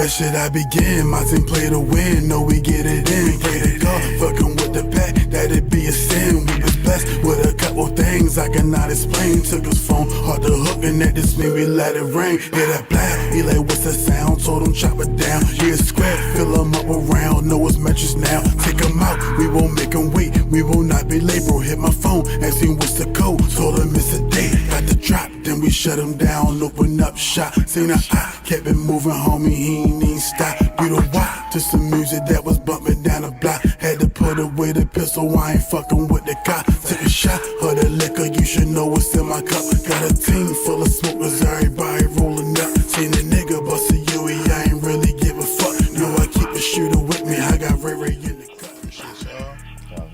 where should I begin? My team play to win, know we get it in. Pray to God, fucking with the pack, that'd be a sin. We was blessed with a couple things I cannot explain. Took his phone, hard to hook, and that just mean we let it ring. Hear that blast, he like, what's the sound? Told him chop it down. Here's square, fill him up around, know his metrics now. Take him out, we won't make him wait. We will not be late, bro. Hit my phone, asked him what's the code. Told him it's a date, got the drop. Then we shut him down, open up shop. Seen a eye, kept it moving, homie, he ain't even stop. You the why, to some music that was bumping down the block. Had to put away the pistol, I ain't fucking with the cop. Took a shot of the liquor, you should know what's in my cup. Got a team full of smokers, everybody rolling up. Seen a nigga bust a Louie, I ain't really give a fuck. Know I keep a shooter with me, I got Ray Ray in the cut. Appreciate y'all.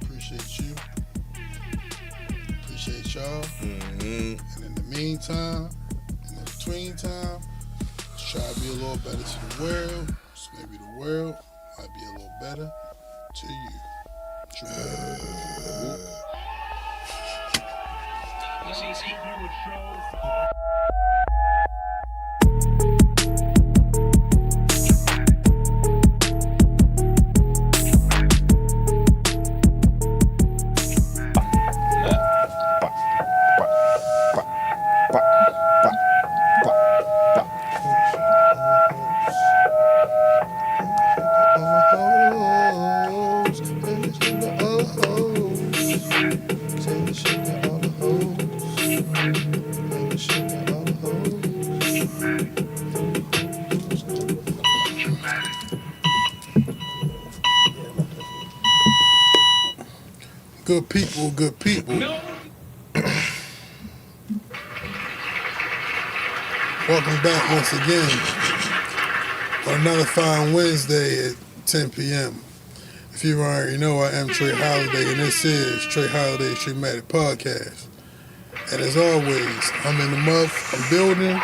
Appreciate you. Appreciate y'all. And in the meantime, in the between time, let's try to be a little better to the world. So maybe the world might be a little better to you. Good people, good people. Welcome back once again on another fine Wednesday at 10 p.m. If you already know, I am Trey Holiday, and this is Trey Holiday's TRAMATIC podcast. And as always, I'm in the building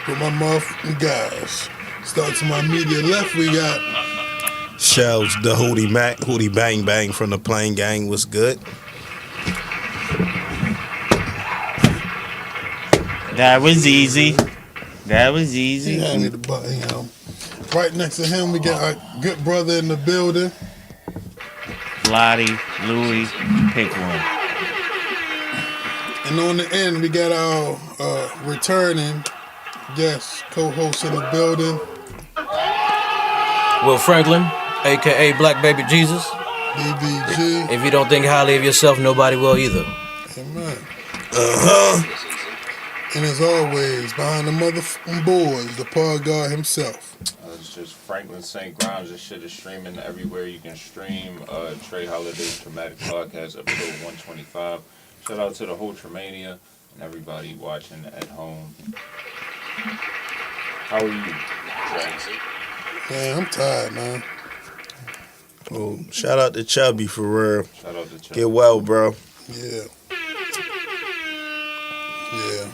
with my motherfucking guys. Start to my immediate left, we got Shellz, the HOOTIE Bang Bang from the Plain Gang. Was good. That was easy. That was easy. He had me the button, you know. Right next to him, we got our good brother in the building. VLADES, Louie, pick one. And on the end, we got our returning guest, co-host in the building. Will Franklin, a.k.a. Black Baby Jesus. BBG. If you don't think highly of yourself, nobody will either. Amen. And as always, behind the motherfucking boards, the pod god himself. It's just Franklin St. Grimes. This shit is streaming everywhere you can stream. Trey Holiday's TRAMATIC podcast, episode 125. Shout out to the whole Tramania and everybody watching at home. How are you, Trey? Man, I'm tired, man. Oh, shout out to Chubby for real. Shout out to Chubbz. Get well, bro. Yeah. Yeah.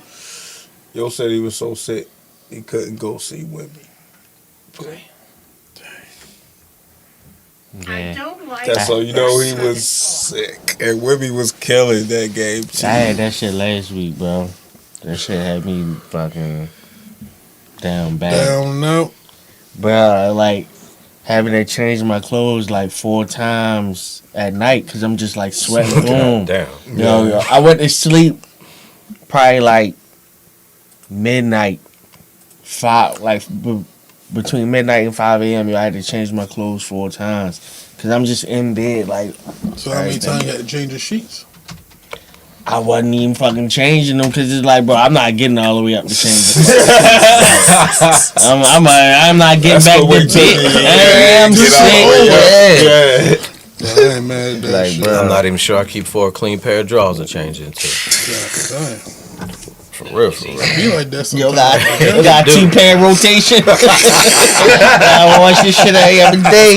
Yo said he was so sick he couldn't go see Wimby. Yeah. That's so you know he was sick. And Wimby was killing that game too. I had that shit last week, bro. That shit had me fucking down bad. Down out. Bro, like having to change my clothes like 4 times at night because I'm just like sweating. Boom. Damn. Yo, I went to sleep probably like midnight, between midnight and 5 a.m. I had to change my clothes 4 times because I'm just in bed like. So how many times you had to change your sheets? I wasn't even fucking changing them because it's like, bro, I'm not getting all the way up to change them. I'm not getting back to bed. I'm sick. Yeah, I ain't mad at that Like, shit. bro. I'm not even sure I keep 4 clean pair of drawers to change into. Damn. For real, for real. Be like that Yo, sometimes. got 2-pair rotation. I wash this shit every day.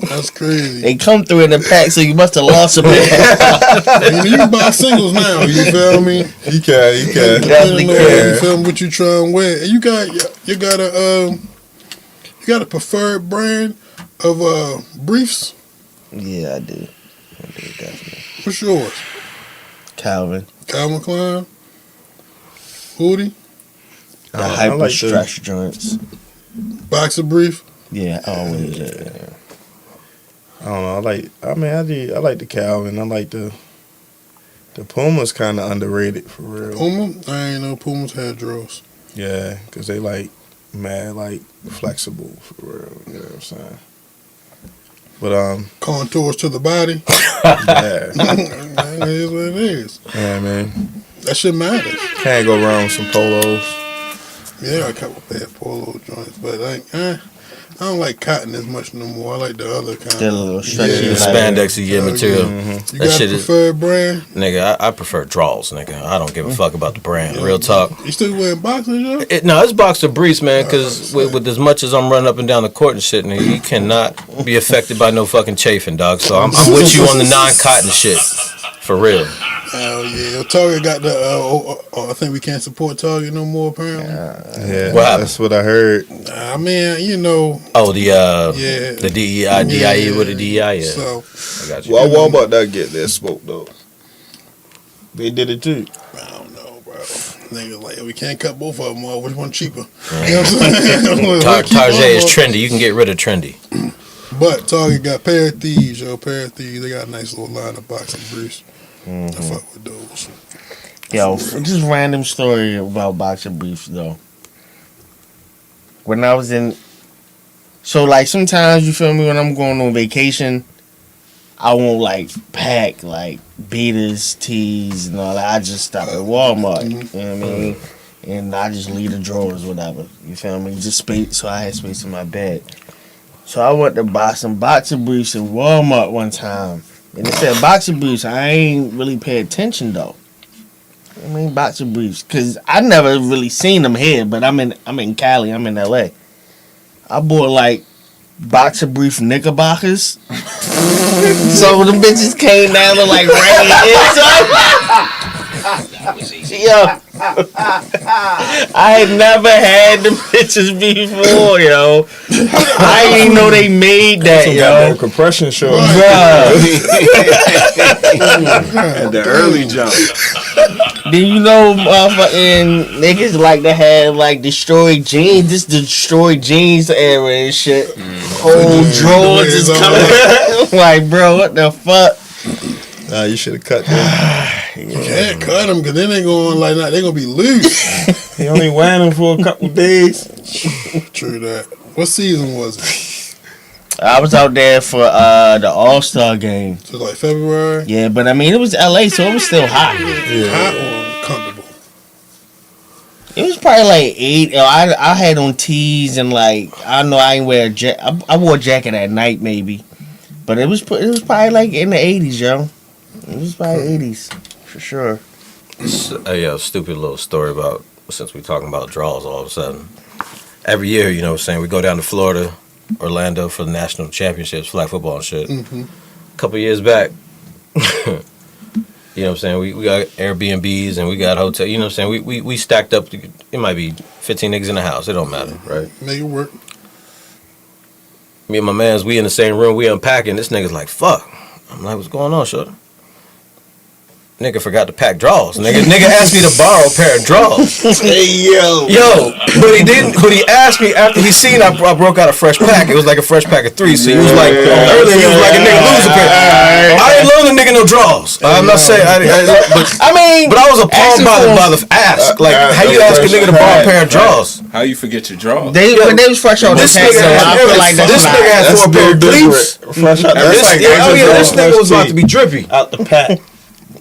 That's crazy. They come through in the pack, so you must have lost a bit. You can buy singles now, you feel me? You can. Definitely You feel me? What you trying to wear? And you got a preferred brand of briefs? Yeah, I do. Definitely. What's yours? Calvin Calvin Klein? HOOTIE? The I hyper like stretch joints. Boxer brief. Yeah, always. Yeah. I don't know. I like the Calvin. I like the Puma's kind of underrated for real. Puma? I ain't know Pumas had drawers. Yeah, because they like mad like flexible for real. You know what I'm saying? But Contours to the body. yeah, That is what it is. yeah, man, That shit matters. can't go wrong with some polos. Yeah, I got a couple pair of polo joints, but I don't like cotton as much no more. I like the other kind. The little stretchy. The like- spandex you get material. You That got a shit is, preferred brand? nigga. I prefer draws, nigga. I don't give a fuck about the brand. Real talk. You still wearing boxers, yo? No, it's boxer briefs, man. Because Alright, with as much as I'm running up and down the court and shit, nigga, you cannot be affected by no fucking chafing, dog. So I'm with you on the non-cotton shit, for real. Oh yeah, Target got the. I think we can't support Target no more. Apparently, Yeah, What happened? that's what I heard. I mean, you know, Oh, the yeah, the DIE with the DEI, yeah. So I got you. Why Walmart not get that smoke though? They did it too. I don't know, bro. Niggas like we can't cut both of them off. Which one cheaper? You know what I'm saying? Target is trendy. You can get rid of trendy. But Target got Pair of Thieves, yo. Pair of Thieves. They got a nice little line of boxing briefs. I fuck with those. Yo, just random story about boxer briefs though. When I was in, so like sometimes you feel me when I'm going on vacation, I won't like pack like beaters, tees, and all that. I just stop at Walmart. You know what I mean? And I just leave the drawers, whatever. You feel me? Just space, so I had space in my bed. So I went to buy some boxer briefs in Walmart one time. And it said boxer briefs. I ain't really pay attention though. I mean boxer briefs, cause I never really seen them here. But I'm in Cali. I'm in LA. I bought like boxer brief knickerbockers. So the bitches came down to like right in. Yo, I had never had them bitches before, yo. I didn't even know they made that, Some goddamn yo. compression shorts. Bruh. The early jump. Then you know motherfucking niggas like to have like destroyed jeans. This destroyed jeans era and shit. Whole drawers is coming. Like, bro, what the fuck? Nah, you should have cut them. You can't cut them because then they going like that. They gonna be loose. He only wearing them for a couple days. True that. What season was it? I was out there for the All-Star game. So like February. Yeah, but I mean it was LA, so it was still hot. Hot or comfortable? It was probably like 8. I had on tees and like I know I ain't wear a jacket. I wore a jacket at night maybe, but it was probably like in the 80s, yo. It was probably 80s for sure. Yeah, stupid little story about, since we talking about draws all of a sudden. Every year, you know what I'm saying, we go down to Florida, Orlando for the national championships, flag football and shit. A couple years back, you know what I'm saying, we got Airbnbs and we got hotel. You know what I'm saying, we stacked up. It might be 15 niggas in the house. It don't matter, right? Make it work. Me and my mans, we in the same room. We unpacking. This nigga's like, fuck. I'm like, what's going on, shorty? Nigga forgot to pack drawers. Nigga asked me to borrow a pair of drawers. Hey, yo. But he didn't. But he asked me after he seen I broke out a fresh pack. It was like a fresh pack of 3. So he was like, earlier he was like a nigga lose a pair. I didn't loan a nigga no drawers. I'm not saying. But I was appalled by the ask. Like, how you ask a nigga to borrow a pair of drawers? How you forget your drawers? They was fresh on the This pack, nigga so I feel like this that's nigga had That's 4 pair of still cleats. different. Fresh out This nigga was about to be drippy. out the pack.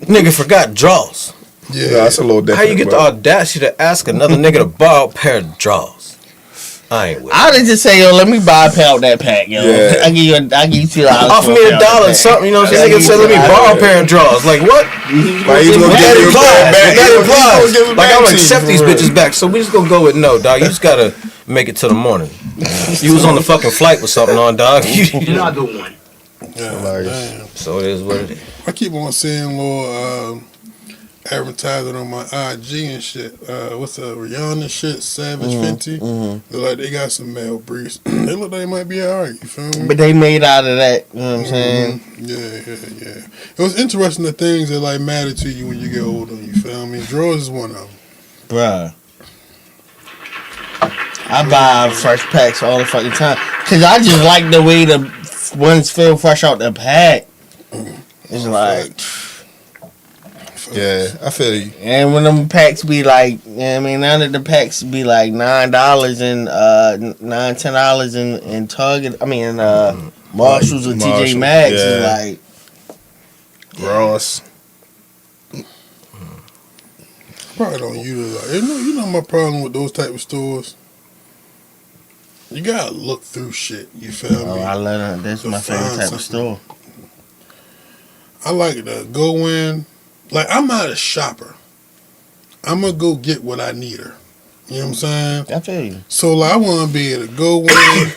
Nigga forgot drawers. Yeah. Yeah, that's a little different. How you get the bro. audacity to ask another nigga to borrow a pair of drawers? I ain't with it. I didn't just say, yo, let me buy a pair of that pack, yo. Yeah. I give you $2. Offer me $1 or something, you know what I'm saying? Nigga said, let me borrow a pair of drawers. Like, what? Like, he's gonna That give you a pack back. implies. He's gonna give it Like, back I'm to gonna you, accept for these real. bitches back. So we just gonna go with no, dog. You just gotta make it to the morning. You was on the fucking flight with something on, dog. Another one. Damn. So it is what it is. I keep on seeing little advertising on my IG and shit. What's the Rihanna shit? Savage Fenty. Look like they got some male briefs. They look like they might be alright. You feel me? But they made out of that, you know what I'm saying? Yeah. It was interesting the things that like matter to you when you get older. You feel me? Drawers is one of them. Bruh. I buy fresh packs all the fucking time. Cause I just like the way the ones feel fresh out the pack. It's like, Yeah, I feel you. and when them packs be like, you know what I mean, now that the packs be like $9 and $10 in Target, I mean Marshalls or TJ Marshalls, Maxx, yeah. is like, Ross. Probably don't utilize. You know my problem with those type of stores. You gotta look through shit. You feel oh, me? I love that. That's To my favorite find type of something. store. I like to go in. Like, I'm not a shopper. I'm gonna go get what I need her. You know what I'm saying? I feel you. So like, I want to be able to go in.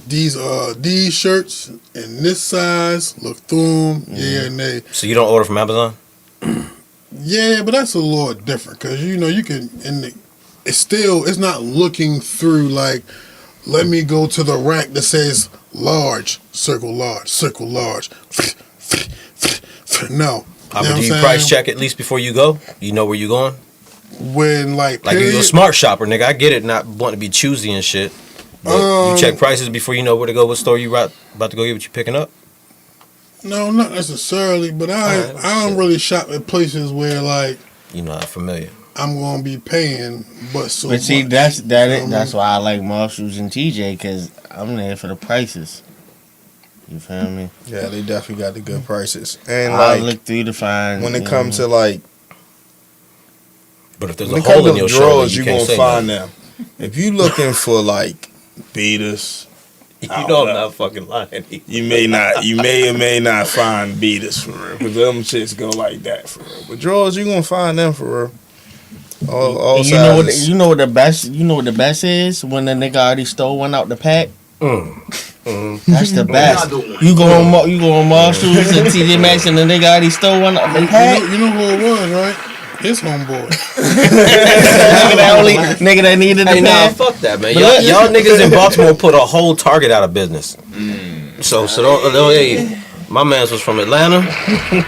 These shirts in this size. Look through them. Yeah, and they. So you don't order from Amazon? Yeah, but that's a little different because you know you can it's not looking through like, let me go to the rack that says large, circle large, circle large. No. How about do you price check at least before you go? You know where you're going? When like you're a smart shopper, nigga. I get it, not wanting to be choosy and shit. But you check prices before you know where to go, what store you about to go get what you picking up? No, not necessarily, but I don't really shop at places where like you're not familiar. I'm gonna be paying, but see, much. that's why I like Marshalls and TJ, because I'm there for the prices. You feel me? Yeah, they definitely got the good prices. And I like look through to find when it comes to like, but if there's when a it comes hole in to your drawers, shoulder, you you gonna can't say find nothing. them. If you looking for like beaters, You know I'm not fucking lying. you may or may not find beaters for real. Cause them shits go like that for real. But drawers, you gonna find them for real. All and sizes. you know what the best is when the nigga already stole one out the pack. That's the best. You go on Marshalls and TJ Maxx and the nigga already stole one out the pack. You know who it was, right? His homeboy. nigga that needed the Hey, nah, pack. fuck that, man. But Y'all niggas in Baltimore put a whole Target out of business. So don't hey, my man's was from Atlanta.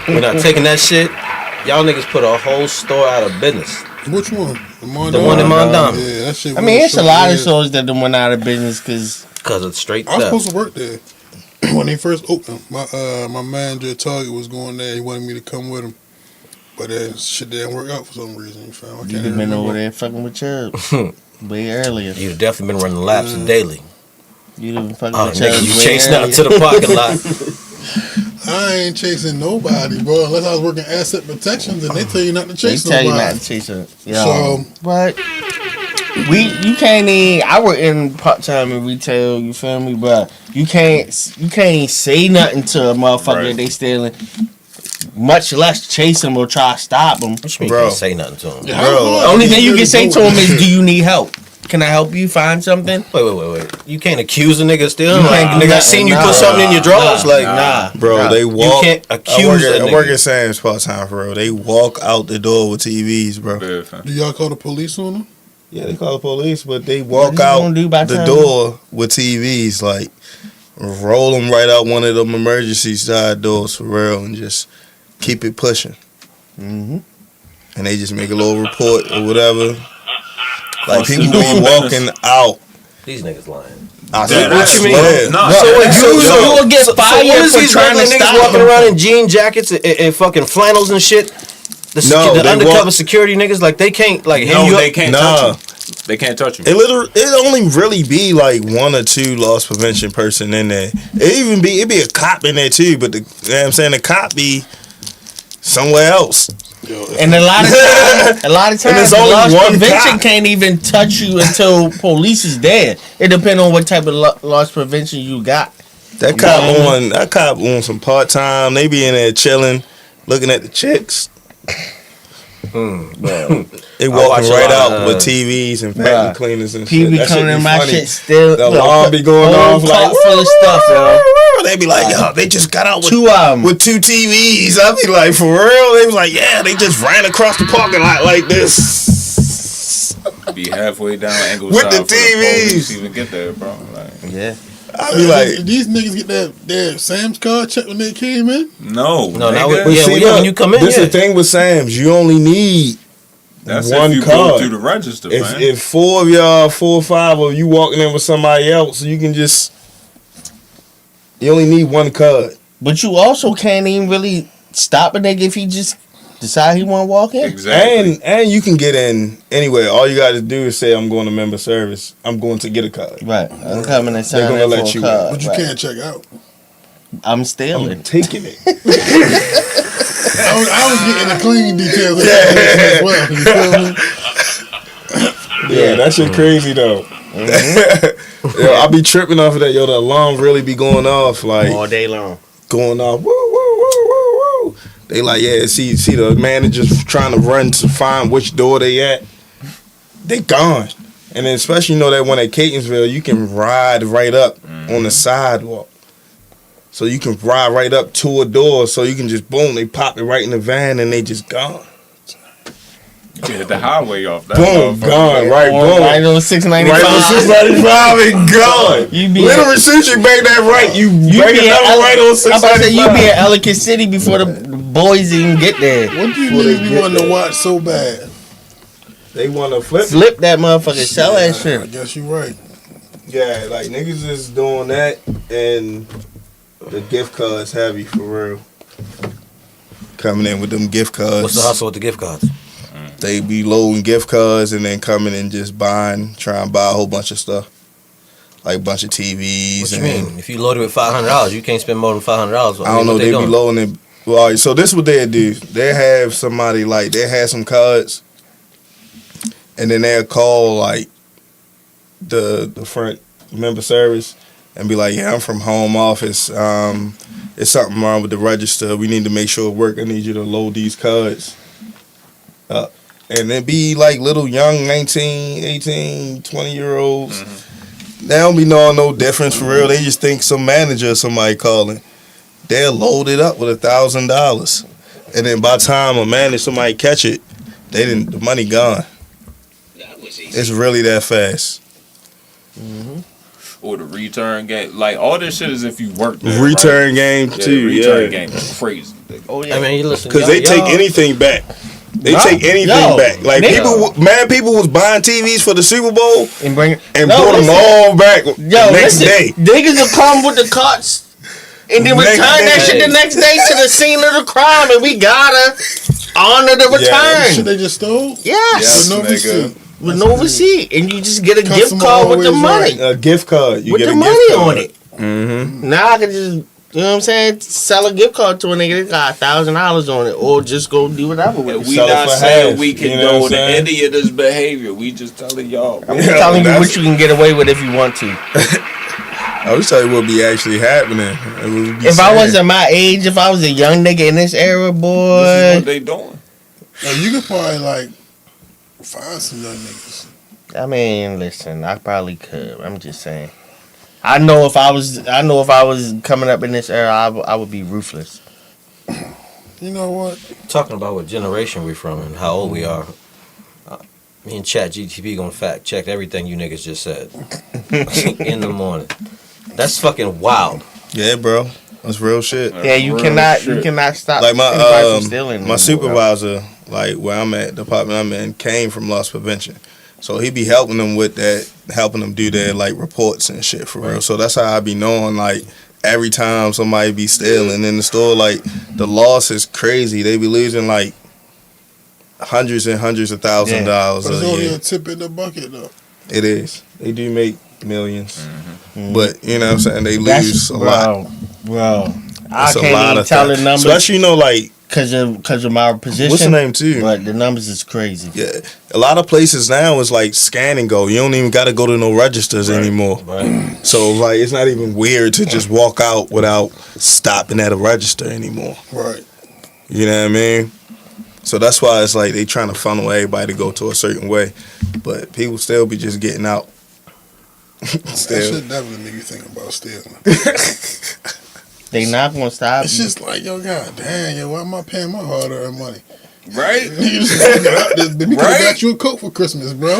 We're not taking that shit. Y'all niggas put a whole store out of business. Which one? The one in Mondana. Yeah, that shit. I mean, it's a lot of stores that went out of business Cause it's straight I was theft. supposed to work there when they first opened. My manager at Target was going there. He wanted me to come with him, but shit didn't work out for some reason. You'd have been over there fucking with Chubbz way earlier. You'd have definitely been running laps daily. You'd have been fucking Oh, with nigga, Chubbz you way chasing out earlier. to the parking lot. I ain't chasing nobody, bro. Unless I was working asset protections, and they tell you not to They chase tell you nobody. not to chase it. So- but you can't even. I work in part time in retail. You feel me? But you can't say nothing to a motherfucker that they stealing. Much less chase them or try to stop them. What you mean Bro. you can't say nothing to him? Yeah, Bro, how The only thing you really can say go to him with is, shit? "Do you need help? Can I help you find something?" Wait. You can't accuse a nigga of stealing. Nah, Like, nigga, I seen you put something in your drawers. Nah. Bro, they walk. You can't accuse a I work nigga. at Sam's part time for real. They walk out the door with TVs, bro. Do y'all call the police on them? Yeah, they call the police, but they walk you out gonna do by the time? door with TVs, like roll them right out one of them emergency side doors for real, and just keep it pushing. Mm-hmm. And they just make a little report or whatever. Like people be walking out. These niggas lying. I Yeah, swear. what you mean? No, You will get fired what is for these trying to regular niggas stop walking them. around in jean jackets and fucking flannels and shit? The they undercover walk- security niggas, like they can't like him No, you they up. can't Nah. touch you. They can't touch you. It only really be like one or two loss prevention person in there. It'd be a cop in there too, but you know what I'm saying, the cop be somewhere else. And a lot of times, there's the only loss one prevention cop. can't even touch you until police is there. It depends on what type of loss prevention you got. That cop on some part time. They be in there chilling, looking at the chicks. They walking watch a right lot out of, with TVs and bruh, vacuum cleaners and People shit. be That shit coming in be my funny. shit still. The look, alarm be going whole off like car full of stuff, yo. They be like, yo, they just got out with Two of them. with two TVs. I be like, for real? They was like, yeah, they just ran across the parking lot like this. Be halfway down Angleside With the for police TVs. even get there, bro. Like, Yeah. I be like, These niggas get their Sam's card checked when they came in. no, No, nigga. not with- but yeah, see, when look, you come in, this yeah. the thing with Sam's. You only need That's one if you card. go through the register, man. If 4 of y'all, 4 or 5 of you walking in with somebody else, you can just. You only need one card. But you also can't even really stop a nigga if he just decide he want to walk in. Exactly. And you can get in anywhere. All you got to do is say, I'm going to member service. I'm going to get a card. Right. I'm coming and signing gonna in let for you a in. card. But you right. can't check out. I'm stealing. I'm taking it. I was getting the clean details of that as well. You feel me? Yeah, that shit crazy though. Yo, I be tripping off of that. Yo, the alarm really be going off like All day long. going off. Woo, woo, woo, woo, woo. They like, yeah, see the managers trying to run to find which door they at. They gone. And then especially that one at Catonsville, you can ride right up on the sidewalk. So you can ride right up to a door, so you can just boom, they pop it right in the van and they just gone. You can hit the highway off that. Boom, motherfucker. gone, right, boom. Right on 695. Right on 695 and gone. You be Literally, as soon as you bang that right, you bang be another right on I'm about to say 695. you be in Ellicott City before the boys even get there. What do you Before they niggas be get wanting to there. watch so bad? They want to flip. Flip that motherfucker, sell that I shit. guess you right. Yeah, like niggas is doing that, and the gift cards heavy for real. Coming in with them gift cards. What's the hustle with the gift cards? They be loading gift cards and then coming and just trying to buy a whole bunch of stuff. Like a bunch of TVs. What you and mean? If you load it with $500, you can't spend more than $500. I don't know, they be loading it. Well, all right, so this is what they do. They have somebody like, they have some cards, and then they'll call like the front member service and be like, yeah, I'm from home office. It's something wrong with the register. We need to make sure it work. I need you to load these cards up. And it be like little young 19, 18, 20-year-olds. They don't be knowing no difference for real. They just think some manager or somebody calling. They'll load it up with $1,000. And then by the time a manager, somebody catch it, the money gone. It's really that fast. Or the return game. Like, all this shit is if you work there, Return right? game Yeah, too, return game is crazy. Oh yeah. I mean, you listen. Because they take anything back. They take anything back. Like nigga. people was buying TVs for the Super Bowl and bring it and brought them all back the next day. Niggas will come with the carts and then Next return that day. shit the next day to the scene of the crime, and we gotta honor the return. Shit they just stole? Yes. With no nigga. receipt. With no receipt, and you just get a gift Customer card with the always money. A gift card. You With get the a money gift on card. it. Mm-hmm. Now I can just, you know what I'm saying, sell a gift card to a nigga that got $1,000 on it, or just go do whatever with And it. we Sell it not for saying half, we can you know what go I'm to saying? any of this behavior. We just telling y'all. I'm just telling you what you can get away with if you want to. I was telling you what be actually happening. If I wasn't my age, if I was a young nigga in this era, This is boy. what they doing. Now, you could probably like find some young niggas. I mean, listen, I probably could. I'm just saying. I know if I was coming up in this era, I would be ruthless. You know what? Talking about what generation we from and how old we are. Me and Chat GTP gonna fact check everything you niggas just said in the morning. That's fucking wild. Yeah, bro. That's real shit. Yeah, you Real cannot shit. stop Like anybody from stealing. my anymore. supervisor, like where I'm at, the department I'm in, came from loss prevention. So he be helping them with that, helping them do their like reports and shit for real. So that's how I be knowing like every time somebody be stealing in the store, like the loss is crazy. They be losing like hundreds and hundreds of $1,000s But it's a only year. a tip in the bucket though. It is. They do make millions, but you know what I'm saying, they lose a lot. Bro, I It's a can't lot even of tell the things. numbers Especially like because of my position. what's the name too? But the numbers is crazy. Yeah, a lot of places now is like scan and go. You don't even got to go to no registers anymore. Right. So like, it's not even weird to just walk out without stopping at a register anymore. Right. You know what I mean? So that's why it's like they trying to funnel everybody to go to a certain way, but people still be just getting out. That Still, shit definitely make you think about stealing. They not gonna stop. It's just like, yo, god damn, yo, why am I paying my hard earned money? Right? You just got this, we could have Right? got you a coat for Christmas, bro.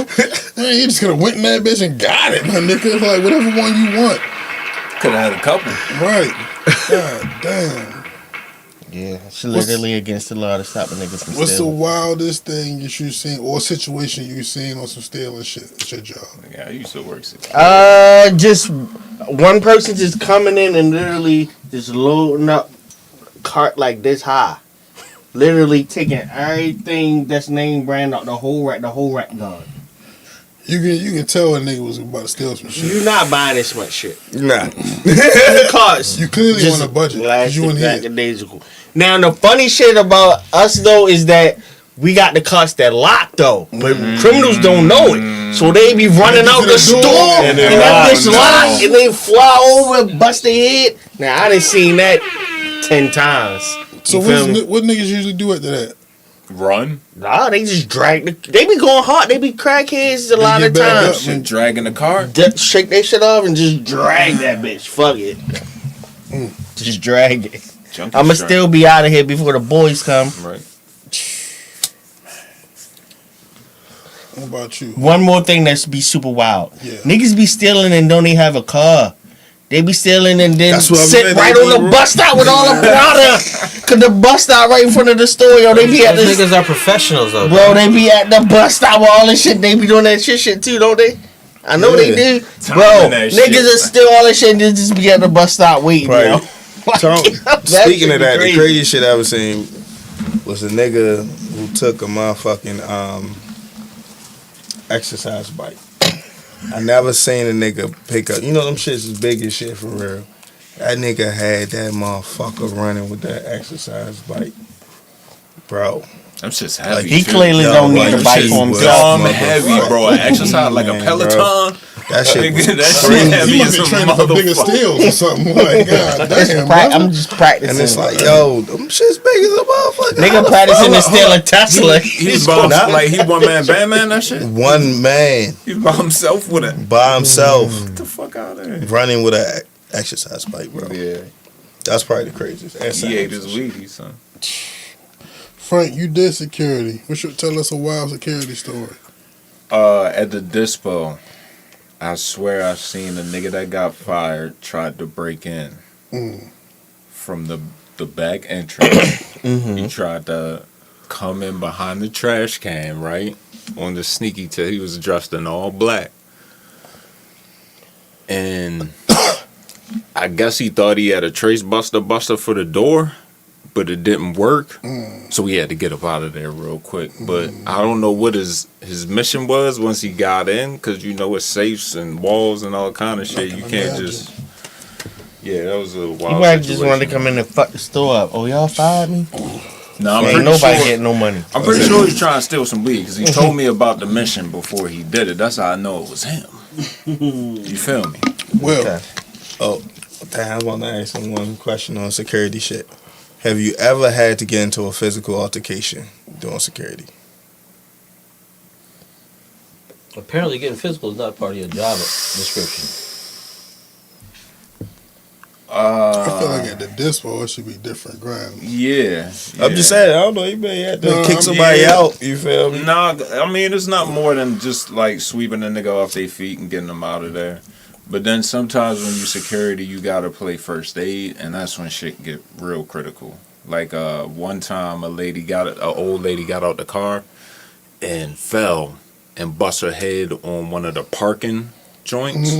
Man, you just could have went in that bitch and got it, my nigga. Like whatever one you want. Could have had a couple. Right. God damn. Yeah, it's literally against the law to stop a nigga from What's the stealing. wildest thing that you seen or situation you seen on some stealing shit at your job? Yeah, I used to work. Just one person just coming in and literally just loading up cart like this high. Literally taking everything that's name brand out the whole rack gone. You can tell a nigga was about to steal some shit. You're not buying this much shit. Nah. Cards. You clearly on a budget. 'Cause you in here. Now the funny shit about us though is that we got the carts that lock though, but criminals don't know it, so they be running out the store and that bitch locked, and they fly over and bust their head. Now I done seen that 10 times. So what niggas usually do after that? Run. Nah, they just drag. They be going hard. They be crackheads a lot of get back times. And dragging the car. Shake that shit off and just drag that bitch. Fuck it. Just drag it. I'ma still be out of here before the boys come. Right. What about you? One more thing that's be super wild. Yeah. Niggas be stealing and don't even have a car. They be stealing and then That's what I'm sit saying, right they on be the bus stop with all the product. Cause the bus stop right in front of the store, yo. They be at Those the niggas are professionals though. bro. They be at the bus stop with all this shit. They be doing that shit too, don't they? I know they do, bro. that Niggas shit. are still all this shit and they just be at the bus stop waiting, Right. yo. Speaking of that, the crazy. craziest shit I was seeing was a nigga who took a motherfucking exercise bike. I never seen a nigga pick up. You know them shits is big as shit for real. That nigga had that motherfucker running with that exercise bike, bro. I'm just heavy. He too. clearly Yo, don't like, need a bike shit for was himself. Dumb heavy, bro. An exercise like a Man, Peloton. That shit was Nigga, that shit crazy. heavy You as might a be training for bigger motherfucker. steals or something. Like, God damn, bro. I'm just practicing. And it's like, yo, them shit's big as a motherfucker. Nigga practicing to steal a Tesla. He's by himself, like he one man Batman. That shit. One man He's by himself with it. by himself Get the fuck out of there. running with a exercise bike, bro. Yeah, That's probably the craziest. And he ate sounds. his Wheaties, son. Frank, you did security. Tell us a wild security story. At the dispo, I swear I seen a nigga that got fired tried to break in from the back entrance. He tried to come in behind the trash can, right? On the sneaky tail. He was dressed in all black. And I guess he thought he had a trace buster for the door, but it didn't work. So he had to get up out of there real quick. But I don't know what his mission was once he got in, because you know it's safes and walls and all kind of shit. You can't just. Yeah, that was a wild You might just situation. want to come in and fuck the store up. Oh, y'all fired me? No, I'm Ain't pretty nobody sure. getting no money. I'm pretty sure he's trying to steal some weed because he told me about the mission before he did it. That's how I know it was him. You feel me? Well, Okay. Oh, damn, I want to ask him one question on security shit. Have you ever had to get into a physical altercation doing security? Apparently, getting physical is not part of your job description. I feel like at the dispo it should be different ground. Yeah. I'm just saying, I don't know, you may have to No, kick I'm- somebody yeah. out, you feel me? Nah, I mean, it's not more than just like sweeping a nigga off their feet and getting them out of there. But then sometimes when you security, you gotta play first aid, and that's when shit get real critical. Like one time, an old lady got out the car and fell and bust her head on one of the parking joints.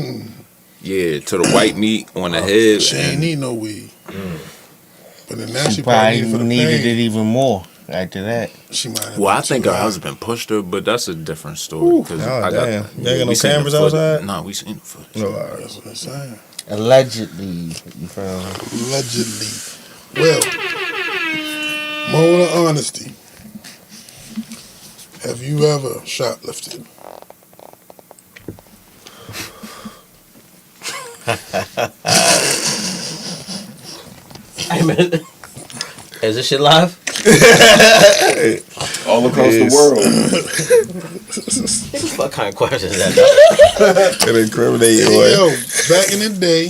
Yeah, to the white meat on the head. She ain't and- need no weed. But then now She she probably probably need it for the needed pain. it even more after that. She might have Well, I been think too her loud. husband pushed her, but that's a different story. Cause Oh, I got, damn. They ain't got no we seen the cameras footage. outside? No, we seen the footage. No, all right. That's what I'm saying. Allegedly, you feel me? Allegedly. Well, moment of honesty. Have you ever shoplifted? Hey man, is this shit live? All across Yes. the world. What kind of question is that? Could incriminate you. Hey, yo, back in the day,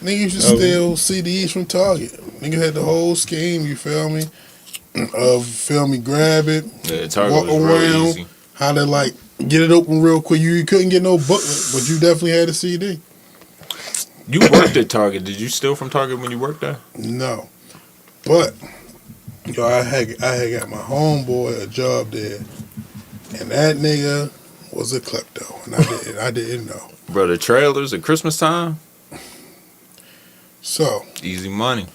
niggas used to steal CDs from Target. Niggas had the whole scheme, you feel me? Grab it, Yeah, Target walk was real around, easy. how to like get it open real quick. You couldn't get no booklet, but you definitely had a CD. You worked at Target. Did you steal from Target when you worked there? No. But Yo, I had got my homeboy a job there, and that nigga was a klepto, and I didn't know. Bro, the trailers at Christmas time, So easy money.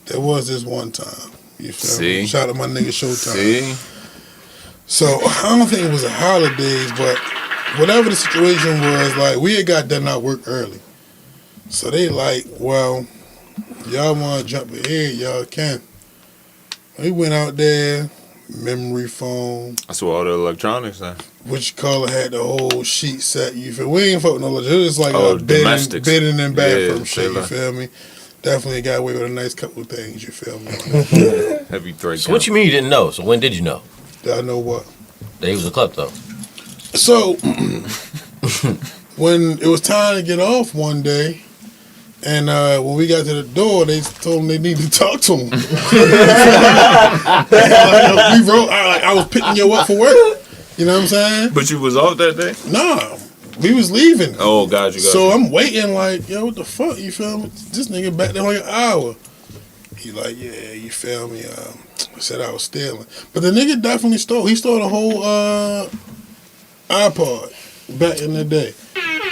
there was this one time. You feel See? me? Shout out my nigga Showtime. See? So I don't think it was the holidays, but whatever the situation was, like we had got done our work early. So they like, well, y'all want to jump ahead, y'all can. We went out there, memory foam, That's what all the electronics are. which color had the whole sheet set. You feel? We ain't fucking no legit. It was like Oh, a domestics. bidding and bathroom Yeah, shit. You Taylor. feel me? Definitely got away with a nice couple of things. You feel me? Heavy three. So what you mean you didn't know? So when did you know I know what. that he was a klepto? So when it was time to get off one day, and when we got to the door, they told him they needed to talk to him. I was picking you up for work. You know what I'm saying? But you was off that day? Nah, we was leaving. Oh, God, you got So I'm waiting like, yo, what the fuck? You feel me? This nigga back there like an hour. He like, yeah, you feel me? I said I was stealing. But the nigga definitely stole. He stole the whole iPod back in the day.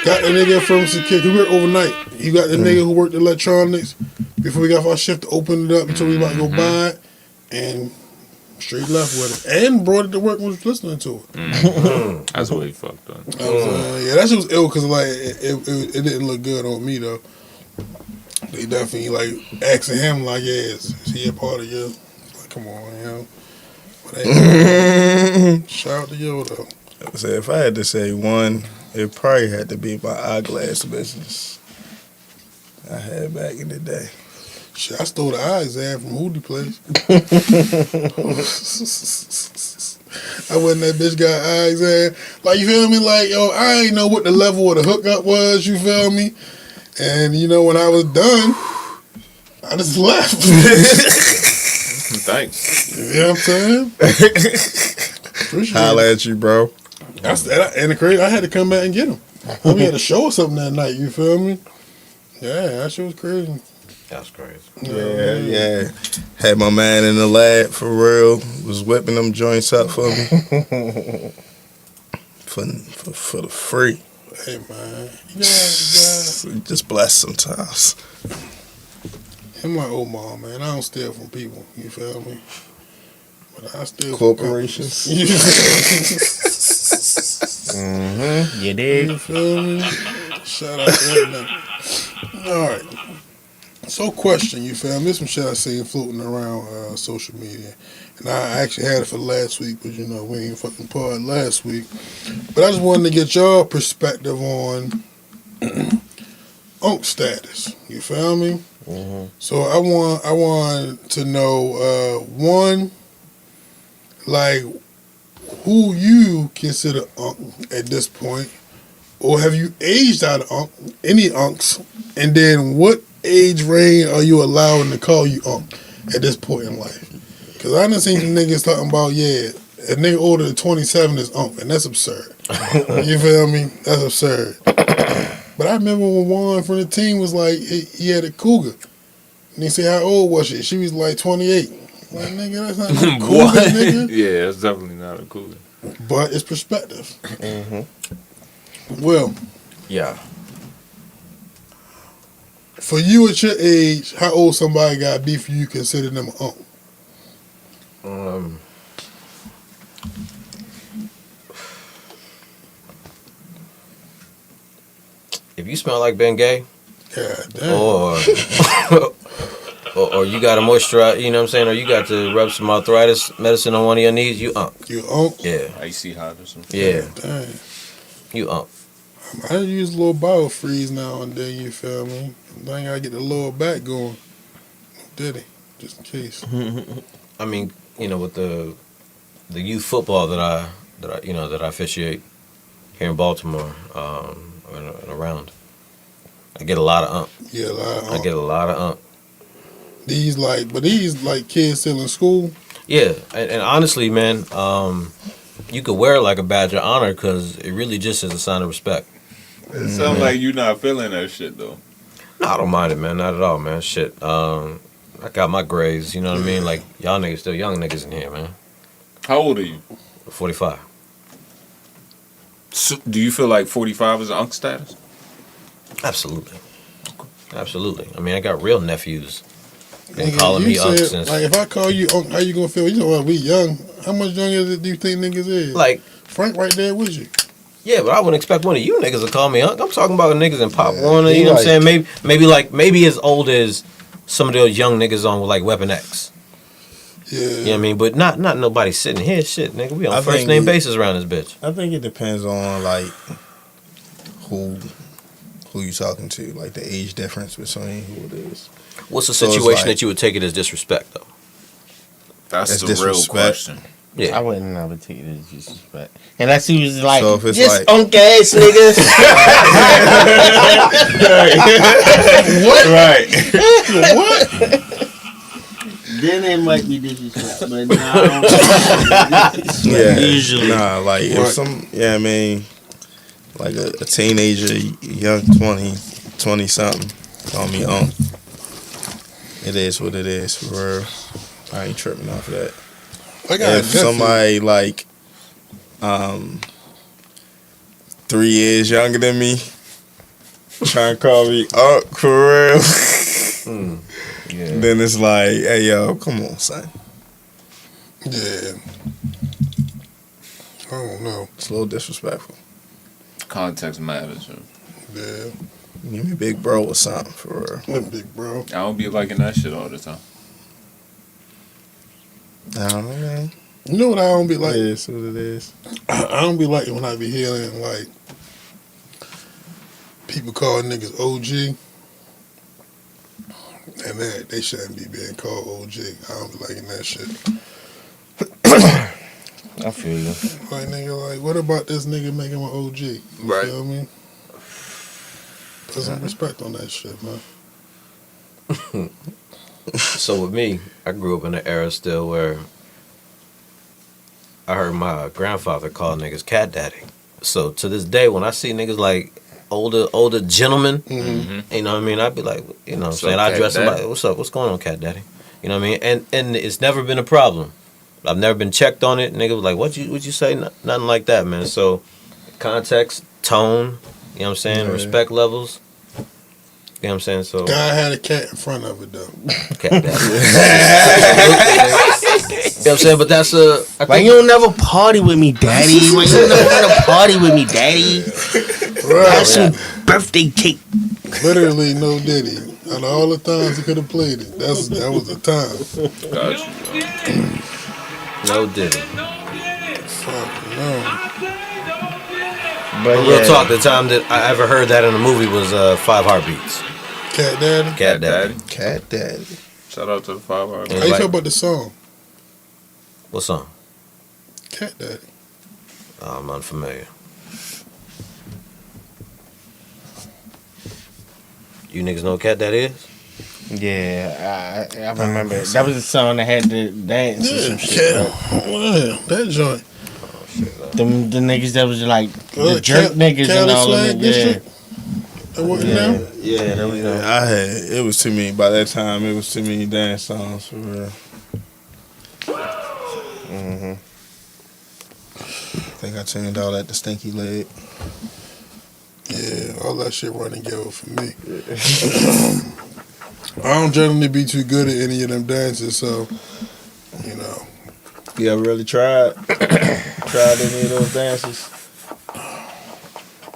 Got the nigga from security. He worked overnight. You got the nigga who worked electronics before we got off our shift to open it up until we about to go buy it. And straight left with it. And brought it to work and was listening to it. That's way fucked up. Yeah, that shit was ill because like it didn't look good on me though. They definitely like asking him like, yeah, is he a part of you? Like, come on, you know. But hey, shout out to you though. So if I had to say one, it probably had to be my eyeglass business I had back in the day. Shit, I stole the eye exam from HOOTIE place. I wasn't that bitch got eye exam. Like, you feel me? Like, yo, I ain't know what the level of the hookup was, you feel me? And, you know, when I was done, I just left. Thanks. You know what I'm saying? Appreciate Holla it. at you, bro. And the crazy, I had to come back and get him. We had a show or something that night, you feel me? Yeah, that shit was crazy. That's crazy. Yeah. Had my man in the lab for real. Was whipping them joints up for me. for the free. Hey, man. Yeah. Just blessed sometimes. I'm like Omar, man. I don't steal from people. You feel me? But I steal Corporations. From You dig? you feel me? Shout out to them. All right. So, question, you feel me? This some shit I seen floating around social media. And I actually had it for last week, but you know, we ain't fucking pod last week. But I just wanted to get y'all perspective on unk status. You feel me? Mm-hmm. So I want to know one, like, who you consider unk at this point, or have you aged out of unk, any unks, and then what age range are you allowing to call you unk at this point in life? Because I done seen some niggas talking about, yeah, a nigga older than 27 is unk, and that's absurd. You feel me? That's absurd. But I remember when one from the team was like, he had a cougar. And he said, how old was she? She was like 28. Like, nigga, that's not no cougar, nigga. Yeah, it's definitely not a cougar. But it's perspective. Mm-hmm. Well, Yeah. for you at your age, how old somebody got to be for you to consider them an unk? If you smell like Bengay, God damn. or you got a moisturizer, you know what I'm saying, or you got to rub some arthritis medicine on one of your knees, you unk. You unk? Yeah, Icy hot or something. yeah, Dang. you unk. I use a little biofreeze now and then, you feel me? Then I gotta get the lower back going. Did he? Just in case. I mean, you know, with the youth football that I officiate here in Baltimore, and around, I get a lot of unk. Yeah, like, I get a lot of unk. these like kids still in school. Yeah, and honestly, man, you could wear it like a badge of honor because it really just is a sign of respect. It sounds like you not feeling that shit though. No, I don't mind it, man. Not at all, man. Shit. I got my grades. You know what I mean? Like y'all niggas still young niggas in here, man. How old are you? 45. So, do you feel like 45 is unk status? Absolutely. Absolutely. I mean, I got real nephews. Been Nigga, calling you me unc said, since. like, if I call you unc, how you gonna feel? You know what? We young. How much younger do you think niggas is? Like, Frank right there with you. yeah, but I wouldn't expect one of you niggas to call me unc. I'm talking about niggas in Pop Yeah, Warner. he You know what I'm like- saying? Maybe as old as some of those young niggas on with like Weapon X. Yeah. You know what I mean? But not nobody sitting here. Shit, nigga. We on I first think name we- basis around this bitch. I think it depends on like who you talking to, like the age difference between who it is. What's the So it's situation like- that you would take it as disrespect though? That's That's the real disrespect. question. I Yeah. wouldn't never take it as disrespect. Unless he was like, So if it's just like- unk ass niggas. Right. Then it might be disrespect, but no. Yeah, Usually. nah, like if Right. some, yeah, I mean, like a teenager, young 20 something, call me unc. It is what it is, for real. I ain't tripping off of that. I got a If nephew. somebody like 3 years younger than me trying to call me unc for real, then it's like, hey yo, come on, son. Yeah. I don't know. It's a little disrespectful. Context matters. Yo. Yeah. Give me big bro or something, for real. That big bro. I don't be liking that shit all the time. I don't know. You know what I don't be like? It is what it is. I don't be liking when I be hearing like people call niggas OG, and they shouldn't be being called OG. I don't be liking that shit. I feel you. Like nigga, like what about this nigga making him an OG? You Right. feel me? Put some respect on that shit, man. So with me, I grew up in an era still where I heard my grandfather call niggas cat daddy. So to this day, when I see niggas like older gentlemen, you know what I mean, I'd be like, you know what I'm What's saying, up, I address cat them like, daddy? what's up, what's going on, cat daddy? You know what I mean? And it's never been a problem. I've never been checked on it. Nigga was like, what you say? Nothing like that, man. So context, tone, you know what I'm saying, Yeah. respect levels. You know what I'm saying? So Guy had a cat in front of it though. cat daddy. You know what I'm saying? But that's I Why think you don't never party with me, daddy? Why you never want to party with me, daddy? Have some birthday cake. Literally no Diddy. Out of all the times he could have played it, that was the time. Got you. no diddy. Fuck no. But Real talk, the time that I ever heard that in a movie was 5 Heartbeats. Cat Daddy. Cat daddy. Cat daddy. Shout out to the 5 hours. How you Like- feel about the song? What song? Cat Daddy. Oh, I'm unfamiliar. You niggas know what cat daddy is? yeah, I remember. That was the song that had the dance and Yeah, some shit. cat. Yeah, that joint. Them the niggas that was like the Cat- jerk niggas Cali and all Slang of them. Yeah, District? That wasn't yeah, them? yeah. That was them. It was too many, by that time, it was too many dance songs, for real. I think I tuned out at the stinky leg. Yeah, all that shit running together for me. I don't generally be too good at any of them dances, so you know. You ever really tried any of those dances?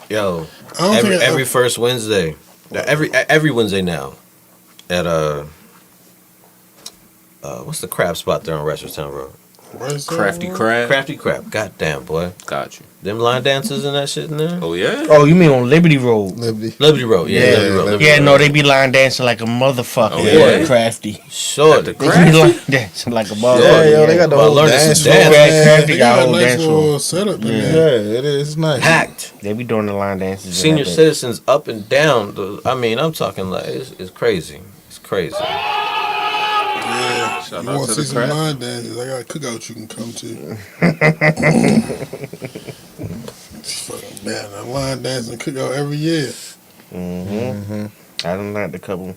Yo, I don't think I- every first Wednesday, every Wednesday now, at what's the crab spot there on Reisterstown Road? Crafty Crab. Crafty Crab. Goddamn, boy. Got you. Them line dancers and that shit in there? Oh, yeah? Oh, you mean on Liberty Road? Liberty. Liberty Road, yeah. Yeah, Liberty Road. Liberty Yeah, no, they be line dancing like a motherfucker. Oh, Yeah, yeah? crafty. Sure. At the They be line dancing like a motherfucker. Yeah, yo, they got the Well, whole learning dance some floor, dance. man. Crafty They got got a a whole nice dance floor. little setup in Yeah. there. Yeah, it is nice. Packed. They be doing the line dances. in Senior that bitch. citizens up and down. I mean, I'm talking like, it's crazy. It's crazy. Yeah, Shout you out want to to the see some crab. line dances? I got a cookout you can come to. Fucking man, I line dancing cookout every year. I don't like the couple.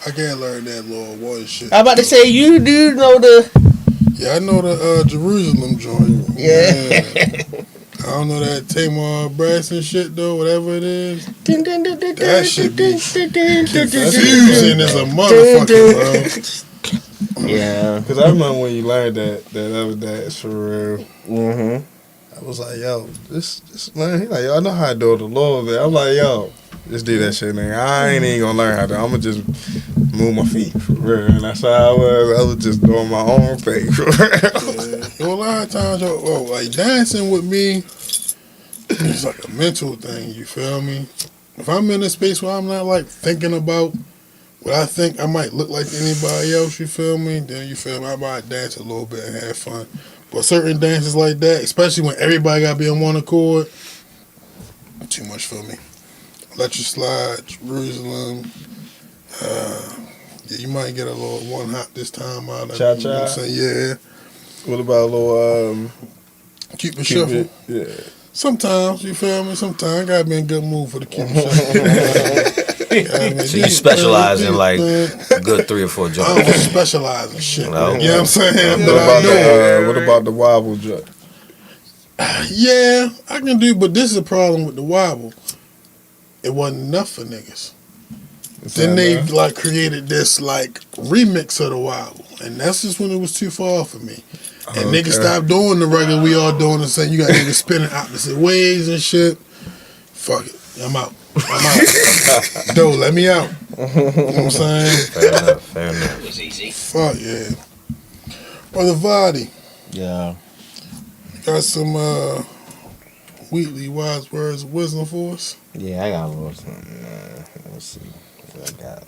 I can't learn that Lord One shit. I'm about to say, you do know the. Yeah, I know the Jerusalem joint. Yeah. I don't know that Tamar brass and shit though, whatever it is. That shit be confusing as a motherfucker, bro. Yeah. Because I remember when you learned that other day, it's for real. Mm-hmm. I was like, yo, this man, he like, yo, I know how to do it a little bit. I'm like, yo, just do that shit, nigga. I ain't even gonna learn how to. I'm gonna just move my feet for real. And that's how I was. I was just doing my own thing for real. Yeah. Yo, a lot of times, like dancing with me, it's like a mental thing. You feel me? If I'm in a space where I'm not like thinking about what I think I might look like to anybody else, you feel me? Then you feel me? I might dance a little bit and have fun. But certain dances like that, especially when everybody got to be on one accord, too much for me. Let You Slide, Jerusalem. Yeah, you might get a little one hop this time out. Cha-cha? You know what I'm saying? Yeah. What about a little Cupid Shuffle? Yeah. Sometimes, you feel me? Sometimes I gotta be in a good mood for the Cupid Shuffle. So you specialize in like a good 3 or 4 I joints. don't specialize in shit. No. You know what I'm saying? What But I about know. what about the wobble joint? Yeah, I can do, but this is a problem with the wobble. It wasn't enough for niggas. Then they like created this like remix of the wobble, and that's just when it was too far for me. And niggas stopped doing the regular we all doing and saying you got niggas spinning opposite ways and shit. Fuck it, I'm out. Doe, let me out. You know what I'm saying? Fair enough. Was easy. Fuck yeah. Brother Vadi, Yeah. got some weekly wise words of wisdom for us? Yeah, I got a little something. Let's see what I got.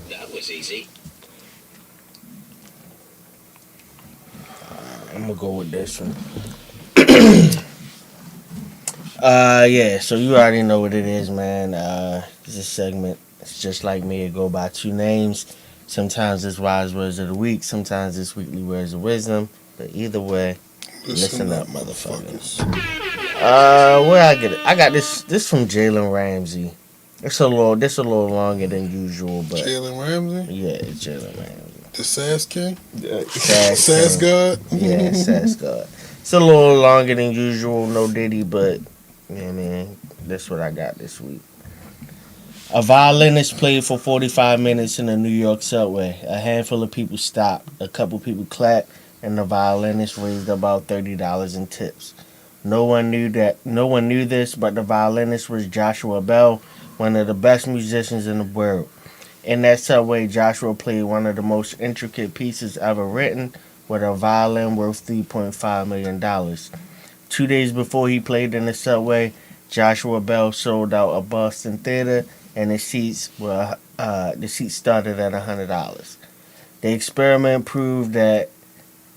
That was easy. I'm gonna go with this one. Yeah, so you already know what it is, man. This segment, it's just like me. It go by 2 names. Sometimes it's wise words of the week. Sometimes it's weekly words of wisdom. But either way, listen up, motherfuckers. Where I get it? I got this from Jalen Ramsey. This a little longer than usual, but Jalen Ramsey? yeah, it's Jalen Ramsey. The Sass King? Sass God? Yeah, Sass God. It's a little longer than usual, no Diddy, but yeah, man, that's what I got this week. A violinist played for 45 minutes in a New York subway. A handful of people stopped, a couple people clapped, and the violinist raised about $30 in tips. No one knew this, but the violinist was Joshua Bell, one of the best musicians in the world. In that subway, Joshua played one of the most intricate pieces ever written with a violin worth $3.5 million. 2 days before he played in the subway, Joshua Bell sold out a Boston theater, and the seats started at $100. The experiment proved that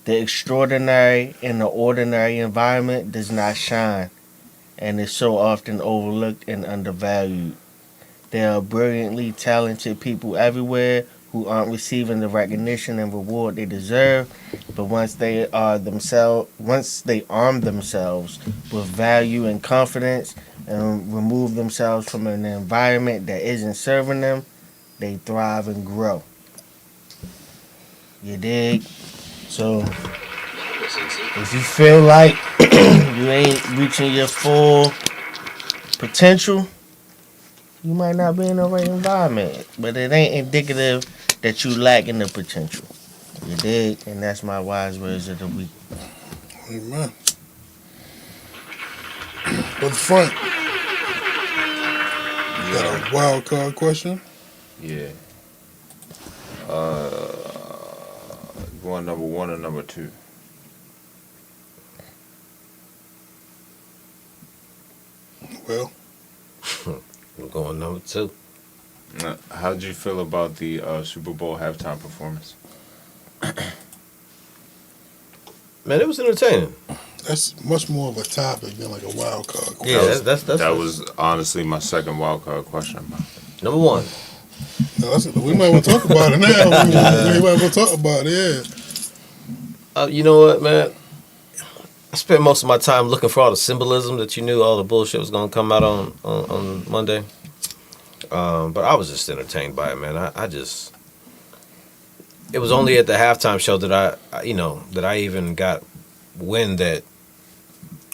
the extraordinary in the ordinary environment does not shine, and is so often overlooked and undervalued. There are brilliantly talented people everywhere who aren't receiving the recognition and reward they deserve, but once they arm themselves with value and confidence and remove themselves from an environment that isn't serving them, they thrive and grow. You dig? So if you feel like you ain't reaching your full potential, you might not be in the right environment, but it ain't indicative that you lacking the potential. You dig? And that's my wise words of the week. Amen. But front, you got a wild card question? Yeah. You want number 1 or number 2? Well, I'm going number 2. How'd you feel about the Super Bowl halftime performance? Man, it was entertaining. that's much more of a topic than like a wild card question. Yeah, that's That was honestly my second wild card question. number 1. No, we might want to talk about it now. We might want to talk about it, yeah. You know what, man? I spent most of my time looking for all the symbolism that you knew all the bullshit was gonna come out on Monday. But I was just entertained by it, man. I just. It was only at the halftime show that I even got wind that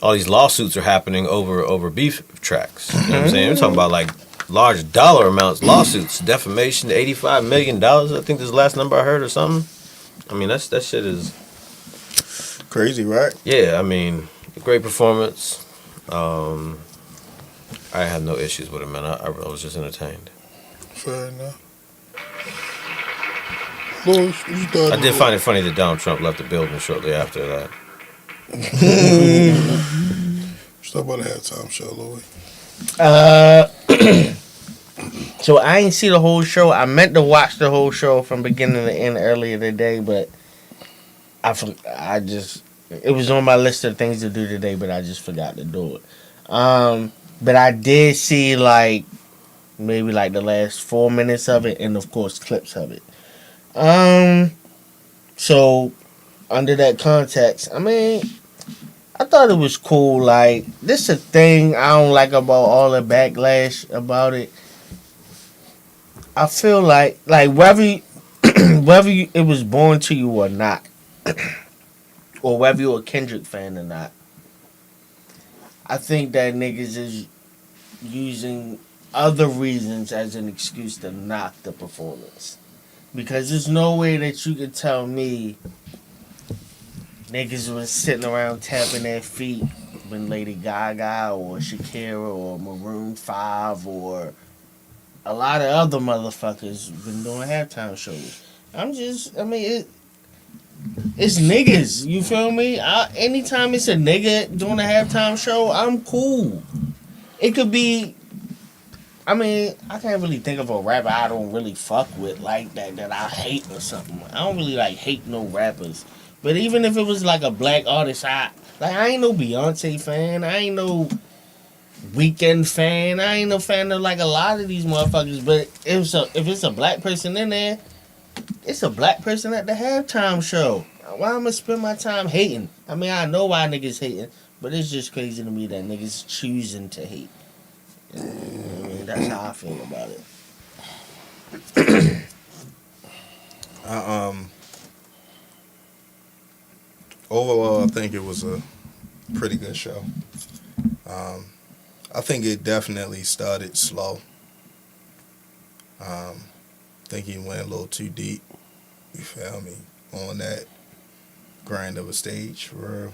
all these lawsuits are happening over beef tracks. You know what I'm saying? We're talking about like large dollar amounts, lawsuits, defamation, $85 million. I think this is the last number I heard or something. I mean, that shit is Crazy, right? yeah. I mean, great performance. I had no issues with it, man. I was just entertained. Fair enough. Louie, you thought I did find it funny that Donald Trump left the building shortly after that. Stop by the halftime show, Louie. So I ain't see the whole show. I meant to watch the whole show from beginning to end earlier today, but I just it was on my list of things to do today, but I just forgot to do it. But I did see like maybe like the last 4 minutes of it, and of course clips of it. So under that context, I mean, I thought it was cool. Like, this a thing I don't like about all the backlash about it. I feel like whether it was born to you or not, or whether you're a Kendrick fan or not, I think that niggas is using other reasons as an excuse to knock the performance. Because there's no way that you could tell me niggas was sitting around tapping their feet when Lady Gaga or Shakira or Maroon 5 or a lot of other motherfuckers been doing halftime shows. It's niggas, you feel me? Anytime it's a nigga doing a halftime show, I'm cool. It could be, I can't really think of a rapper I don't really fuck with like that I hate or something. I don't really like hate no rappers. But even if it was like a black artist, I ain't no Beyonce fan. I ain't no Weeknd fan. I ain't no fan of like a lot of these motherfuckers. But if it's a black person in there, it's a black person at the halftime show. Why am I gonna spend my time hating? I know why niggas hating, but it's just crazy to me that niggas choosing to hate. That's how I feel about it. Overall, I think it was a pretty good show. I think it definitely started slow. I think he went a little too deep, you feel me, on that grind of a stage, for real.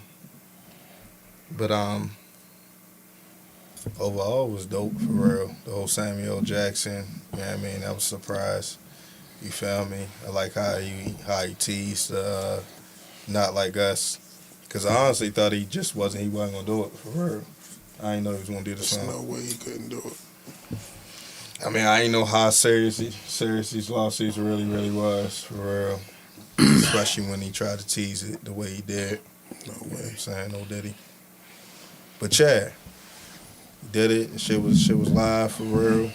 But overall, it was dope, for real. The whole Samuel Jackson, you know what I mean, that was a surprise, you feel me. I like how he teased Not Like Us, because I honestly thought he wasn't going to do it, for real. I didn't know he was going to do the song. There's no way he couldn't do it. I didn't know how serious these lawsuits really, really was, for real. Especially when he tried to tease it the way he did. No way. You know what I'm saying? No did he. But yeah, he did it. The shit was live, for real.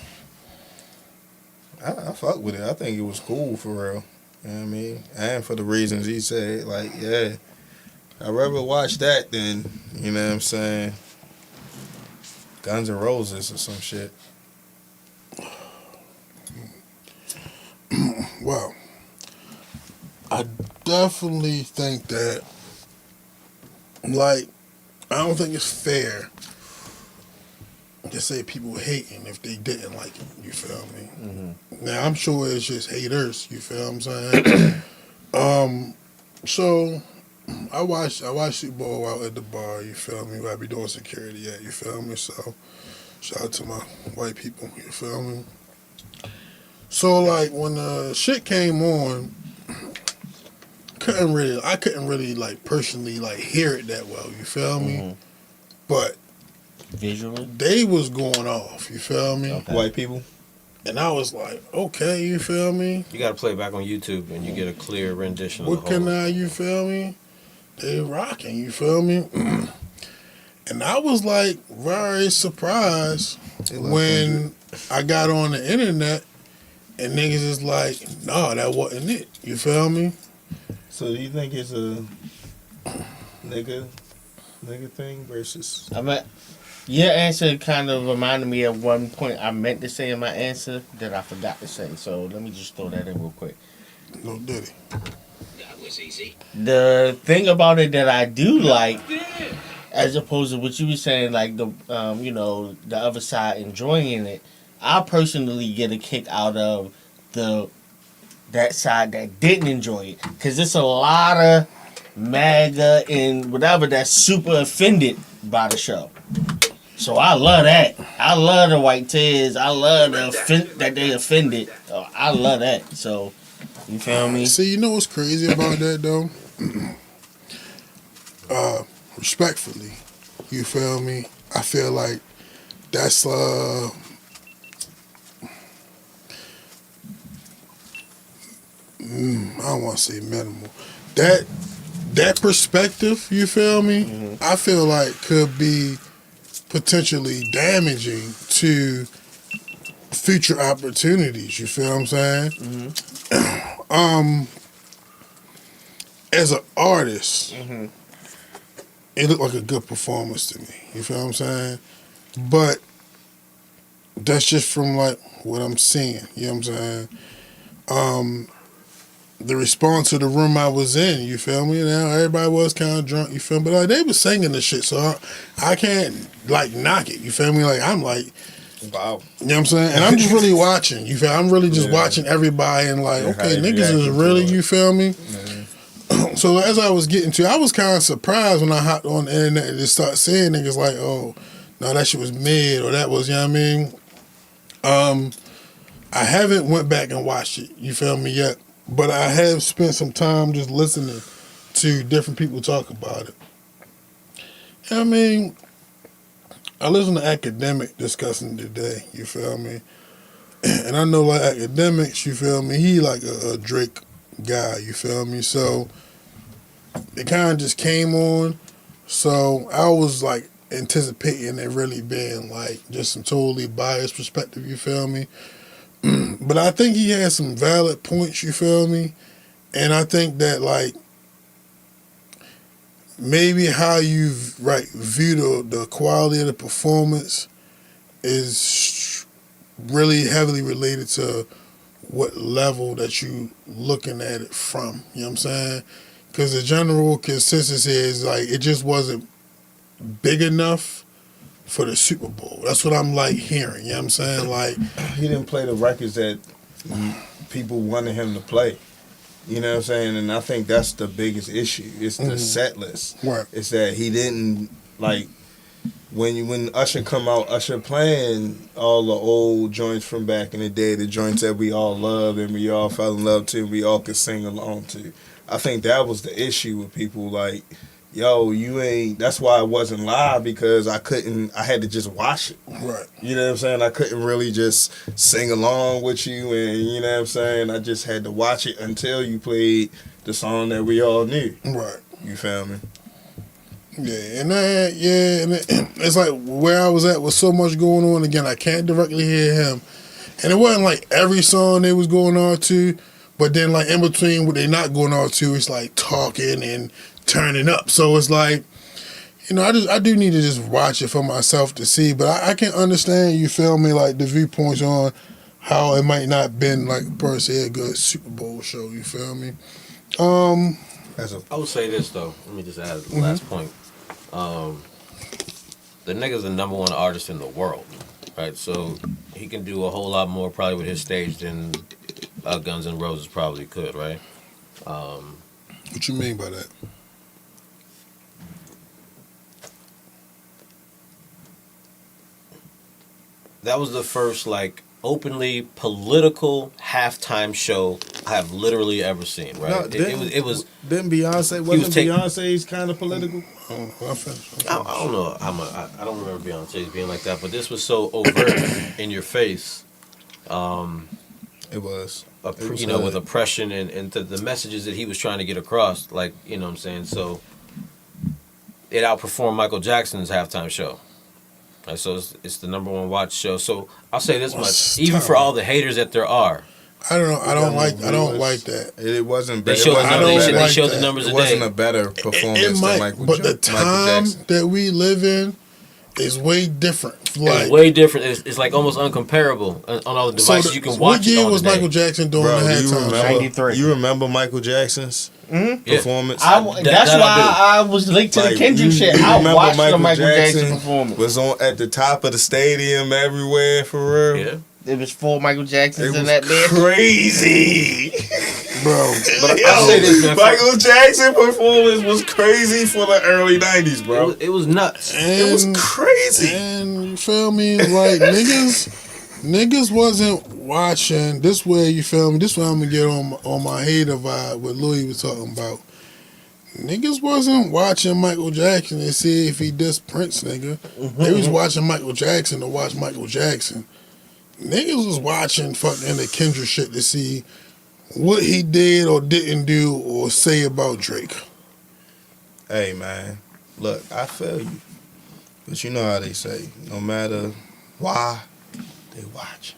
I fuck with it. I think it was cool, for real. You know what I mean? And for the reasons he said, like, yeah, I'd rather watch that than, you know what I'm saying, Guns N' Roses or some shit. Well, I definitely think that, like, I don't think it's fair to say people hating if they didn't like it, you feel me? Mm-hmm. Now, I'm sure it's just haters, you feel what I'm saying? So, I watched Super Bowl out at the bar, you feel me, where I be doing security at, you feel me? So, shout out to my white people, you feel me? So, like, when the shit came on, I couldn't really, like, personally, like, hear it that well, you feel me? Mm-hmm. But visually, they was going off, you feel me? Okay. White people. And I was like, okay, you feel me? You got to play it back on YouTube and you get a clear rendition of What the whole. can I, you feel me? They rocking, you feel me? And I was like very surprised when I got on the internet and niggas is like, nah, that wasn't it. You feel me? So do you think it's a nigga thing versus. I mean, your answer kind of reminded me of one point I meant to say in my answer that I forgot to say. So let me just throw that in real quick. No Diddy. That was easy. The thing about it that I do like, as opposed to what you were saying, like the the other side enjoying it, I personally get a kick out of that side that didn't enjoy it, because it's a lot of MAGA and whatever that's super offended by the show. So I love that. I love the white tears. I love that they offended. I love that. So you feel me? See, you know what's crazy about that though? Respectfully, you feel me? I feel like that's I don't want to say minimal. That perspective, you feel me? Mm-hmm. I feel like could be potentially damaging to future opportunities. You feel what I'm saying? Mm-hmm. As an artist, Mm-hmm. it looked like a good performance to me. You feel what I'm saying? But that's just from like what I'm seeing. You know what I'm saying? The response to the room I was in, you feel me? Now everybody was kind of drunk, you feel me? But like, they was singing the shit, so I can't like knock it. You feel me? Like I'm like, Wow. you know what I'm saying? And I'm just really watching. You feel? I'm really just watching everybody and like, okay, niggas is really, you feel me? So as I was getting to, I was kind of surprised when I hopped on the internet and just started seeing niggas like, oh, no, that shit was mid, or that was, you know what I mean? I haven't went back and watched it, you feel me, yet. But I have spent some time just listening to different people talk about it. You know what I mean? I listened to Academic discussing today, you feel me? And I know like Academics, you feel me, he like a Drake guy, you feel me? So it kind of just came on. So I was like anticipating it really being like just some totally biased perspective, you feel me? But I think he had some valid points, you feel me? And I think that like maybe how you view the quality of the performance is really heavily related to what level that you looking at it from. You know what I'm saying? Because the general consensus is like it just wasn't big enough for the Super Bowl. That's what I'm like hearing. You know what I'm saying? Like He didn't play the records that people wanted him to play. You know what I'm saying? And I think that's the biggest issue. It's the set list. Right. It's that he didn't like when Usher come out, Usher playing all the old joints from back in the day, the joints that we all loved and we all fell in love to, and we all could sing along to. I think that was the issue with people like, yo, you ain't. That's why it wasn't live, because I had to just watch it. right. You know what I'm saying? I couldn't really just sing along with you, and you know what I'm saying? I just had to watch it until you played the song that we all knew. Right. You feel me? Yeah, and it's like where I was at was so much going on. Again, I can't directly hear him, and it wasn't like every song they was going on to, but then like in between what they not going on to, it's like talking and turning up. So it's like, you know, I do need to just watch it for myself to see. But I can understand, you feel me, like the viewpoints on how it might not been like per se a good Super Bowl show. You feel me? I would say this though. Let me just add the last point. The nigga's the number one artist in the world, right? So he can do a whole lot more probably with his stage than Guns N' Roses probably could, right? What you mean by that? That was the first like openly political halftime show I have literally ever seen, right? No, it was. Didn't Beyonce? Beyonce's kind of political? I don't know. I don't remember Beyonce being like that, but this was so overt in your face. It was. With oppression and the messages that he was trying to get across, like, you know what I'm saying? So it outperformed Michael Jackson's halftime show. Right, so it's the number one watch show. So I'll say this much, even for all the haters that there are, I don't know. I don't like that. It wasn't They better. showed, It wasn't don't better. they like showed that. the numbers It a wasn't day. a better performance than Michael but the Jackson. time that we live in is way different. Like, It's way different. It's like almost uncomparable on all the devices. You can watch what it year on was the day. Michael Jackson doing Bro, the do you halftime? remember? 93. You remember Michael Jackson's Yeah. performance? That's why I was linked to the Like, Kendrick shit. you I remember watched the Michael Jackson performance. was on at the top of the stadium everywhere for real. Yeah. There was 4 Michael Jacksons It in was that bed. crazy. Bro, But I'll say this, man. Michael Jackson performance was crazy for the early 90s, bro. It was nuts. It was crazy. And you feel me? Like niggas wasn't watching this way. You feel me? This way I'm gonna get on my hater vibe. What Louie was talking about. Niggas wasn't watching Michael Jackson to see if he dissed Prince, nigga. They was watching Michael Jackson to watch Michael Jackson. Niggas was watching fucking the Kendrick shit to see what he did or didn't do or say about Drake. Hey, man. Look, I feel you. But you know how they say, no matter why, they watch.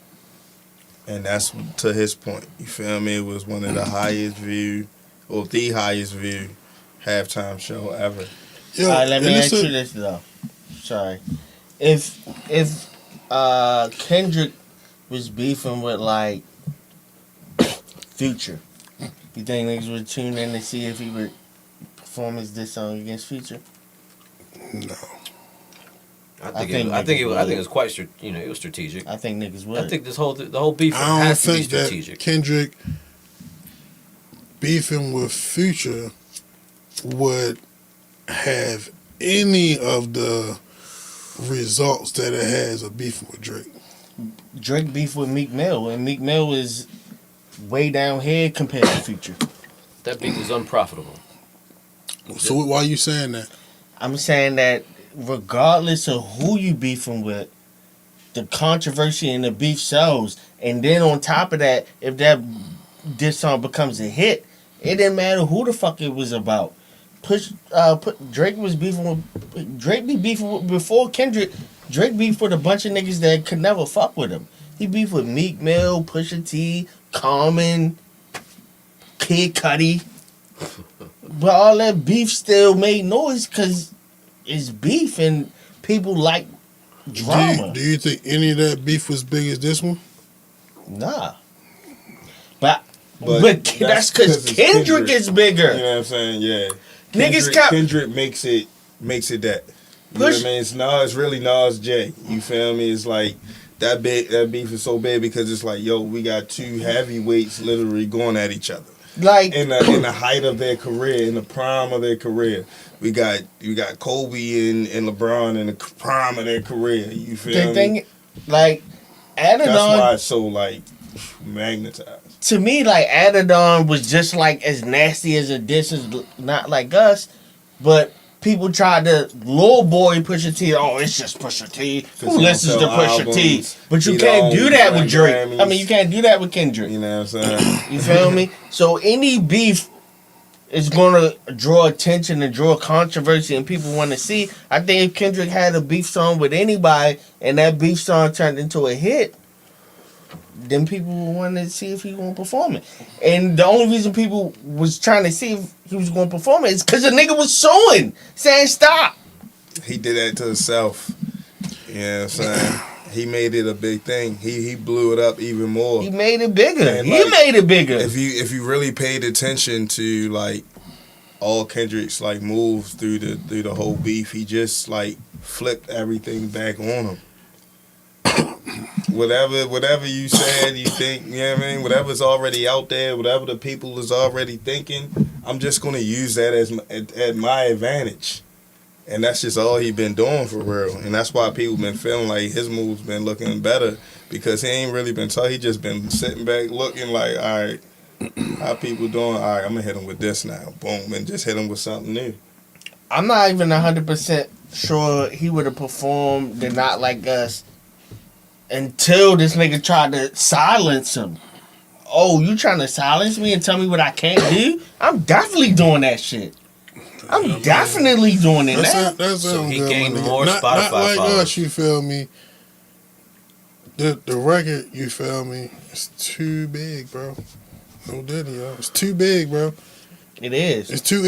And that's to his point. You feel me? It was one of the highest viewed, or the highest viewed halftime show ever. Yo, Alright, let me and ask it's you this though. Sorry. If Kendrick was beefing with like Future, you think niggas would tune in to see if he would perform this song against Future? No. I think it was quite it was strategic. I think niggas would. I think the whole beef I don't has to be think that strategic. Kendrick beefing with Future would have any of the results that it has of beefing with Drake. Drake beef with Meek Mill, and Meek Mill is way down here compared to Future. That beef was unprofitable. So why you saying that? I'm saying that regardless of who you beefing with, the controversy and the beef sells. And then on top of that, if this song becomes a hit, it didn't matter who the fuck it was about. Drake was beefing with Drake be beefing with, before Kendrick. Drake beefed with a bunch of niggas that could never fuck with him. He beefed with Meek Mill, Pusha T, Common, Kid Cudi. But all that beef still made noise because it's beef and people like drama. Do you think any of that beef was big as this one? Nah. But But that's because it's Kendrick is bigger. You know what I'm saying? Yeah. Niggas kept- Kendrick makes it that. You know what I mean? It's Nas, really Nas J. You feel me? It's like that beef is so big because it's like, yo, we got two heavyweights literally going at each other. Like In the height of their career, in the prime of their career. We got Kobe and LeBron in the prime of their career. You feel the me? thing, like added That's on why it's so like magnetized. to me, like Adidon was just like as nasty as a diss is not like us, but people tried to low boy Pusha T. Oh, it's just Pusha T. Who he listens to don't sell Pusha T? albums. But you He can't don't do that with win Drake. Grammys. I mean, you can't do that with Kendrick. You know what I'm saying? You feel me? So any beef is gonna draw attention and draw controversy, and people want to see. I think if Kendrick had a beef song with anybody, and that beef song turned into a hit, then people would want to see if he gonna perform it. And the only reason people was trying to see if he was gonna perform it is because the nigga was suing, saying stop. He did that to himself. You know what I'm saying? He made it a big thing. He blew it up even more. He made it bigger. And, He like, made it bigger. If you really paid attention to like all Kendrick's like moves through the whole beef, he just like flipped everything back on him. whatever you said, you think, you know what I mean? Whatever's already out there, whatever the people is already thinking, I'm just gonna use that as at my advantage. And that's just all he been doing for real. And that's why people been feeling like his moves been looking better, because he ain't really been he just been sitting back looking like, all right, how people doing? All right, I'm gonna hit him with this now. Boom, and just hit him with something new. I'm not even 100% sure he would have performed the Not Like Us until this nigga tried to silence him. Oh, you trying to silence me and tell me what I can't do? I'm definitely doing that shit. I'm definitely doing it now. That's So he good, gained my nigga. more not Spotify like followers. us, you feel me? The record, you feel me? It's too big, bro. No diddy, yo. It's too big, bro. It is. It's too.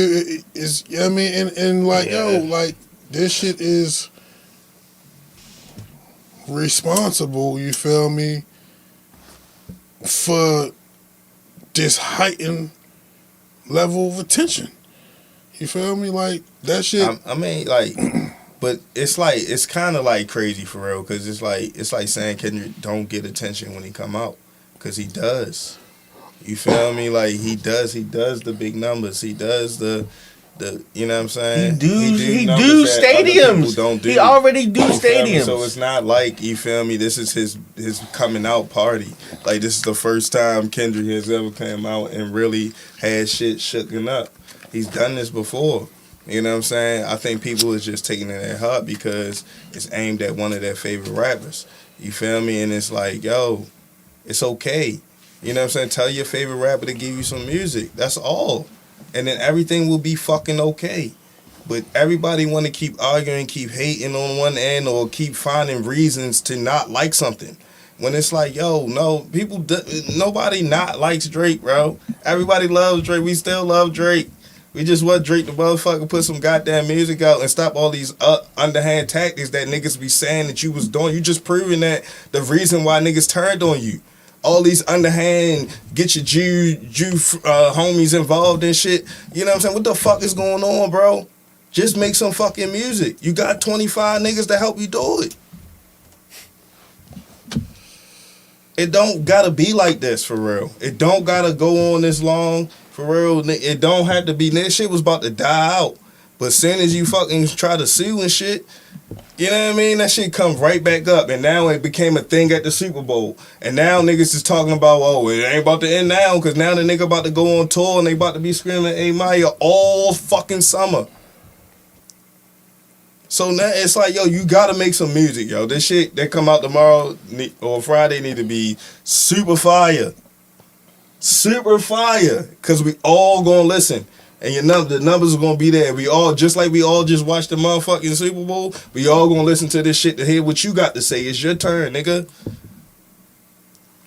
It's. I mean, and like yo, like this shit is responsible. You feel me? For this heightened level of attention. You feel me? Like that shit. I mean, like, but it's kind of like crazy for real, because it's like saying Kendrick don't get attention when he come out, because he does. You feel me? Like he does the big numbers. He does the you know what I'm saying? He do stadiums. Don't do. He already do You feel me? stadiums. So it's not like, you feel me, this is his coming out party. Like, this is the first time Kendrick has ever came out and really had shit shooken up. He's done this before. You know what I'm saying? I think people is just taking it at heart because it's aimed at one of their favorite rappers. You feel me? And it's like, yo, it's okay. You know what I'm saying? Tell your favorite rapper to give you some music. That's all. And then everything will be fucking okay. But everybody want to keep arguing, keep hating on one end, or keep finding reasons to not like something. When it's like, yo, no, nobody not likes Drake, bro. Everybody loves Drake. We still love Drake. We just want Drake to motherfucker put some goddamn music out and stop all these underhand tactics that niggas be saying that you was doing. You just proving that the reason why niggas turned on you. All these underhand, get your Jew homies involved in shit. You know what I'm saying? What the fuck is going on, bro? Just make some fucking music. You got 25 niggas to help you do it. It don't gotta be like this, for real. It don't gotta go on this long, for real. It don't have to be. This shit was about to die out. But as soon as you fucking try to sue and shit, you know what I mean? That shit comes right back up. And now it became a thing at the Super Bowl. And now niggas is talking about, oh, it ain't about to end now, because now the nigga about to go on tour and they about to be screaming A Maya all fucking summer. So now it's like, yo, you gotta make some music, yo. This shit that come out tomorrow or Friday need to be super fire. Super fire. Because we all gonna listen. And the numbers are gonna be there. We all, just like we all just watched the motherfucking Super Bowl, we all gonna listen to this shit to hear what you got to say. It's your turn, nigga.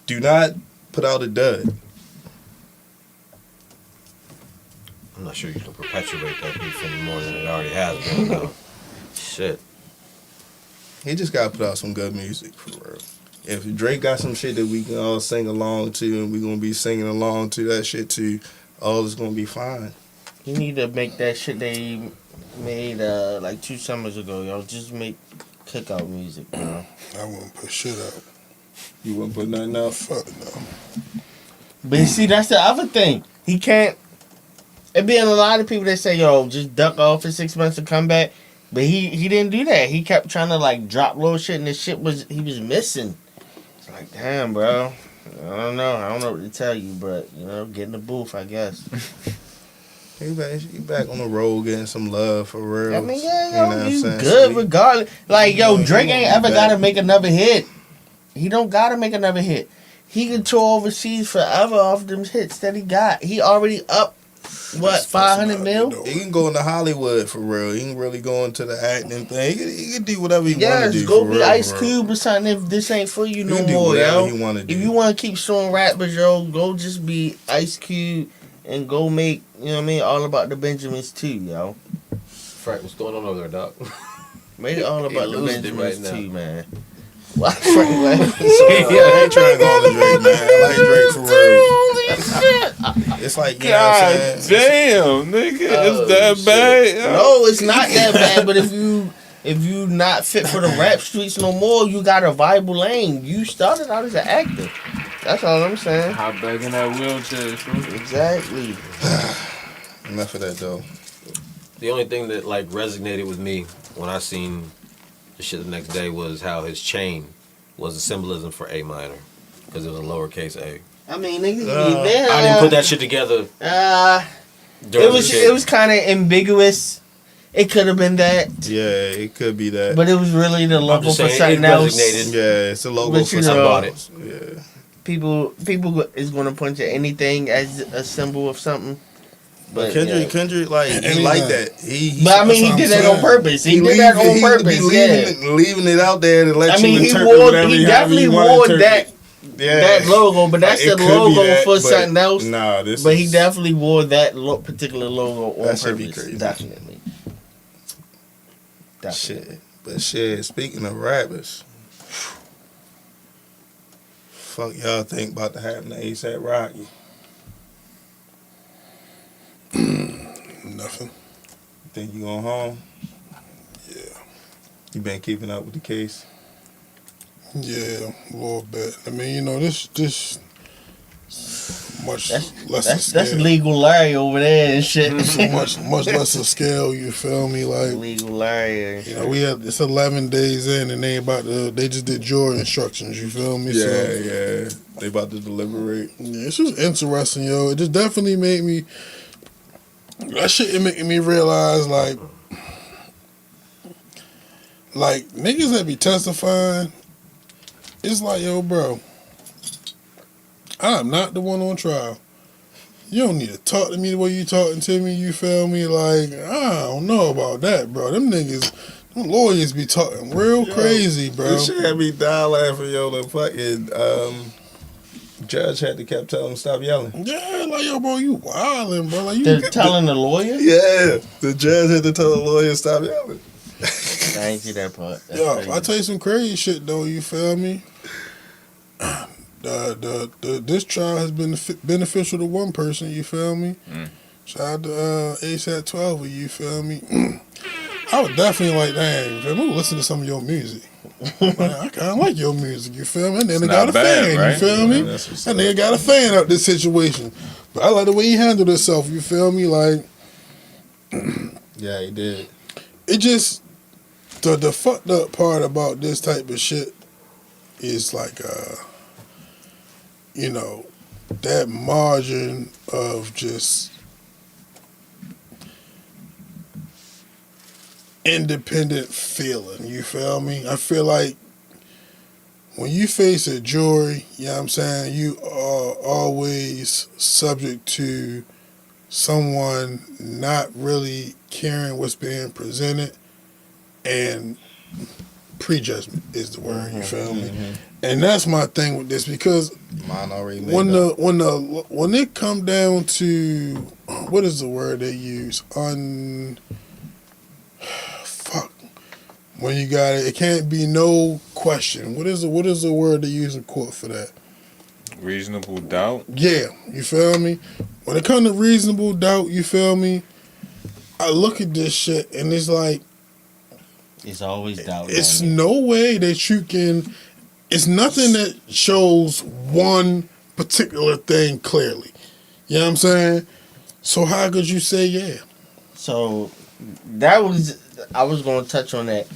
Do not put out a dud. I'm not sure you can perpetuate that beef any more than it already has been. No. Shit. He just gotta put out some good music, for real. If Drake got some shit that we can all sing along to, and we gonna be singing along to that shit too, all is gonna be fine. You need to make that shit they made like 2 summers ago, yo. Just make cookout music, bro. I wouldn't put shit out. You wouldn't put nothing out? Fuck no. But see, that's the other thing. He can't. It be a lot of people that say, yo, just duck off for 6 months and come back. But he didn't do that. He kept trying to like drop little shit, and the shit he was missing. It's like, damn, bro. I don't know what to tell you, but get in the booth, I guess. He back on the road getting some love, for real. I mean, yeah, you know what I'm you saying? good So regardless. Like, yo, Drake ain't ever back. gotta make another hit. He don't gotta make another hit. He can tour overseas forever off them hits that he got. He already up, what, 500 mil? He can go into Hollywood, for real. He can really go into the acting thing. He can do whatever he want to Yes, do. go for be real, Ice for real. Cube or something if this ain't for you He no can do more, whatever yo. he want to do. If you want to keep showing rappers, yo, go just be Ice Cube and go make, all about the Benjamins too, yo. Frank, what's going on over there, Doc? Make it all about the losing it Benjamins right now. too, man. Why Frank laughing? I ain't trying to go on to Drake, man. I like Drake, for real. It's like, you know what I'm saying? Damn, nigga, it's that bad. No, it's not that bad. But if you not fit for the rap streets no more, you got a viable lane. You started out as an actor. That's all I'm saying. Hop back in that wheelchair. Exactly. Enough of that, though. The only thing that like resonated with me when I seen the shit the next day was how his chain was a symbolism for A minor, because it was a lowercase a. I mean, nigga, I didn't put that shit together. During the shit. It was kind of ambiguous. It could have been that. Yeah, it could be that. But it was really the logo for saying, something it else. resonated. Yeah, it's a logo But for you something. know, I bought it. Yeah. People is going to point to anything as a symbol of something. But Kendrick, like he Anytime. like that. He But I mean, he That's what did I'm that on saying. purpose. He did that on purpose. Yeah. leaving it out there to let I you mean, he interpret whatever he however definitely you wanna wore interpret. that logo, but that's Like, it the could be logo that, for but something else. Nah, this But is, he definitely wore that particular logo on That should be purpose. crazy. Definitely. shit. But shit, speaking of rappers, fuck y'all think about to happen to ASAP Rocky? Nothing. Think you going home? Yeah. You been keeping up with the case? Yeah, a little bit. I mean, you know, this much less That's legal Larry over there and shit. much lesser scale. You feel me? Like, Legal Larry. you know, it's 11 days in, and they just did jury instructions. You feel me? So, Yeah. They about to deliberate. yeah, it's just interesting, yo. It just definitely made me. That shit it making me realize, like niggas that be testifying. It's like, yo, bro, I'm not the one on trial. You don't need to talk to me the way you talking to me. You feel me? Like, I don't know about that, bro. Them niggas, them lawyers be talking real crazy, bro. This shit had me dying laughing, yo. The fucking judge had to kept telling him stop yelling. Yeah, like, yo, bro, you wildin', bro. Like, They're telling the lawyer? Yeah, the judge had to tell the lawyer stop yelling. I ain't see that part. That's yo, crazy. I tell you some crazy shit though. You feel me? This trial has been beneficial to one person. You feel me? Shout out to ASAP 12. You feel me? I would definitely like, dang, you feel me? Listen to some of your music. Man, I kind of like your music. You feel me? And then they got a not bad, fan. right? You feel me? That's what's And they got a fan out this situation. But I like the way he handled himself. You feel me? Like, Yeah, he did. it just the fucked up part about this type of shit is like you know, that margin of just independent feeling. You feel me? I feel like when you face a jury, you know what I'm saying, you are always subject to someone not really caring what's being presented, and prejudgment is the word. You feel me? And that's my thing with this, because Mine already made when up. when it come down to, what is the word they use, when you got it can't be no question. What is the word they use in court for that? Reasonable doubt. Yeah, you feel me? When it comes to reasonable doubt, you feel me? I look at this shit and it's like, It's always doubt. it's on it. no way that you can. It's nothing that shows one particular thing clearly. You know what I'm saying? So how could you say yeah? So I was going to touch on that.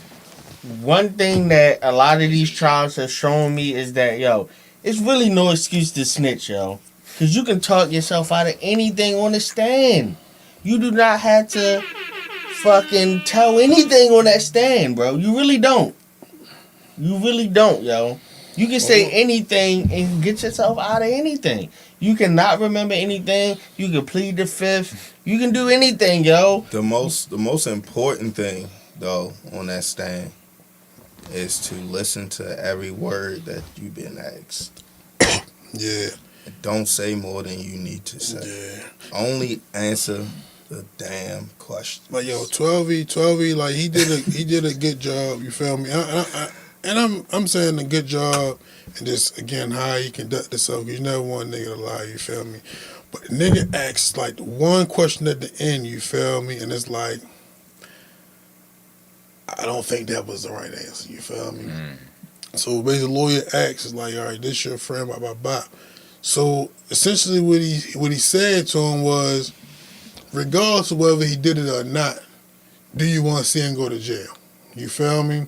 One thing that a lot of these trials have shown me is that, yo, it's really no excuse to snitch, yo. Because you can talk yourself out of anything on the stand. You do not have to fucking tell anything on that stand, bro. You really don't. You really don't, yo. You can say anything and get yourself out of anything. You cannot remember anything. You can plead the fifth. You can do anything, yo. The most important thing though on that stand is to listen to every word that you've been asked. Yeah, Don't say more than you need to say. yeah. Only answer the damn question. Like, yo, 12E, like he did a good job. You feel me? And I'm saying a good job, and just again how he conduct himself. 'Cause you never want a nigga to lie. You feel me? But the nigga asks like one question at the end. You feel me? And it's like, I don't think that was the right answer. You feel me? So basically, the lawyer asks is like, all right, this your friend, blah blah blah. So essentially, what he said to him was, regardless of whether he did it or not, do you want to see him go to jail? You feel me?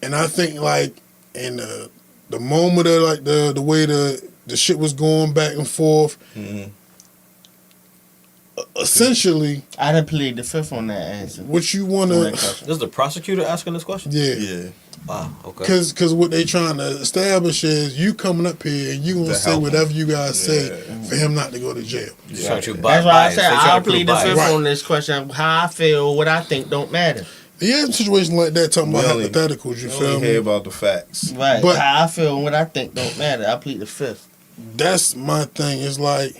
And I think like in the moment of like the way the shit was going back and forth, Mm-hmm. essentially, I done plead the fifth on that answer. what you want On that to, question. This is the prosecutor asking this question? yeah. Yeah. Wow, okay. Because what they trying to establish is you coming up here and you going to To say help whatever you guys say Yeah. for him not to go to jail. So you That's why I said I'll plead plead the fifth Right. on this question. How I feel, what I think don't matter. You have a situation like that talking about We only- hypotheticals, you You feel only me? hear about the facts. Right. But- How I feel and what I think don't matter. I plead the fifth. That's my thing. It's like,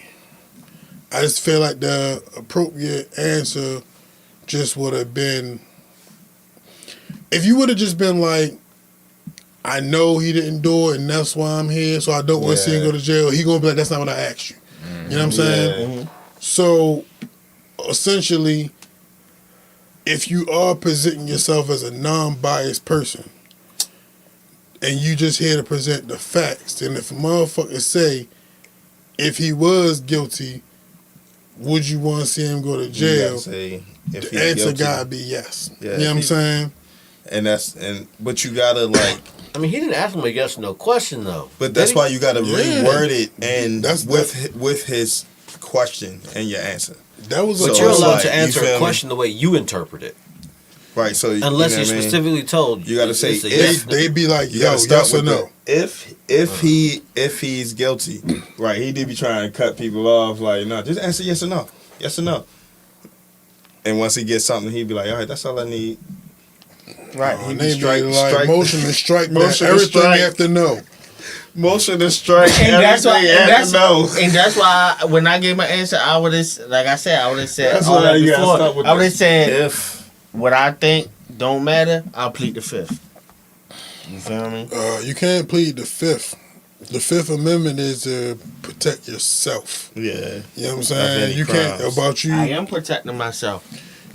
I just feel like the appropriate answer just would have been, if you would have just been like, I know he didn't do it and that's why I'm here, so I don't want to see him go to jail, he going to be like, that's not what I asked you. You know what I'm saying? So, essentially, if you are presenting yourself as a non-biased person and you just here to present the facts, then if a motherfucker say, if he was guilty, would you want to see him go to You jail? gotta say if The he's answer guilty. gotta be yes. Yeah, you know what I'm if he- saying? But you gotta like, I mean, he didn't ask him a yes or no question, though. but that's Did he? why you gotta Yeah. reword it and That's- with his question and your answer. That was But So you're it's allowed like, to you answer feel a me? question the way you interpret it. Right. So Unless you know what I you're mean? specifically told. You gotta it's say a if- yes. they be like, You yo, gotta start yes or with no. if he's guilty, right? He did be trying to cut people off, like, no, just answer yes or no, yes or no. And once he gets something, he'd be like, all right, that's all I need. Right. He And be they strike- be like, strike- motion to strike Motion back. to Everything strike. you have to know. Motion to strike. And that's why. everything And you have that's, to know. and that's why when I gave my answer, I would have, like I said, I would have said That's all why that you gotta before. start with I would have the said if. what I think don't matter. I'll plead the fifth. You feel me? You can't plead the fifth. The Fifth Amendment is to protect yourself. Yeah. You know what I'm Of saying? any You can't, crimes. about you, I am protecting myself.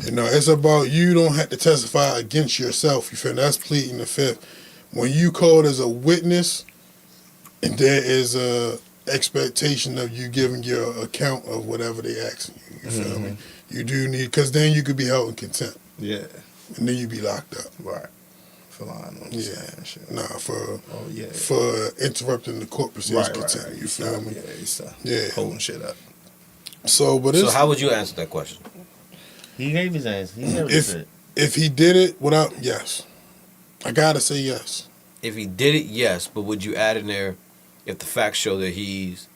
you know, it's about you don't have to testify against yourself. You feel? That's pleading the fifth. When you called as a witness, and there is a expectation of you giving your account of whatever they asking you. You feel me? You do need, because then you could be held in contempt, Yeah. and then you be locked up. Right. For lying on the stand and shit. Nah, for Oh yeah. for interrupting the court proceedings Right. contempt. Right. You feel me? Yeah. He's Yeah. holding shit up. So, but So it's, how would you answer that question? He gave his answer. He said what he If- said. if he did it without, yes, I gotta say yes. If he did it, yes, but would you add in there if the facts show that he's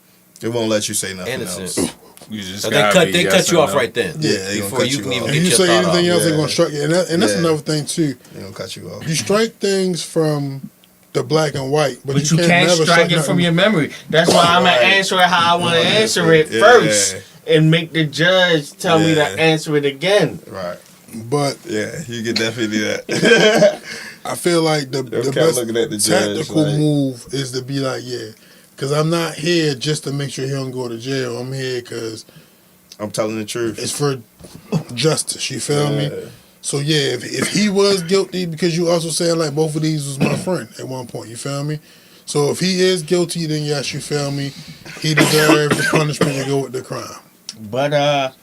It won't let you say nothing innocent? else. You just So gotta be they yes cut you or off no. right then. Yeah, they gonna before cut you you can off. even And get you your say thought anything off. else, they're Yeah. gonna strike you. And that's Yeah. another thing too. They gonna cut you off. You strike things from the black and white, but, But you can't never strike it nothing- from your memory. That's why I'm Right. gonna answer it how I want to answer it Yeah. first, and make the judge tell me to Yeah. answer it again. Right. But Yeah, you could definitely do that. I feel like the kept best looking at the judge, tactical like- move is to be like, yeah, because I'm not here just to make sure he don't go to jail. I'm here because I'm telling the truth. it's for justice. You feel me? Yeah. So yeah, if he was guilty, because you also saying like both of these was my friend at one point. You feel me? So if he is guilty, then yes, you feel me? He deserves the punishment to go with the crime. But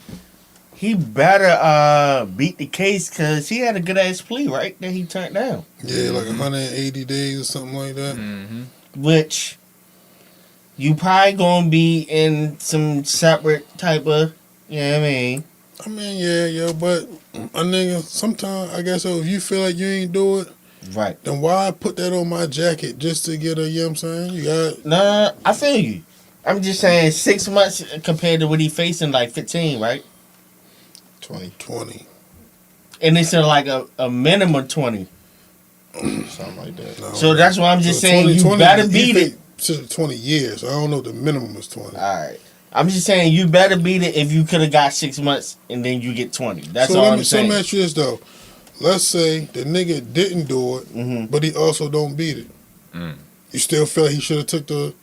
he better beat the case because he had a good ass plea, right? That he turned down, Yeah, like 180 days or something like that. which you probably gonna be in some separate type of, you know what I mean? I mean, yeah, yo, but a nigga, sometimes I guess so if you feel like you ain't do it, Right. then why put that on my jacket just to get a, you know what I'm saying? You got, Nah, I feel you. I'm just saying 6 months compared to what he facing, like 15, right? 20, 20. And it's like a minimum 20. something like that. No. So that's why I'm just So saying 20, you 20, better he beat it. To 20 years. I don't know if the minimum is 20. All right. I'm just saying you better beat it if you could have got 6 months and then you get 20. That's so all let I'm me saying. ask you this though. Let's say the nigga didn't do it, Mhm. but he also don't beat it. You still feel like he should have took the?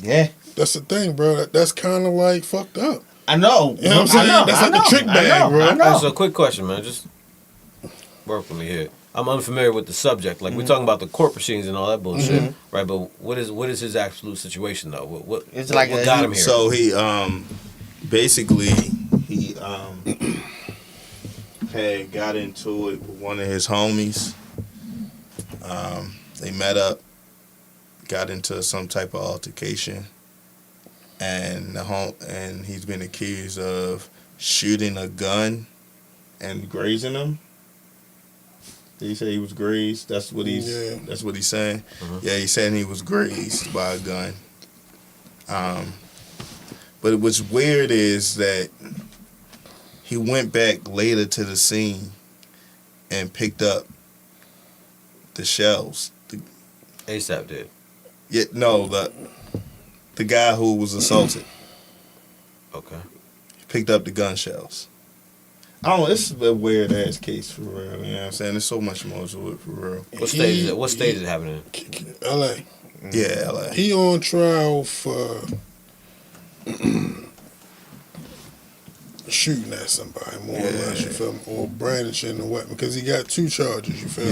Yeah. That's the thing, bro. That's kind of like fucked up. I know. You know what I'm saying? I know, That's I like the know, trick I bag, know, bro. I know. So, a quick question, man. Just work with me here. I'm unfamiliar with the subject. Like we're talking about the court proceedings and all that bullshit, right? But what is his absolute situation though? What It's like what a- got him here? So he basically he had got into it with one of his homies. They met up, got into some type of altercation, and and he's been accused of shooting a gun and grazing him. Did he say he was grazed? That's what he's. Yeah. That's what he's saying. Yeah, he's saying he was grazed by a gun. But what's weird is that he went back later to the scene and picked up the Shellz. ASAP did. Yeah, no, the guy who was assaulted Okay. picked up the gun shells. I don't know. This is a weird ass case for real. You know what I'm saying? There's so much more to it for real. What stage is it? What stage is it happening? L.A. Yeah, LA. He on trial for shooting at somebody, more or less, you feel me? Or brandishing a weapon, because he got 2 charges, you feel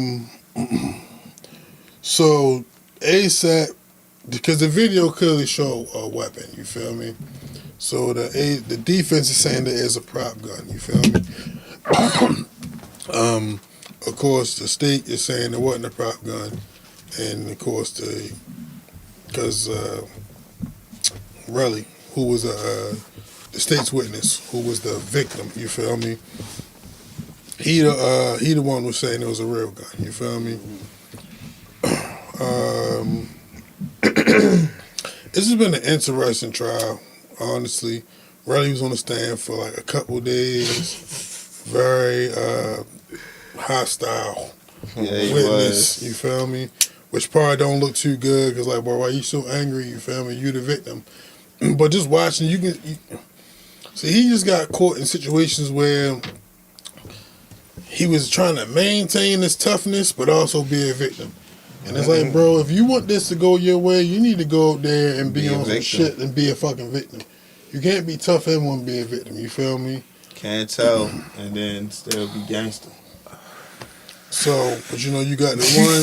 me? So ASAP, because the video clearly show a weapon, you feel me? So the defense is saying that it's a prop gun, you feel me? Of course, the state is saying it wasn't a prop gun, and of course because Relly, who was the state's witness, who was the victim, you feel me? He the one who was saying it was a real gun, you feel me? This has been an interesting trial, honestly. Relly was on the stand for like a couple days, very hostile witness, you feel me? Which probably don't look too good, because like, boy, why you so angry, you feel me? You the victim. But just watching, see, he just got caught in situations where he was trying to maintain his toughness, but also be a victim. And it's like, bro, if you want this to go your way, you need to go up there and be on some shit and be a fucking victim. You can't be tough and want to be a victim, you feel me? Can't tell, and then still be gangster. So, but you know, you got the one,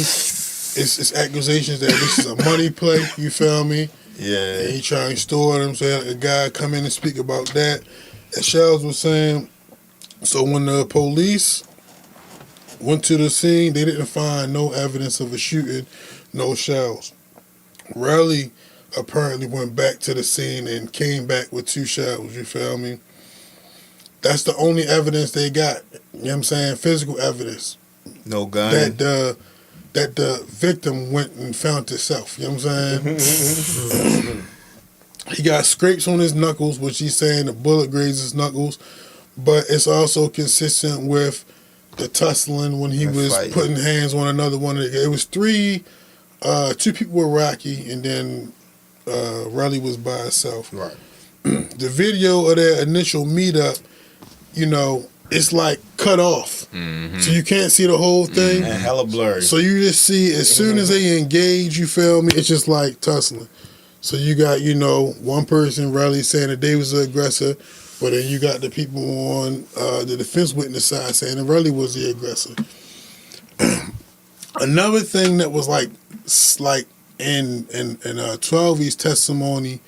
it's accusations that this is a money play, you feel me? Yeah. And he trying to store them, so a guy come in and speak about that. As Shellz was saying, so when the police went to the scene, they didn't find no evidence of a shooting, no shells. Relly apparently went back to the scene and came back with 2 shells, you feel me? That's the only evidence they got, you know what I'm saying? Physical evidence. No gun. That the victim went and found itself, you know what I'm saying? He got scrapes on his knuckles, which he's saying the bullet grazed his knuckles, but it's also consistent with the tussling when he was fighting. putting hands on another one. It was 2 people were Rocky, and then Relly was by himself. Right. The video of their initial meetup, you know, it's like cut off. So you can't see the whole thing. And hella blurry. So you just see, as soon as they engage, you feel me, it's just like tussling. So you got, you know, one person, Relly, saying that they was the aggressor, but then you got the people on the defense witness side saying that Relly was the aggressor. Another thing that was like in 12's testimony,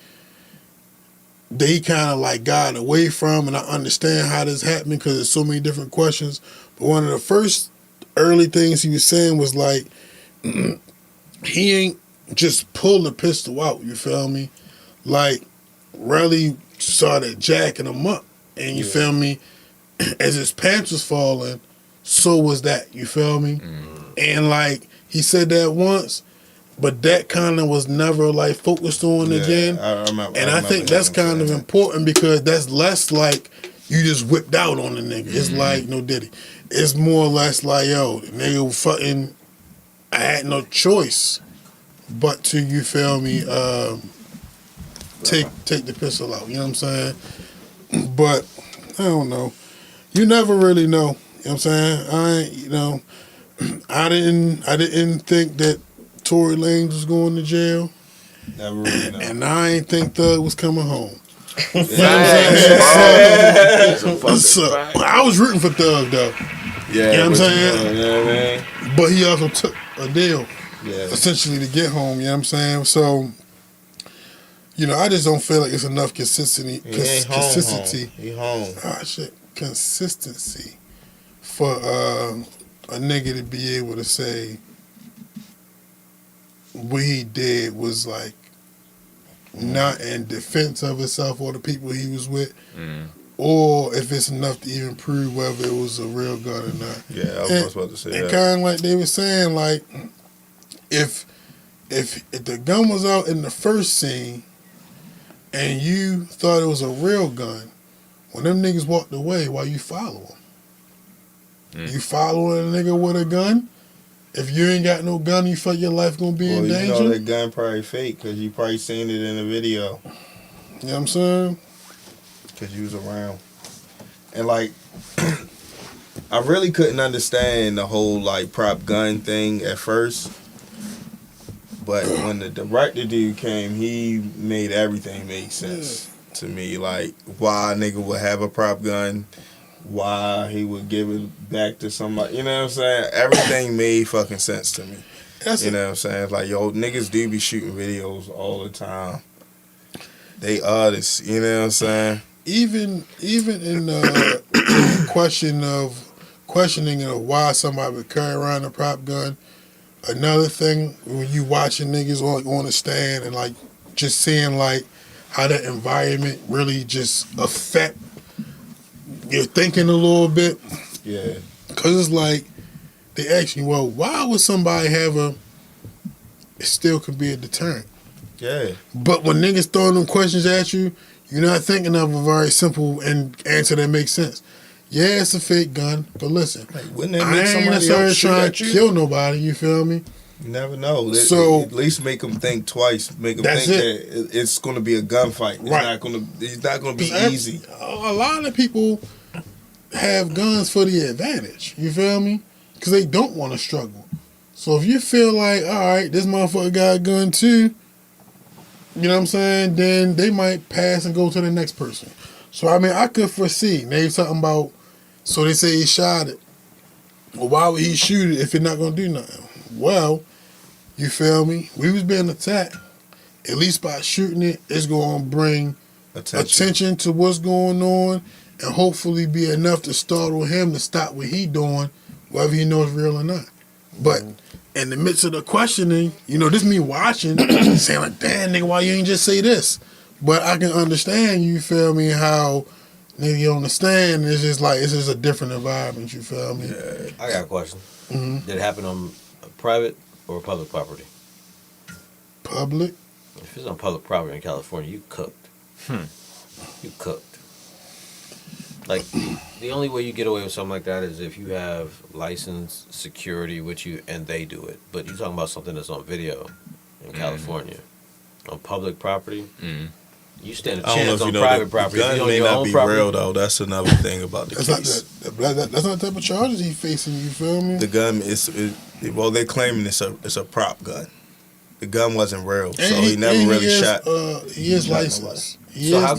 they kind of like got away from, and I understand how this happened because there's so many different questions. But one of the first early things he was saying was like, he ain't just pulled the pistol out, you feel me? Like, Relly started jacking him up, and you feel me? As his pants was falling, so was that, you feel me? And like, he said that once, but that kind of was never like focused on again. I remember, and I think that's kind of important, because that's less like you just whipped out on the nigga. It's like, no diddy. It's more or less like, yo, the nigga fucking, I had no choice but to, you feel me, take the pistol out. You know what I'm saying? But I don't know. You never really know. You know what I'm saying? I didn't think that Tory Lanez was going to jail. Never really know. And I ain't think Thug was coming home. You know what I'm saying? So, I was rooting for Thug though. Yeah, you know what I'm saying? You know what I mean? But he also took a deal, Yeah. essentially, to get home. You know what I'm saying? So, you know, I just don't feel like it's enough consistency. He ain't home, Consistency. home. He home. Ah, shit. Consistency for a nigga to be able to say what he did was like not in defense of himself or the people he was with, or if it's enough to even prove whether it was a real gun or not. Yeah, I was about to say And that. kind of like they were saying, like if the gun was out in the first scene and you thought it was a real gun, when them niggas walked away, why you follow them? You following a nigga with a gun? If you ain't got no gun, you feel your life gonna be in Well, danger? you know that gun probably fake because you probably seen it in the video. You know what I'm saying? Because you was around. And like, I really couldn't understand the whole like prop gun thing at first. But when the director dude came, he made everything make sense to me. Like, why a nigga would have a prop gun, why he would give it back to somebody. You know what I'm saying? Everything made fucking sense to me. You know what I'm saying? It's like, yo, niggas do be shooting videos all the time. They artists, you know what I'm saying? Even in the questioning of why somebody would carry around a prop gun. Another thing, when you watching niggas on the stand and like just seeing like how that environment really just affect your thinking a little bit. Yeah. Cause it's like they ask you, well, why would somebody have it still could be a deterrent. Yeah. But when niggas throwing them questions at you, you're not thinking of a very simple answer that makes sense. Yeah, it's a fake gun, but listen, Wouldn't that I make ain't somebody necessarily else shoot trying at to you? kill nobody. You feel me? You never know. So- At least make them think twice. Make them That's think that it's going to be a gunfight. It's Right. not going to. It's not going to be 'Cause easy. A lot of people have guns for the advantage. You feel me? Because they don't want to struggle. So if you feel like, all right, this motherfucker got a gun too, you know what I'm saying? Then they might pass and go to the next person. So I mean, I could foresee. Maybe something about. So they say he shot it. Well, why would he shoot it if it's not gonna do nothing? Well, you feel me? We was being attacked. At least by shooting it, it's gonna bring attention to what's going on, and hopefully be enough to startle him to stop what he doing, whether he knows real or not. But in the midst of the questioning, you know, this me watching, saying like, damn nigga, why you ain't just say this? But I can understand, you feel me, how nigga you understand, it's just like, it's just a different environment, you feel me? Yeah. I got a question. Mhm. Did it happen on private or public property? Public? If it's on public property in California, you cooked. You cooked. Like, the only way you get away with something like that is if you have licensed security with you and they do it. But you're talking about something that's on video in California. On public property, you stand a I don't know chance if you on know private the property. If gun you're on may your not own be property, real though. That's another thing about the That's case. not that's not the type of charges he facing, you feel me? The gun well, they're claiming it's a prop gun. The gun wasn't real, so he never really shot. He is shot licensed. So how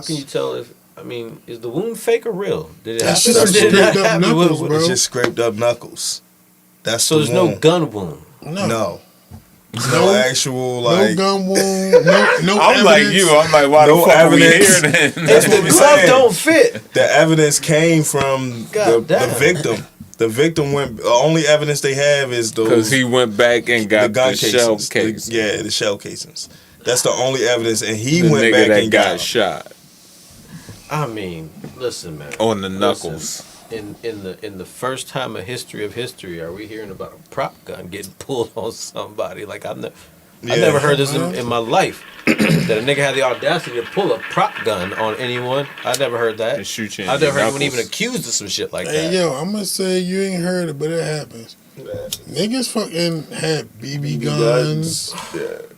can you tell if, I mean, is the wound fake or real? Did it That happen shit or is did it scraped not up happen? knuckles, What- bro. It's just scraped up knuckles. That's So the there's no wound. gun wound. No. No actual No like. gun wound. No I'm like evidence. you. I'm like, why No the fuck are we evidence. here then? That's If what the we glove saying. don't fit. The evidence came from God the damn. victim. The victim went. The only evidence they have is those. Because he went back and got the, gun shell casings. case. The shell casings. That's the only evidence, and he The went nigga back that and got got him. shot I mean, listen, man. on the Listen, knuckles. in the first time of history, are we hearing about a prop gun getting pulled on somebody? Like I never heard this in my life. That a nigga had the audacity to pull a prop gun on anyone. I never heard that. And shoot you in I never your heard anyone knuckles. even accused of some shit like Hey that. yo, I'm gonna say you ain't heard it, but it happens. Niggas fucking had BB guns,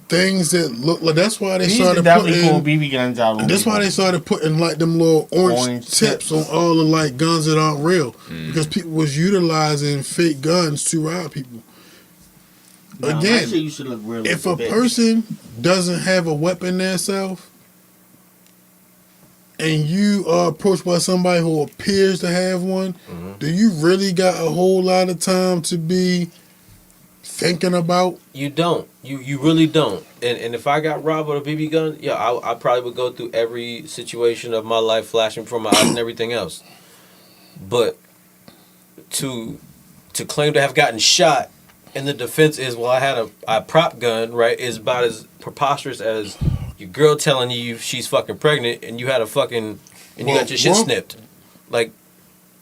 things that look like. That's why they He used to started definitely pull putting. BB guns out on That's people. why they started putting like them little orange Orange tips on all the like guns that aren't real, because people was utilizing fake guns to rob people. Nah, Again, that shit used to look real if as a bitch. person doesn't have a weapon themselves, and you are approached by somebody who appears to have one, do you really got a whole lot of time to be thinking about? You don't. You really don't. And if I got robbed with a BB gun, yeah, I probably would go through every situation of my life flashing before my eyes and everything else. But to claim to have gotten shot and the defense is, well, I had a prop gun, right, is about as preposterous as your girl telling you she's fucking pregnant, and you had a fucking and you got your shit snipped. Like,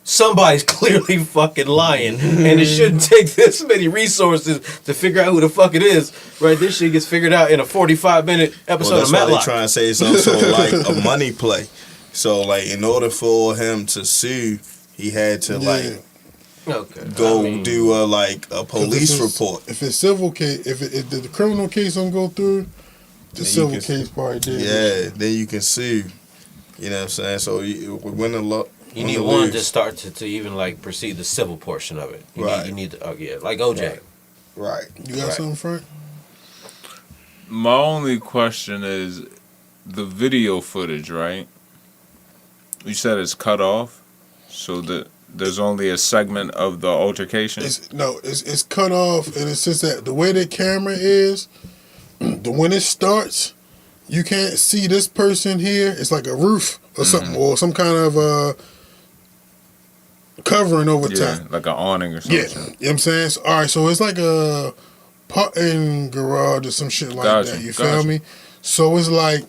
somebody's clearly fucking lying, and it shouldn't take this many resources to figure out who the fuck it is. Right, this shit gets figured out in a 45-minute episode that's of why Matlock. they trying to say it's also like a money play. So like, in order for him to sue, he had to like go do a police report. If it's civil case, if the criminal case don't go through, the civil case part did. Yeah, then you can sue. You know what I'm saying? So you win a lot. You need one to start to even like proceed the civil portion of it. You need to, like OJ. Right. You got something, Frank? My only question is the video footage, right? You said it's cut off, so that there's only a segment of the altercation. It's cut off, and it's just that the way the camera is, when it starts, you can't see this person here. It's like a roof or something, or some kind of covering over top. Like an awning or something. Yeah, you know what I'm saying? So, all right, so it's like a parking garage or some shit like that. You feel me? So it's like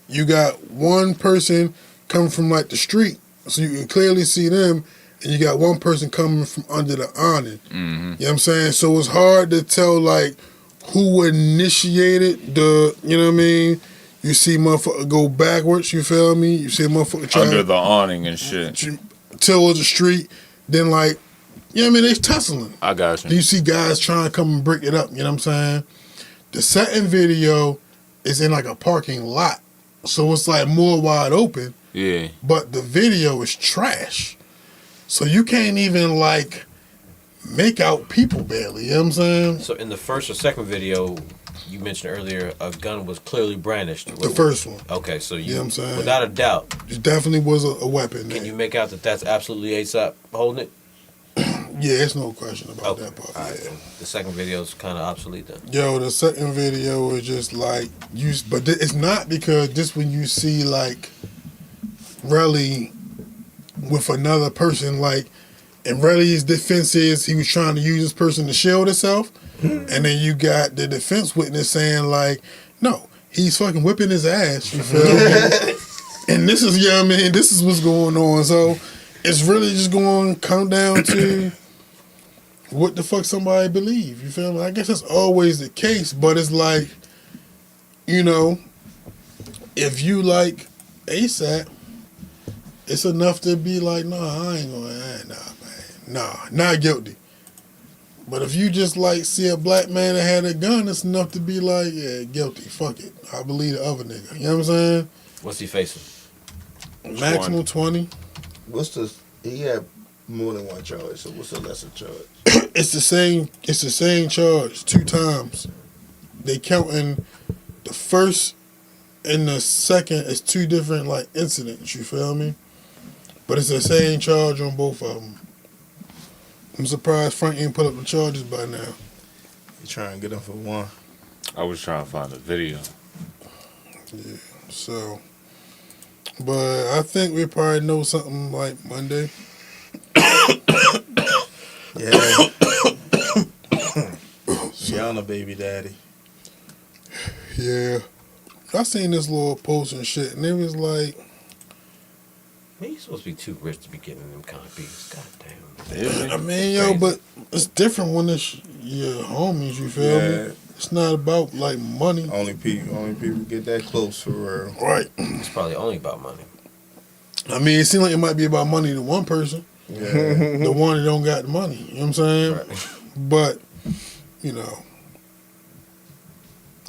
you got one person coming from like the street, so you can clearly see them, and you got one person coming from under the awning. You know what I'm saying? So it's hard to tell like who initiated the, you know what I mean? You see motherfucker go backwards, you feel me? You see a motherfucker try under the awning and shit. Towards the street, then like, you know what I mean? They tussling. I got you. You see guys trying to come and break it up, you know what I'm saying? The second video is in like a parking lot. So it's like more wide open. Yeah. But the video is trash. So you can't even like make out people barely, you know what I'm saying? So in the first or second video, you mentioned earlier, a gun was clearly brandished. The first one. Okay, so you, know what I'm saying? Without a doubt, it definitely was a weapon. Can you make out that that's absolutely ASAP holding it? Yeah, there's no question about that part. All right, the second video is kind of obsolete then. Yo, the second video is just like but it's not, because this when you see like Relly with another person, like, and Relly's defense is he was trying to use this person to shield himself, and then you got the defense witness saying like, no, he's fucking whipping his ass. You feel me? And this is, you know what I mean, this is what's going on. So it's really just going to come down to what the fuck somebody believe. You feel me? I guess that's always the case, but it's like, you know, if you like ASAP, it's enough to be like, nah, I ain't gonna, not guilty. But if you just like see a black man that had a gun, it's enough to be like, yeah, guilty, fuck it. I believe the other nigga. You know what I'm saying? What's he facing? Maximum 20. What's the, he had more than one charge, so what's the lesser charge? It's the same charge 2 times. They counting the first and the second as 2 different like incidents, you feel me? But it's the same charge on both of them. I'm surprised Frank ain't put up the charges by now. You trying to get him for one. I was trying to find the video. Yeah, so, but I think we probably know something like Monday. Yeah. Y'all know baby daddy. Yeah. I seen this little post and shit, and it was like, Man, you supposed to be too rich to be getting them kind of beats. God damn. I mean, yo, but it's different when it's your homies, you feel me? It's not about like money. Only people get that close for real. Right. It's probably only about money. I mean, it seems like it might be about money to one person. Yeah. The one that don't got the money. You know what I'm saying? Right. But, you know,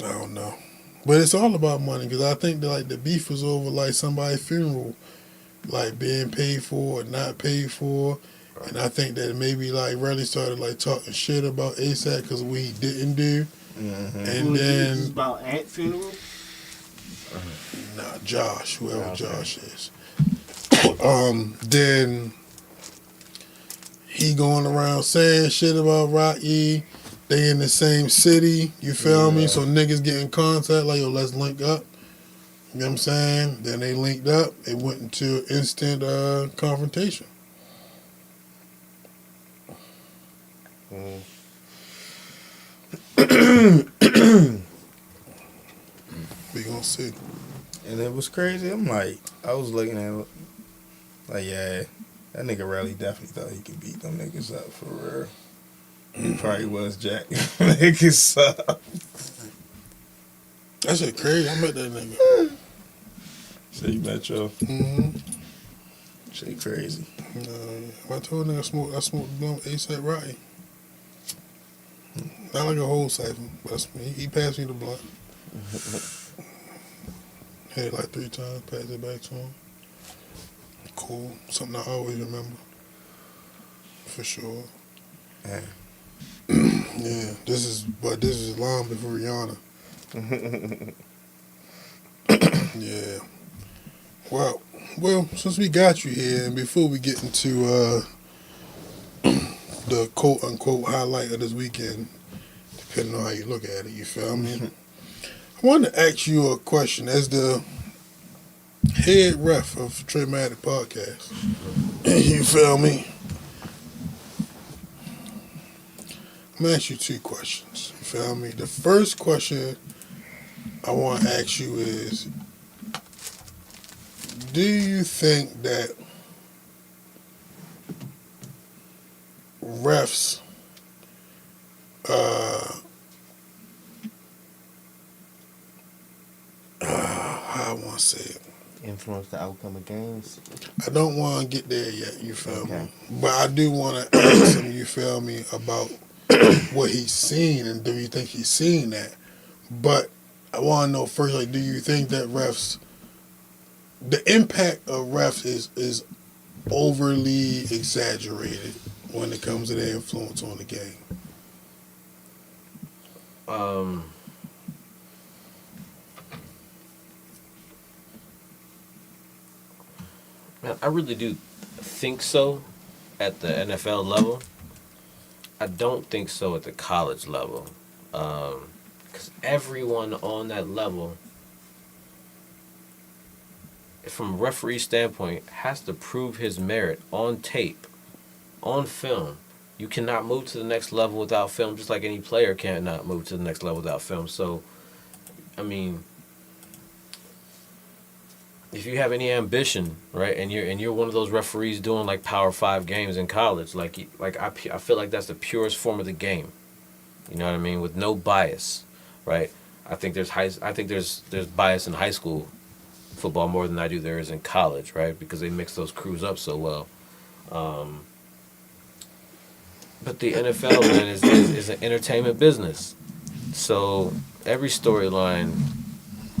I don't know. But it's all about money, because I think that like the beef was over like somebody's funeral, like being paid for or not paid for. Right. And I think that maybe like really started like talking shit about ASAP because what he didn't do. Mm-hmm. And then This is about Ant funeral? Nah, Josh, whoever Josh is. Then he going around saying shit about Rocky. They in the same city, you feel me? So niggas get in contact, like, yo, let's link up. You know what I'm saying? Then they linked up. It went into instant confrontation. But was crazy? I'm like, I was looking at it, like, yeah, that nigga Raleigh definitely thought he could beat them niggas up for real. He probably was Jack. Niggas up. That shit crazy. I met that nigga. So you met your Mm-hmm. shit crazy. I told nigga I smoked blunt ASAP Rocky. Not like a whole siphon, but he passed me the blunt. Hit it like 3 times, passed it back to him. Cool. Something I always remember. For sure. Yeah. Yeah, this is long before Rihanna. Yeah. Well, since we got you here, and before we get into the quote unquote highlight of this weekend, depending on how you look at it, you feel me? I wanted to ask you a question as the head ref of TRAMATIC podcast. You feel me? I'm gonna ask you 2 questions. You feel me? The first question I want to ask you is, do you think that refs how I want to say it? Influence the outcome of games. I don't want to get there yet, you feel Okay. me? But I do want to ask him, you feel me, about what he's seen, and do you think he's seen that? But I want to know first, like, do you think that the impact of refs is overly exaggerated when it comes to their influence on the game? Man, I really do think so at the NFL level. I don't think so at the college level. Because everyone on that level, from a referee standpoint, has to prove his merit on tape, on film. You cannot move to the next level without film, just like any player cannot move to the next level without film. So, I mean, if you have any ambition, right, and you're one of those referees doing like Power 5 games in college, like I feel like that's the purest form of the game. You know what I mean? With no bias, right? I think there's bias in high school football more than there is in college, right? Because they mix those crews up so well. But the NFL, man, is an entertainment business. So every storyline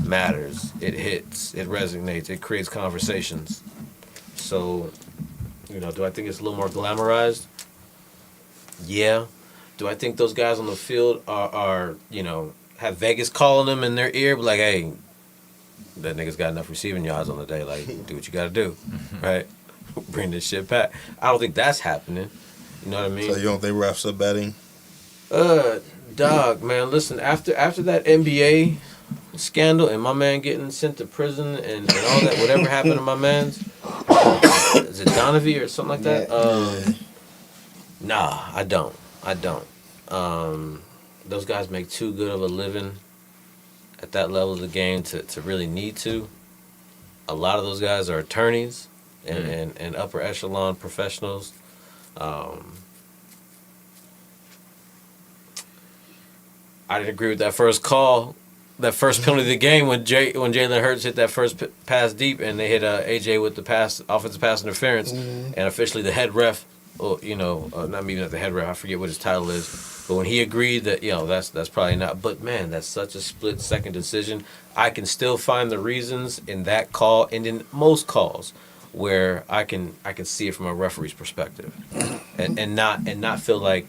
matters. It hits. It resonates. It creates conversations. So, do I think it's a little more glamorized? Yeah. Do I think those guys on the field are have Vegas calling them in their ear, like, hey, that nigga's got enough receiving yards on the day, like, do what you got to do, right? Bring this shit back. I don't think that's happening. You know what I mean? So you don't think refs are betting? Dog, man, listen, after that NBA scandal and my man getting sent to prison and all that, whatever happened to my man's, is it Donovan or something like that? Nah, I don't. Those guys make too good of a living at that level of the game to really need to. A lot of those guys are attorneys and upper echelon professionals. I didn't agree with that first call, that first penalty of the game when Jalen Hurts hit that first pass deep and they hit AJ with the offensive pass interference, and officially the head ref, not even the head ref, I forget what his title is, but when he agreed that that's probably not. But man, that's such a split second decision. I can still find the reasons in that call and in most calls where I can see it from a referee's perspective, and not feel like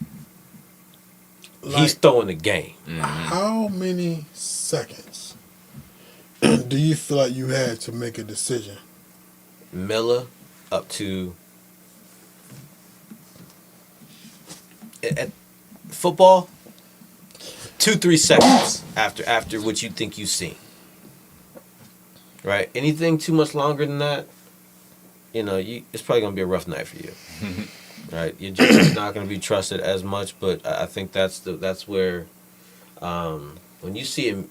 he's throwing the game. How many seconds do you feel like you had to make a decision? Miller up to at football 2-3 seconds after what you think you've seen. Right? Anything too much longer than that, it's probably gonna be a rough night for you. Right? You're just not gonna be trusted as much. But I think that's where when you see him,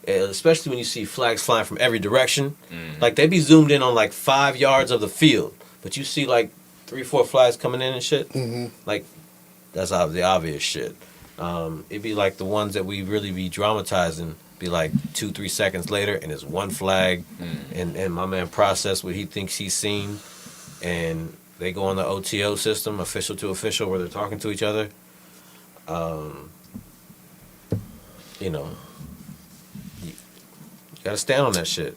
especially when you see flags flying from every direction. Like they be zoomed in on like 5 yards of the field, but you see like 3-4 flags coming in and shit. Like that's the obvious shit. It'd be like the ones that we really be dramatizing. Be like 2-3 seconds later, and it's one flag, and my man process what he thinks he's seen, and they go on the OTO system, official to official, where they're talking to each other. You know, you gotta stand on that shit.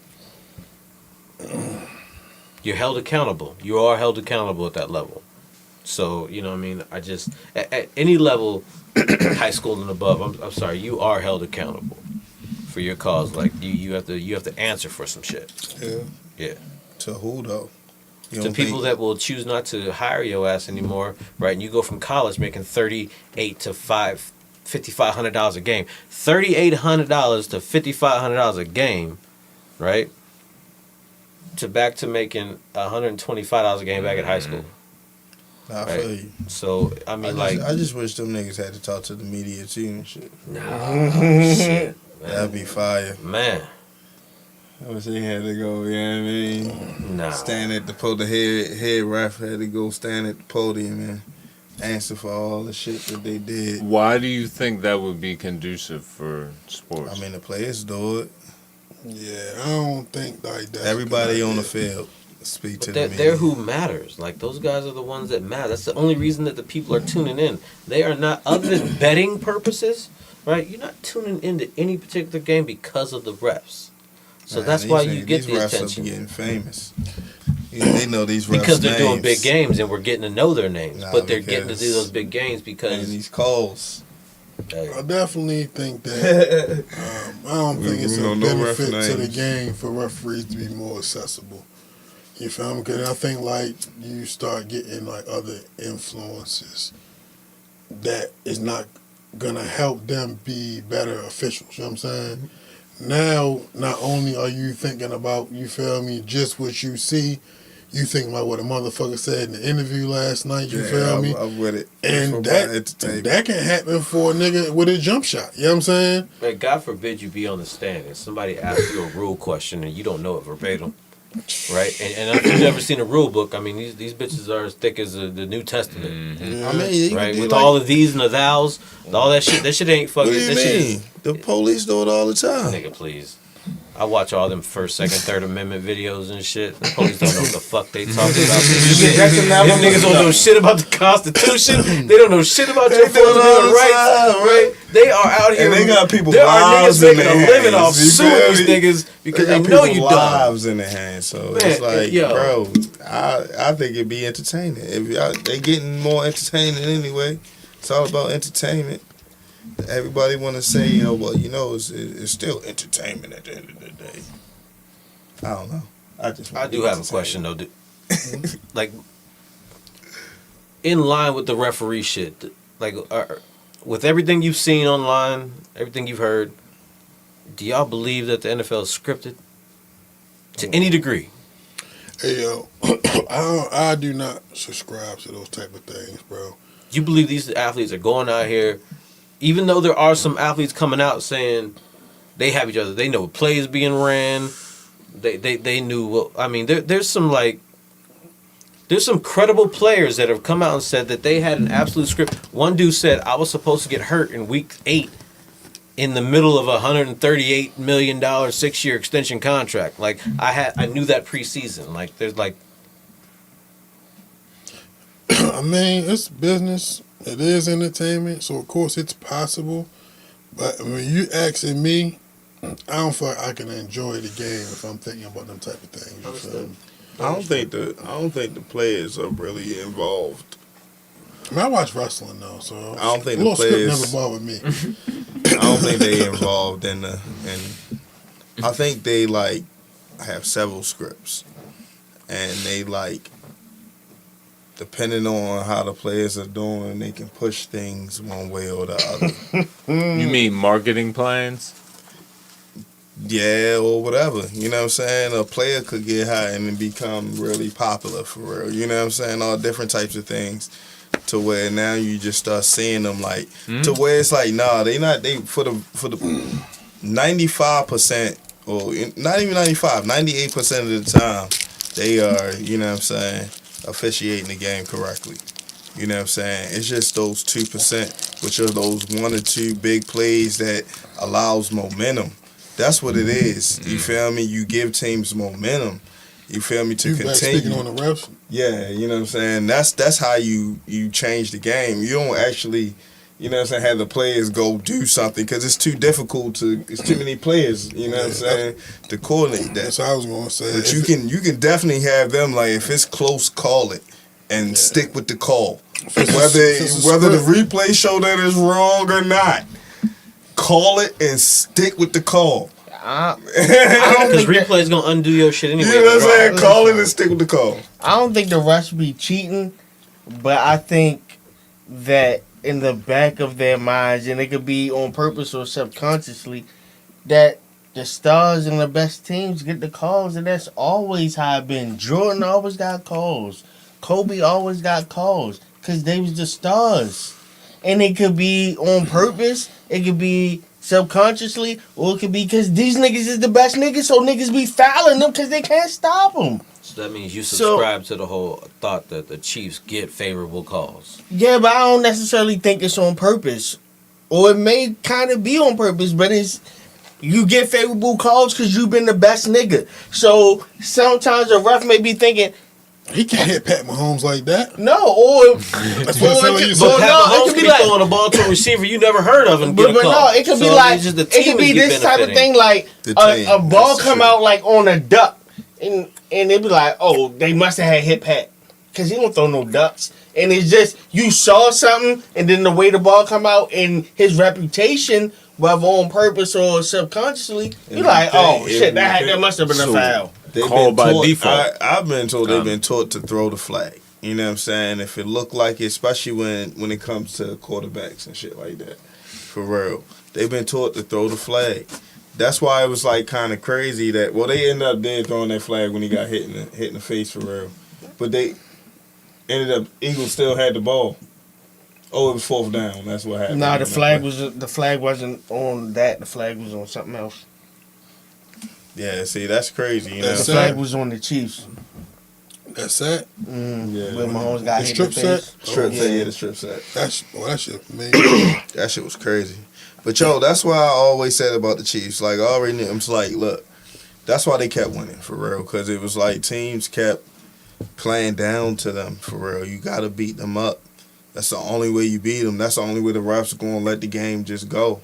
You're held accountable. You are held accountable at that level. So, you know what I mean? I just, at any level, high school and above, I'm sorry, you are held accountable for your cause. Like, you have to answer for some shit. Yeah. To who, though? To people that will choose not to hire your ass anymore, right? And you go from college making $3,800 to $5,500 a game. $3,800 to $5,500 a game, right? Back to making $125 a game back at high school. I right? feel you. So I mean, I just wish them niggas had to talk to the media too and shit. Shit, that'd be fire, man. I wish they had to go. You know what I mean? Nah. Stand at the podium. Head ref had to go stand at the podium and answer for all the shit that they did. Why do you think that would be conducive for sports? I mean, the players do it. Yeah, I don't think like that. Everybody on the field speak to the media. They're who matters. Like, those guys are the ones that matter. That's the only reason that the people are tuning in. They are not, other than betting purposes, right? You're not tuning into any particular game because of the refs. So that's why you get the attention. These refs are getting famous. They know these refs' because they're doing names. big games and we're getting to know their names. But they're getting to do those big games because... And these calls. I definitely think that I don't think it's a benefit to the game for referees to be more accessible. You feel me? Because I think like you start getting like other influences that is not gonna help them be better officials. You know what I'm saying? Now, not only are you thinking about, you feel me, just what you see, you thinking about what a motherfucker said in the interview last night, you feel me? I'm with it. And that can happen for a nigga with a jump shot. You know what I'm saying? Man, God forbid you be on the stand and somebody asks you a rule question and you don't know it verbatim. Right? And if you've never seen a rule book, I mean, these bitches are as thick as the New Testament. I mean, right? With all of these and the thous, all that shit ain't fucking... What do you mean? The police do it all the time. Nigga, please. I watch all them First, Second, Third Amendment videos and shit. The police don't know what the fuck they talking about. Them niggas don't know shit about the Constitution. They don't know shit about your fundamental rights. Right? They are out here. And they got people there lives are niggas in making their a living hands, off suing these niggas because they know you dumb. Lives in their hands, so Man, it's like, yo. bro, I think it'd be entertaining. If they getting more entertaining anyway. It's all about entertainment. Everybody want to say, it's still entertainment at the end of the day. I don't know. I do have a question though. Like, in line with the referee shit, like, with everything you've seen online, everything you've heard, do y'all believe that the NFL is scripted to any degree? Hey yo, I do not subscribe to those type of things, bro. You believe these athletes are going out here, even though there are some athletes coming out saying they have each other, they know plays being ran, they knew what, I mean, there's some credible players that have come out and said that they had an absolute script. One dude said, I was supposed to get hurt in week 8 in the middle of a $138 million 6-year extension contract. Like, I knew that preseason. Like, there's like... I mean, it's business. It is entertainment, so of course it's possible. But when you asking me, I don't feel like I can enjoy the game if I'm thinking about them type of things. You feel me? I don't think the players are really involved. I mean, I watch wrestling though, so I don't think a the little script players never bothered me. I don't think they involved in I think they like have several scripts, and they like, depending on how the players are doing, they can push things one way or the other. You mean marketing plans? Yeah, or whatever. You know what I'm saying? A player could get high and then become really popular for real. You know what I'm saying? All different types of things. To where now you just start seeing them like, to where it's like, nah, they for the 95%, or not even 95, 98% of the time, they are, you know what I'm saying, officiating the game correctly. You know what I'm saying? It's just those 2%, which are those 1 or 2 big plays that allows momentum. That's what it is. You feel me? You give teams momentum. You feel me? To continue. Speaking on the refs. Yeah, you know what I'm saying? That's how you change the game. You don't actually, you know what I'm saying, have the players go do something because it's too difficult it's too many players, you know what I'm saying, to coordinate that. That's what I was going to say. But you can definitely have them, like, if it's close, call it and stick with the call. Whether the replay show that is wrong or not, call it and stick with the call. Because replay is gonna undo your shit anyway. You know what I'm saying? Call it and stick with the call. I don't think the refs be cheating, but I think that in the back of their minds, and it could be on purpose or subconsciously, that the stars and the best teams get the calls, and that's always how it been. Jordan always got calls. Kobe always got calls because they was the stars. And it could be on purpose, it could be subconsciously, or it could be because these niggas is the best niggas, so niggas be fouling them because they can't stop them. So that means you subscribe to the whole thought that the Chiefs get favorable calls. Yeah, but I don't necessarily think it's on purpose. Or it may kind of be on purpose, but it's you get favorable calls because you've been the best nigga. So sometimes a ref may be thinking, he can't hit Pat Mahomes like that. no, or That's what I'm saying. But Pat Mahomes it could could be be like, throwing a ball to a receiver you never heard of and get a but call. no, it could be So like it's just the it could team be is this type of benefiting. thing, like The a team. ball That's come true. out like on a duck, and it'd be like, oh, they must have had hit Pat because he don't throw no ducks, and it's just you saw something, and then the way the ball come out and his reputation, whether on purpose or subconsciously, you're like, oh shit, that must have been a foul. They've Called been by taught, default. I've been told they've been taught to throw the flag. You know what I'm saying? If it look like it, especially when it comes to quarterbacks and shit like that. For real. They've been taught to throw the flag. That's why it was like kind of crazy that, well, they ended up dead throwing that flag when he got hit in the face for real. But they ended up, Eagles still had the ball. Oh, it was 4th down. That's what happened. Nah, the flag wasn't on that. The flag was on something else. Yeah, see, that's crazy. You know The what I'm flag saying? was on the Chiefs. That's that. Yeah. When Mahomes got The hit in the strip set? face. Strip set, yeah, the strip set. That shit, man. That shit was crazy. But yo, that's why I always said about the Chiefs. Like I already knew. I'm just like, look, that's why they kept winning for real. Because it was like teams kept playing down to them for real. You got to beat them up. That's the only way you beat them. That's the only way the refs are going to let the game just go.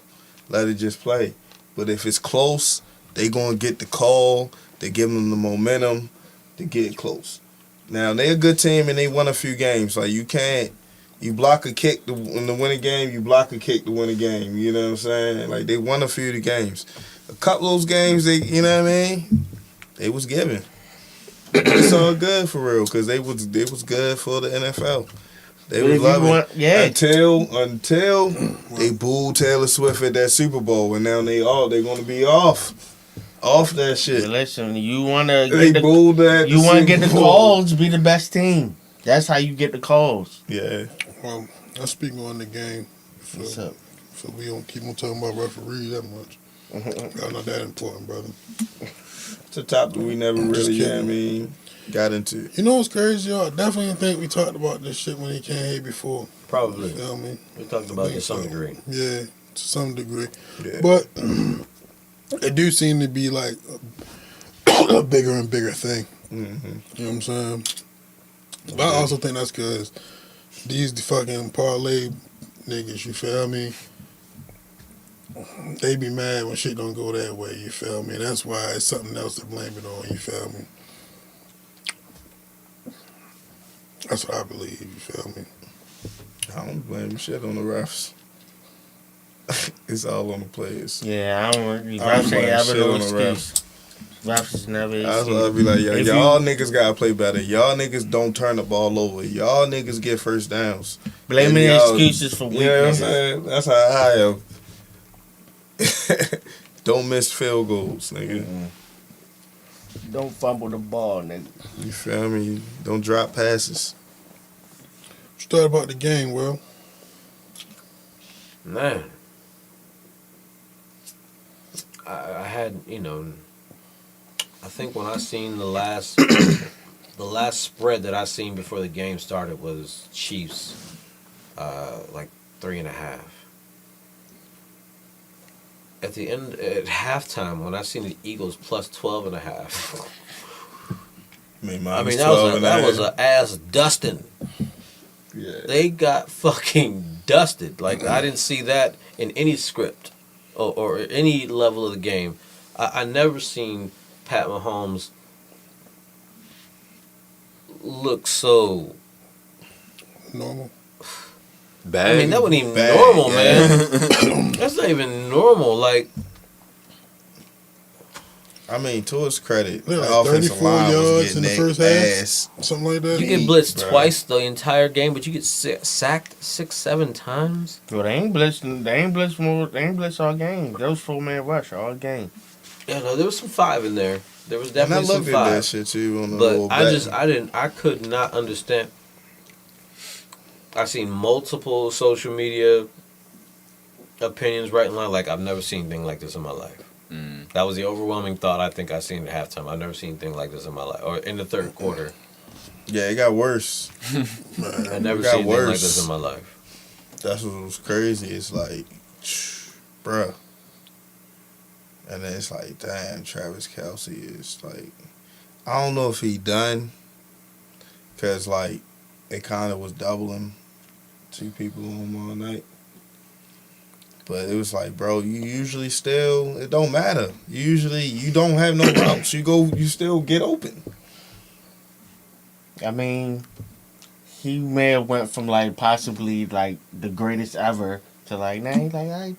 Let it just play. But if it's close, they going to get the call. They give them the momentum to get close. Now, they're a good team and they won a few games. Like, you block a kick to win a game, you block a kick to win a game. You know what I'm saying? Like, they won a few of the games. A couple of those games, they, you know what I mean? They was giving. It's all good for real because they was good for the NFL. They was loving until they booed Taylor Swift at that Super Bowl, and now they're going to be off that shit. But listen, you wanna They booed that. you wanna get the Super Bowl. calls, be the best team. That's how you get the calls. Yeah. Well, let's speak on the game. What's up? So we don't keep on talking about referees that much. Y'all not that important, brother. It's a topic we never Just really, you know what I kidding. mean, got into. You know what's crazy, y'all? I definitely think we talked about this shit when he came here before. Probably. You feel me? We talked about it to some degree. Yeah, to some degree. Yeah. But it do seem to be like a bigger and bigger thing. Mm-hmm. You know what I'm saying? But I also think that's because these fucking parlay niggas, you feel me? They be mad when shit don't go that way, you feel me? That's why it's something else to blame it on, you feel me? That's what I believe, you feel me? I don't blame shit on the refs. It's all on the players. Yeah, I don't agree. I don't Refs ain't blame ever shit no on the excuse. Refs is never an That's why I excuse. be like, yo, If y'all niggas gotta play better. Y'all niggas don't turn the ball over. Y'all niggas get first downs. Blaming And the y'all- excuses for You know what I'm weakness. saying? That's how I am. Don't miss field goals, nigga. Don't fumble the ball, nigga. You feel me? Don't drop passes. Start about the game, Will. Man. I had, I think when I seen the last the last spread that I seen before the game started was Chiefs, like 3.5. At halftime, when I seen the Eagles plus 12.5. I mean, that was an ass dusting. Yeah. They got fucking dusted. Like, I didn't see that in any script or any level of the game. I never seen Pat Mahomes look so Normal. Bad. I mean, that wasn't even Bad, normal, yeah. man. That's not even normal. Like, I mean, to his credit, They're the like offensive 34 line was yards in getting the first their half. ass. Something like that. you get blitzed Bruh. twice the entire game, but you get sacked 6-7 times. Well, they ain't blitzed all game. Those 4-man rush all game. Yeah, no, there was some 5 in there. There was And I definitely some looked at that 5. shit too on the little But bet. I could not understand. I've seen multiple social media opinions right in line. Like, I've never seen anything like this in my life. That was the overwhelming thought I think I seen at halftime. I've never seen anything like this in my life. Or in the third quarter. Yeah, it got worse. I've never It got seen anything like worse. this in my life. That's what was crazy. It's like, bruh. And then it's like, damn, Travis Kelce is like, I don't know if he done. Because, like, it kind of was doubling 2 people on him all night. But it was like, bro, you usually still, it don't matter. You don't have no routes. You still get open. I mean, he may have went from like possibly like the greatest ever to like now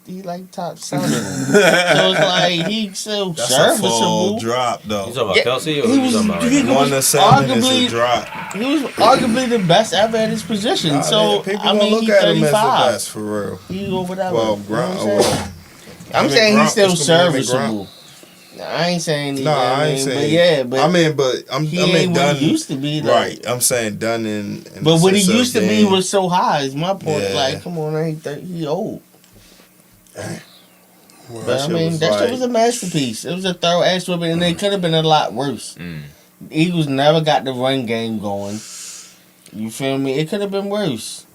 he like top 7. So it's like he still That's a full serviceable. drop, though. You talking about Yeah, Kelsey or he who you was- talking about right he now? was 1 to 7 is arguably- a drop. He was arguably the best ever at his position. Nah, So people I gonna mean, look he's at him as the 35. best for real. He or whatever. Well, You know what I'm saying? well, I'm saying Gronk he's still is gonna be serviceable. I ain't saying No, I ain't saying. but yeah, but I he mean ain't what done. he used to be. Like, Right, I'm saying done in But the what he sense of used to be being- was so high. Is my point. Yeah. Like, come on, he old. Well, But I shit mean, was that shit like- was a masterpiece. It was a thorough ass whipping, and it could have been a lot worse. The Eagles never got the run game going. You feel me? It could have been worse.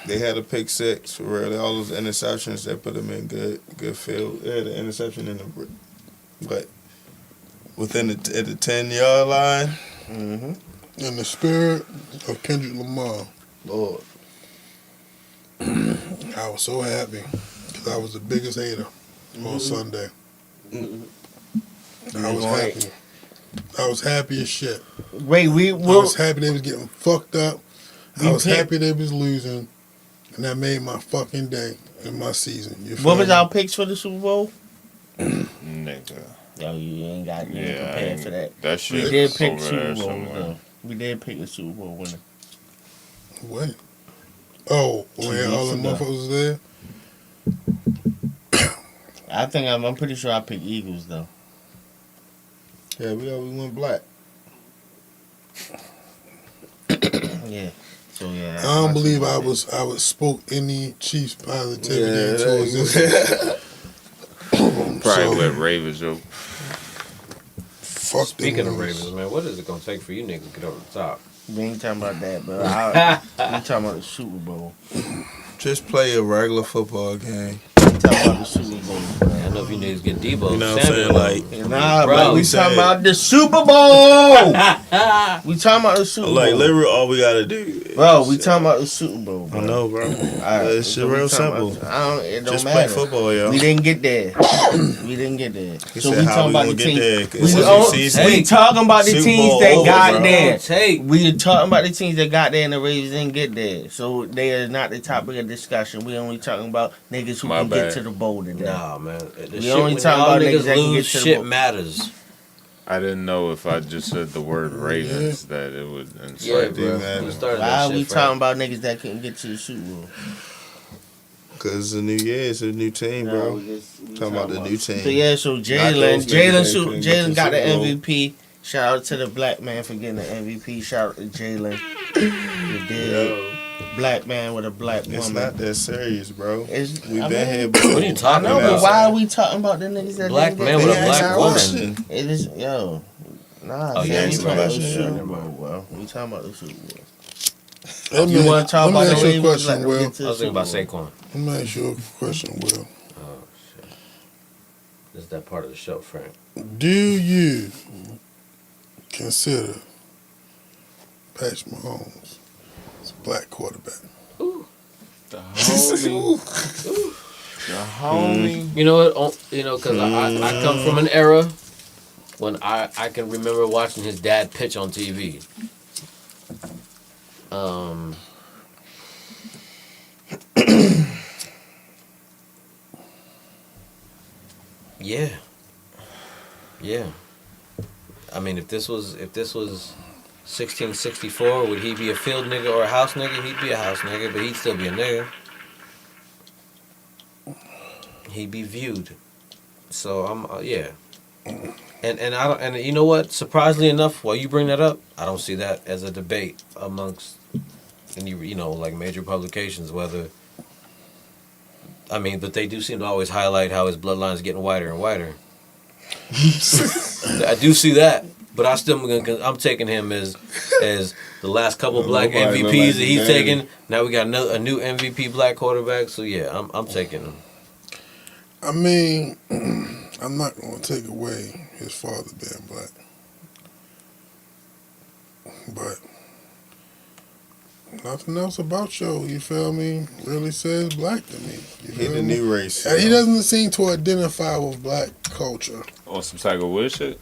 They had a pick 6 for real. All those interceptions that put them in good field. They had an interception in the, but within at the 10-yard line. Mm-hmm. in the spirit of Kendrick Lamar, Lord, I was so happy because I was the biggest hater on Sunday. I was happy. I was happy as shit. Wait, I was happy they was getting fucked up. I was happy they was losing, and that made my fucking day and my season. You feel what was me? our picks for the Super Bowl? Nigga. Yo, you ain't got you ain't Yeah, I prepared ain't- for that. that We shit did pick over Super there Bowl somewhere. though. We did pick the Super Bowl winner. What? Oh, when all the weeks ago. motherfuckers was there? I think I'm pretty sure I picked Eagles though. yeah, we went black. Yeah. So yeah. I don't my believe Super I Bowl was spoke any Chiefs positivity Yeah, towards this. Probably with Ravens, yo. Fuck Speaking them of niggas. Ravens, man, what is it gonna take for you niggas to get over the top? pick. We ain't talking about that, but we talking about the Super Bowl. Just play a regular football game. We talking about the Super Bowl. I know if you niggas get Debo, You know what I'm saying? Like, Nah, Bro, but we we said- talking about the Super Bowl. We talking about the Super Bowl. like literally, all we gotta do. Bro, we talking about the Super Bowl, bro. I know, bro. Alright, It's so we real talking simple. about- it don't Just matter. play football, yo. We didn't get there. We didn't get there. He So said, we how talking we about gonna the get team. there? 'Cause We, it's oh, the season. we talking about the Super teams Bowl that over, got bro. there. Take. We talking about the teams that got there and the Ravens didn't get there. So they are not the topic of discussion. We only talking about niggas who My can bad. get to the bowl today. Nah, man. The We shit, only when talking y'all about niggas niggas that can lose, get to the shit ball. matters. I didn't know if I just said the word Ravens that it would Yeah, incite bro. man. Who started Why that are we shit, talking about niggas that couldn't get to the Super Bowl? Cause it's a new year, it's a new team, bro. we Talking about the new team. So yeah, so those niggas that couldn't get to Jalen got the Super Bowl. MVP. Shout out to the black man for getting the MVP. Shout out to Jalen. You did. black man with a black woman. It's not that serious, bro. It's- We've I been mean- here before. What are you talking I know, about? but why are we talking about the niggas that Black didn't man get with a that? black It's not woman. right. It is, yo. Nah, Oh, yeah, we you talking right. about the Yeah. Super Bowl, bro. We talking about the Super Bowl. Let You me- want to talk let me about ask the you way a we was question, like, Will. get to I the was thinking Super about Bowl. Saquon. Let me ask you a question, Will. Oh shit. This is that part of the show, Frank. Do you consider Patrick Mahomes as a black quarterback? The homie. The homie. You know what? Because I come from an era when I can remember watching his dad pitch on TV. Yeah. Yeah. I mean, if this was 1664, would he be a field nigga or a house nigga? He'd be a house nigga, but he'd still be a nigga. He'd be viewed. So I'm yeah. And I don't, and you know what? Surprisingly enough, while you bring that up, I don't see that as a debate amongst any like major publications. Whether I mean, but they do seem to always highlight how his bloodline is getting whiter and whiter. I do see that, but I'm taking him as the last couple black Nobody look MVPs like that he's daddy. taken. Now we got a new MVP black quarterback. So yeah, I'm taking him. I mean, I'm not going to take away his father being black. But nothing else about you feel me, really says black to me. You He feel the me? new race. He doesn't seem to identify with black culture. Or some type of weird shit.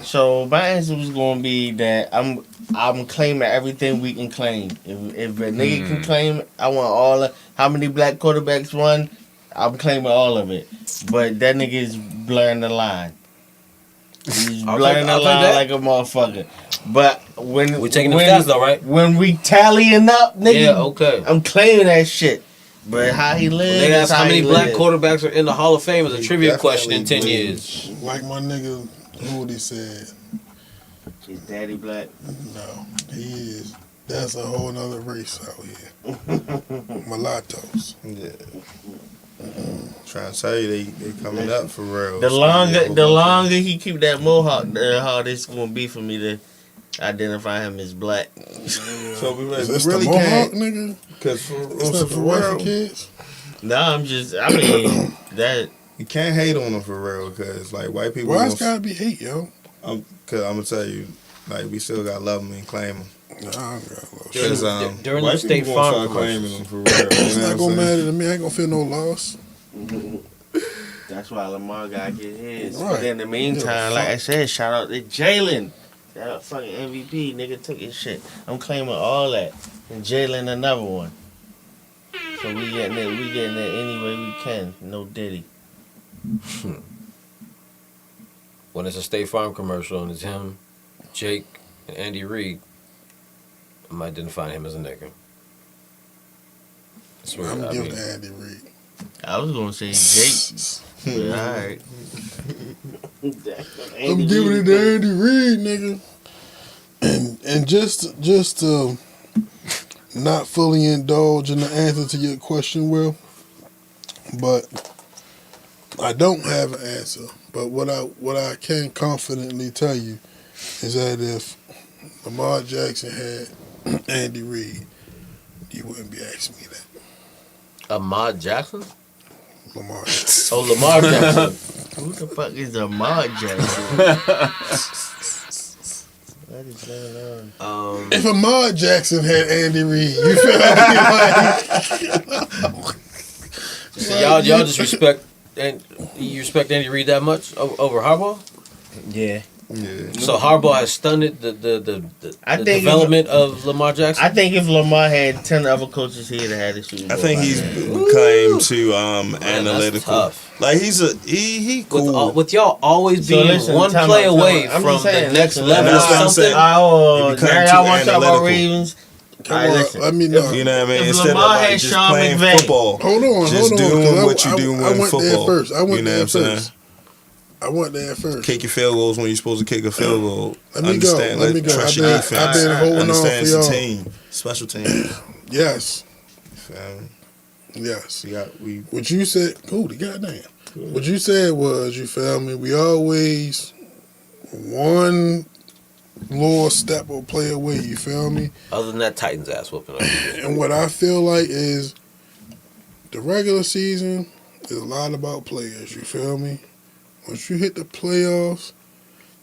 So my answer was gonna be that I'm claiming everything we can claim. If a nigga can claim, I want all of how many black quarterbacks run. I'm claiming all of it. But that nigga is blurring the line. He's blurring the I'll take line that. like a motherfucker. But when We taking the stats though, right? When we tallying up, nigga, Yeah, okay. I'm claiming that shit. But how he lives, They ask is how many he black live. quarterbacks are in the Hall of Fame as a He trivia question in 10 definitely years. Like my nigga Louie said, His daddy black. no, he is. That's a whole nother race out here. Mulattoes. Yeah. Trying to tell you they coming up for real. The longer he keep that mohawk, the harder it's gonna be for me to identify him as black. So we Is this really the Mohawk, can't, nigga? because It's not for wife and kids. No, I mean that. you can't hate on them for real, because like white people. Why it's gotta be hate, yo? Because I'm gonna tell you, like we still gotta love them and claim them. Nah, I ain't got lost. During- Because during white the State people gonna Farm start claiming them commercials. for real. You It's know not what gonna I'm saying? matter to me. I ain't gonna feel no loss. That's why Lamar gotta get his. Right. But then in the meantime, like I said, shout out to Jalen. That fucking MVP nigga took his shit. I'm claiming all that. And Jalen another one. So we getting it any way we can. No Diddy. When it's a State Farm commercial and it's him, Jake, and Andy Reid, I might identify him as a nigga. That's what I'm I giving mean. Andy Reid. I was gonna say Jake. But alright. I'm giving it to Andy Reid, nigga. And just to not fully indulge in the answer to your question, Will, but I don't have an answer. But what I can confidently tell you is that if Lamar Jackson had Andy Reid, you wouldn't be asking me that. Ahmad Jackson? Lamar. Oh, Lamar Jackson. Who the fuck is Lamar Jackson? What is going on? If Lamar Jackson had Andy Reid, you feel like So y'all just respect and you respect Andy Reid that much over Harbaugh? Yeah. Yeah. So Harbaugh has stunned the I think development of Lamar Jackson. I think if Lamar had 10 other coaches, he'd have had a Super Bowl. I think by he's now. claimed to that's analytical. tough. Like he cool. With y'all always So being listen, one time play out, time away out. I'm from just saying, the next listen, level that's what I'm or something. saying. Oh, He become now too y'all want to talk about analytical. Ravens? Come Alright, on, listen. let me know. You know what I mean? If Instead Lamar of had like just Sean playing McVay. football, Hold on, just hold on. doing 'cause what you do I in went football. there first. I went You know there what I'm saying? first. I went there first. Kick your field goals when you're supposed to kick a field goal. Let me go. Trust your defense. I've been holding on for Understands the y'all. team, special team. Yes, feel me? Yes. We What you said, Hootie, goddamn. What you said was, you feel me, we always one little step or play away, you feel me? Other than that, Titans ass whooping. And what I feel like is the regular season is a lot about players, you feel me? Once you hit the playoffs,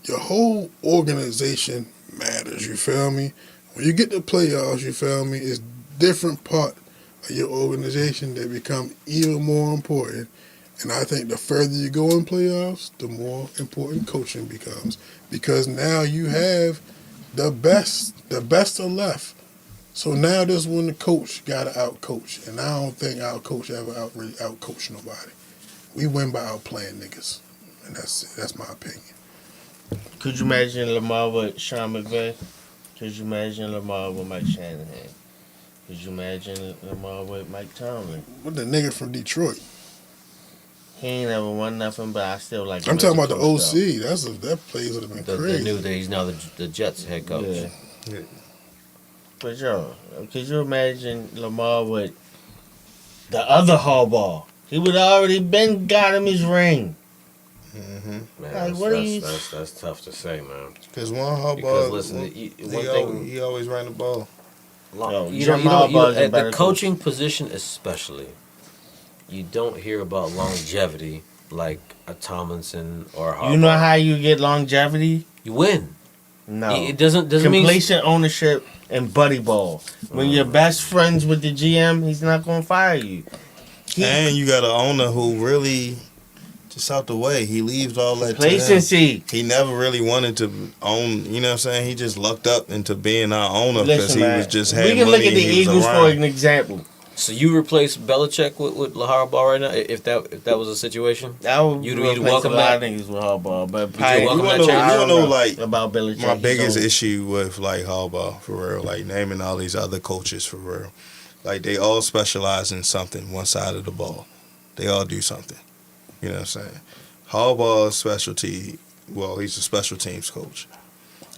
your whole organization matters, you feel me? When you get to playoffs, you feel me, it's different part of your organization that become even more important. And I think the further you go in playoffs, the more important coaching becomes. Because now you have the best are left. So now this when the coach got to out-coach. And I don't think our coach ever really out-coach nobody. We win by outplaying niggas. And that's it. That's my opinion. Could you imagine Lamar with Sean McVay? Could you imagine Lamar with Mike Shanahan? Could you imagine Lamar with Mike Tomlin? What the nigga from Detroit? He ain't never won nothing, but I still like him I'm as talking a about the coach, OC. That plays would have been The crazy. new that he's now the Jets head though. coach. Yeah. But yo, could you imagine Lamar with the other Harbaugh? He would already been got him his ring. Man, Like, what are you- that's tough to say, man. because one Harbaugh, Because listen, one thing. he always ran the ball. Jim Harbaugh's a At better the coaching position especially, you don't hear about longevity like a Tomlinson or a Harbaugh. You know how you get longevity? You win. No. It doesn't mean Complacent ownership and buddy ball. When you're best friends with the GM, he's not going to fire you. And you got an owner who really just out the way. He leaves all that to them. Complacency. He never really wanted to own, you know what I'm saying? He just lucked up into being our owner because Listen, he man, was just we had can money look at and the he was Eagles for around. an example. So you replace Belichick with Harbaugh right now? If that was a situation, I would You'd replace welcome a lot of that? niggas with Harbaugh, but you probably welcome that You change? wanna know, like, about Belichick. my biggest He's issue with like Harbaugh for real, like naming all these other coaches for real, like they all specialize in something, one side of the ball. They all do something. You know what I'm saying? Harbaugh's specialty, well, he's a special teams coach.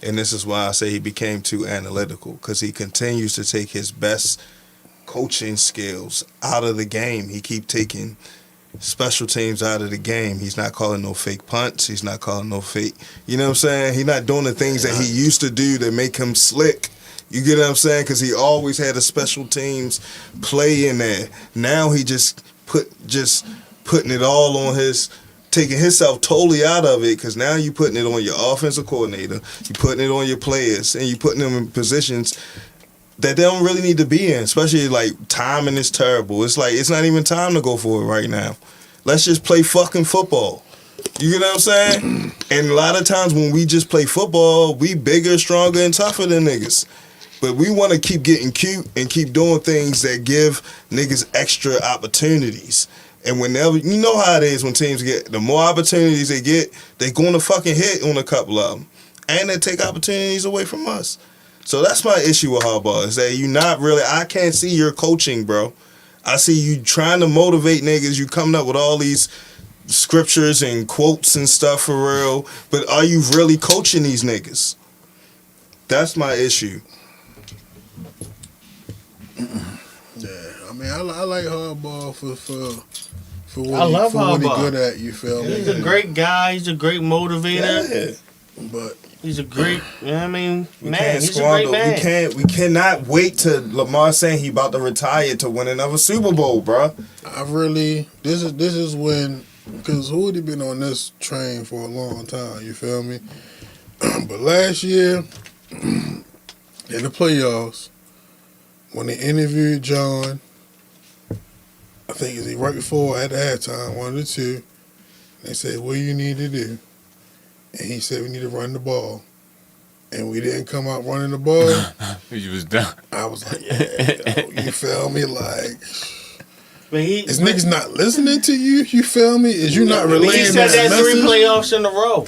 And this is why I say he became too analytical, because he continues to take his best coaching skills out of the game. He keep taking special teams out of the game. He's not calling no fake punts. He's not calling no fake, you know what I'm saying? He's not doing the things that he used to do that make him slick. You get what I'm saying? Because he always had a special teams play in there. Now he just putting it all on taking himself totally out of it, because now you're putting it on your offensive coordinator, you're putting it on your players, and you're putting them in positions that they don't really need to be in, especially like timing is terrible. It's like it's not even time to go for it right now. Let's just play fucking football. You get what I'm saying? And a lot of times when we just play football, we bigger, stronger, and tougher than niggas. But we want to keep getting cute and keep doing things that give niggas extra opportunities. And whenever, you know how it is when teams get, the more opportunities they get, they're going to fucking hit on a couple of them. And they take opportunities away from us. So that's my issue with Harbaugh, is that you not really, I can't see your coaching, bro. I see you trying to motivate niggas, you coming up with all these scriptures and quotes and stuff for real, but are you really coaching these niggas? That's my issue. Yeah, I mean, I like Harbaugh for what, I love what he Harbaugh. good at, you feel me? He's a great guy. He's a great motivator. Yeah. But He's a great, you know what I mean? We Man, can't he's a great squander. man. We cannot wait till Lamar saying he about to retire to win another Super Bowl, bro. I really, this is when, because Hootie been on this train for a long time, you feel me? But last year, in the playoffs, when they interviewed John, I think it's right before at the halftime, one of the two, they said, what do you need to do? And he said, we need to run the ball. And we didn't come out running the ball. You was done. I was like, yeah, yo, you feel me? Like, But is niggas not listening to you? You feel me? Is you not he relaying said that that 3 message? playoffs in a row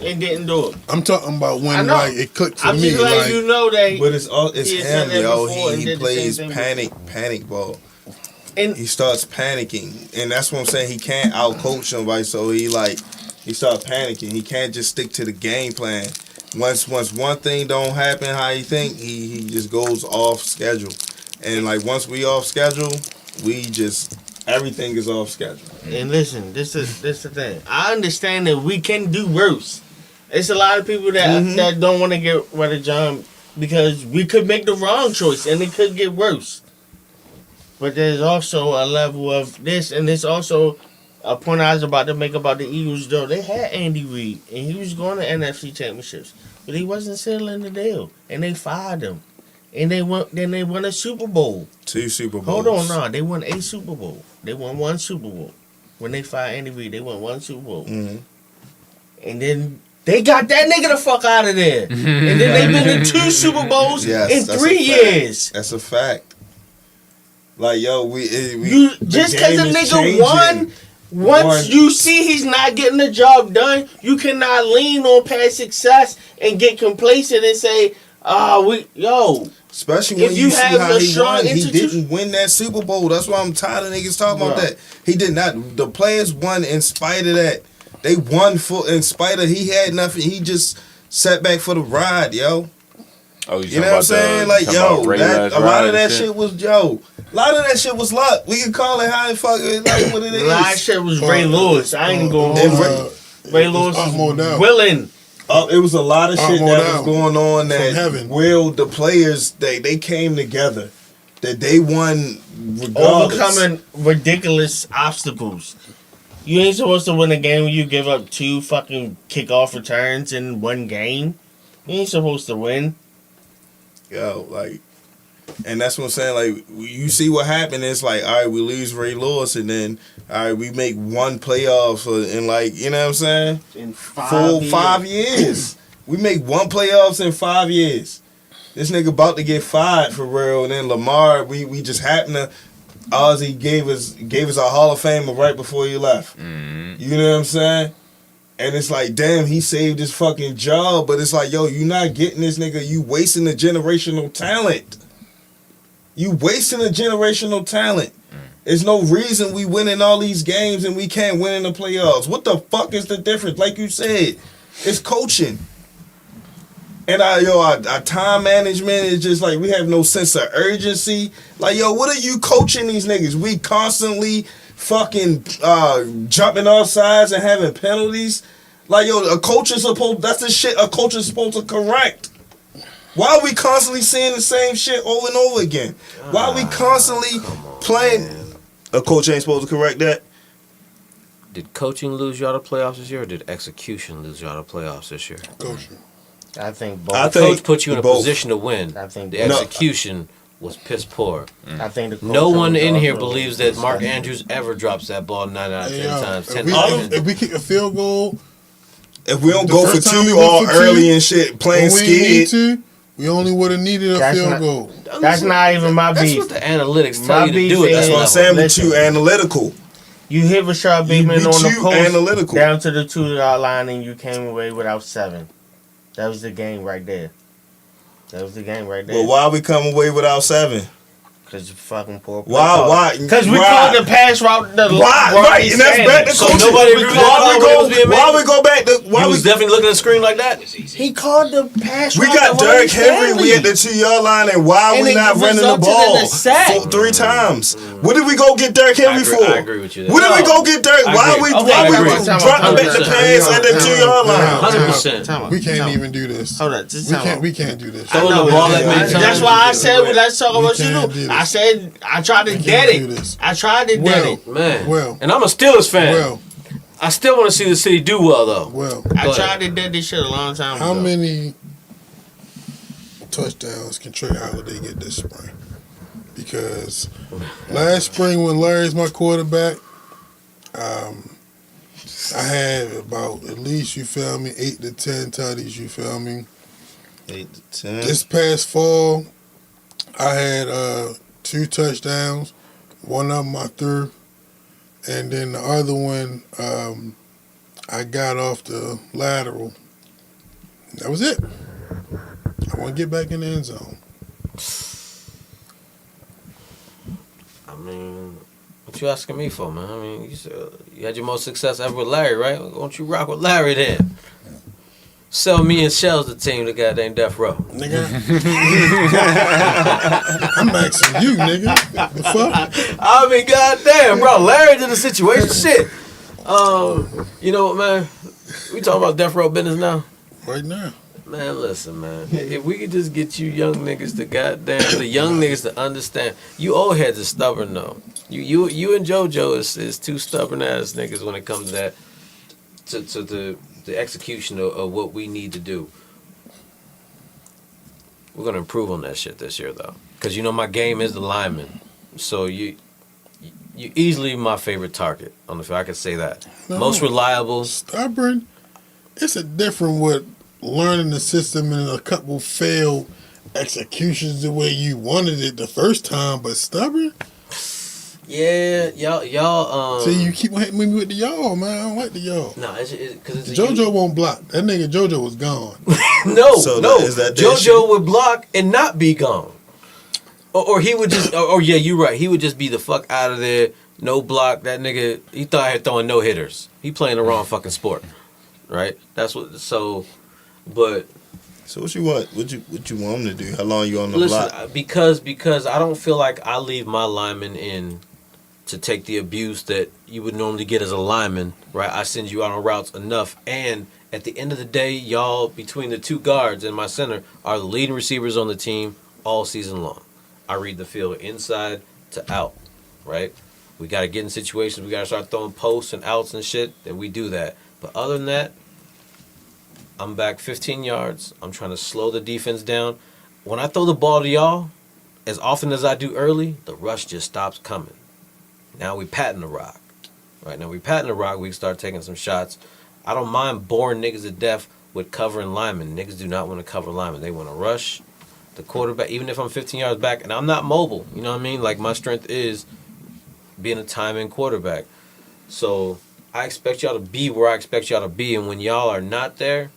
and didn't do it. I'm talking about I when know. like it clicked for I'm me. just letting Like, you know that. But it's He had said him, that yo. before and He did the plays same thing panic ball. And He starts panicking, and that's what I'm saying. He can't outcoach somebody, so he starts panicking. He can't just stick to the game plan. Once one thing don't happen how he think, he just goes off schedule. And like once we off schedule, we just everything is off schedule. And listen, this is the thing. I understand that we can do worse. It's a lot of people that don't want to get rid of John because we could make the wrong choice and it could get worse. But there's also a level of this, and there's also a point I was about to make about the Eagles. Though they had Andy Reid and he was going to NFC championships, but he wasn't settling the deal, and they fired him. And they won a Super Bowl. 2 Super Bowls. Hold on, no, they won a Super Bowl. They won 1 Super Bowl. When they fired Andy Reid, they won 1 Super Bowl. Mm-hmm. And then they got that nigga the fuck out of there. And then they've been in 2 Super Bowls in 3 years. That's a fact. Like, yo, Just because a nigga won, once you see he's not getting the job done, you cannot lean on past success and get complacent and say, especially when if you you see have how a he strong won, he institution- didn't win that Super Bowl. That's why I'm tired of niggas talking about that. He did not. The players won in spite of that. They won in spite of he had nothing. He just sat back for the ride, yo. Oh, you know what I'm saying? Like, yo, a lot of that shit was luck. We can call it how it fucking like what it is. A lot of shit was Ray Lewis. I ain't going to Ray Lewis was willing. It was a lot of shit that was going on that heaven. the players they came together. That they won regardless. Overcoming ridiculous obstacles. You ain't supposed to win a game when you give up 2 fucking kickoff returns in 1 game. You ain't supposed to win. Yo, like, and that's what I'm saying. Like, you see what happened. It's like, all right, we lose Ray Lewis, and then, all right, we make 1 playoff in like, you know what I'm saying? In 5 years. We make 1 playoffs in 5 years. This nigga about to get fired for real, and then Lamar, we just happened to. Ozzy gave us a Hall of Famer right before he left. Mm-hmm. You know what I'm saying? And it's like, damn, he saved his fucking job. But it's like, yo, you not getting this nigga. You wasting the generational talent. You wasting the generational talent. There's no reason we winning all these games and we can't win in the playoffs. What the fuck is the difference? Like you said, it's coaching. And our time management is just like we have no sense of urgency. Like, yo, what are you coaching these niggas? We constantly fucking jumping off sides and having penalties. Like, yo, that's the shit a coach is supposed to correct. Why are we constantly seeing the same shit over and over again? Why are we constantly playing? Man. A coach ain't supposed to correct that? Did coaching lose y'all the playoffs this year, or did execution lose y'all the playoffs this year? Coaching. I think both. I The think coach put you in a both. position to win. I think The both. execution was piss poor. I think the coach No one was in here also believes that Mark disgusting. Andrews ever drops that ball 9 out of 10 times. 10 if we kick a field goal, If we don't The go for first time we 2 went all for early 2, and shit, playing when we need scared. to, we only would have needed a That's field not- goal. That's not even my That's beef. what the analytics My tell you to beef do it. is- That's what I'm That's saying. We're Listen. too analytical. You hit Rashad Bateman be on the too post analytical. down to the 2-yard line, and you came away without 7. That was the game right there. Well, why we come away without 7? Because you fucking poor. Why? Because we Why? called the pass route. Why? Right, and that's back to So coaching. nobody agreed with that call when it was being Why made? we go back to? Why He we? was definitely looking at the screen like that. He called the pass We route. got to Derrick Ronnie Henry. We Stanley. at the 2-yard line, and why And we it not running the resulted in ball a sack. 3 times? What did we go get Derrick Henry for? I agree with you there. What did we go get Derrick? I Why agree. we? Okay, Why we time dropping out, back the 100%. pass at the 2-yard line? 100%. Time out. We can't Time out. even do this. Hold on, just time out. We can't do this. I Throwing know, the ball but that many that's times. why I said, well, let's talk about can't you do do. this. I said, I tried to We get can't do it. this. I tried to get Well, it. Man. Well. And I'm a Steelers fan. Well, I still want to see the city do well, though. well. I Go tried to get this shit a long time ago. How many touchdowns can Trey Holiday get this spring? Because last spring when Larry's my quarterback, I had about at least, you feel me, 8 to 10 tutties, you feel me. 8 to 10. This past fall, I had 2 touchdowns. One of them I threw, and then the other one I got off the lateral. That was it. I want to get back in the end zone. I mean, what you asking me for, man? I mean, you said you had your most success ever with Larry, right? Why don't you rock with Larry then? Sell me and Shellz the team to goddamn Death Row. Nigga. I'm asking you, nigga. The fuck? I mean, goddamn, bro. Larry did the situation. Shit. You know what, man? We talking about Death Row business now? Right now. Man, listen, man. If we could just get you young niggas to the young niggas to understand. You old heads are stubborn though. You and JoJo is two stubborn ass niggas when it comes to that. To the execution of what we need to do. We're gonna improve on that shit this year though, because you know my game is the lineman. So you easily my favorite target on the field. I could say that. No, most reliable. Stubborn. It's a different with learning the system and a couple failed executions the way you wanted it the first time, but stubborn. Yeah, y'all. See, you keep hitting me with the y'all, man. I don't like the y'all. No, it's because JoJo won't block. That nigga JoJo was gone. No, So no. is that the JoJo issue? would block and not be gone, or he would just. Or yeah, you're right. He would just be the fuck out of there. No block. That nigga. He thought I had throwing no hitters. He playing the wrong fucking sport, right? That's what. So, but. So what you want? What you want him to do? How long you on the Listen, block? because I don't feel like I leave my lineman in to take the abuse that you would normally get as a lineman, right? I send you out on routes enough, and at the end of the day, y'all between the two guards and my center are the leading receivers on the team all season long. I read the field inside to out, right? We got to get in situations. We got to start throwing posts and outs and shit, and we do that. But other than that, I'm back 15 yards. I'm trying to slow the defense down. When I throw the ball to y'all, as often as I do early, the rush just stops coming. Now we patting the rock. Right now we patting the rock, we can start taking some shots. I don't mind boring niggas to death with covering linemen. Niggas do not want to cover linemen. They want to rush the quarterback, even if I'm 15 yards back and I'm not mobile. You know what I mean? Like my strength is being a time-in quarterback. So I expect y'all to be where I expect y'all to be. And when y'all are not there,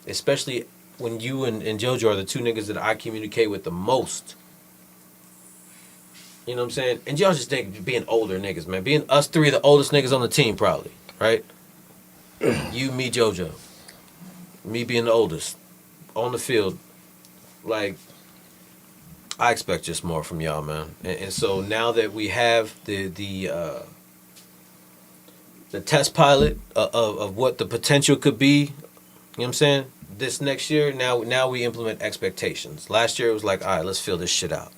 especially when you and JoJo are the two niggas that I communicate with the most. You know what I'm saying? And y'all just think being older niggas, man. Being us three the oldest niggas on the team, probably. Right? You, me, JoJo. Me being the oldest. On the field. Like, I expect just more from y'all, man. And so now that we have the test pilot of what the potential could be, you know what I'm saying? This next year, now we implement expectations. Last year it was like, all right, let's fill this shit out.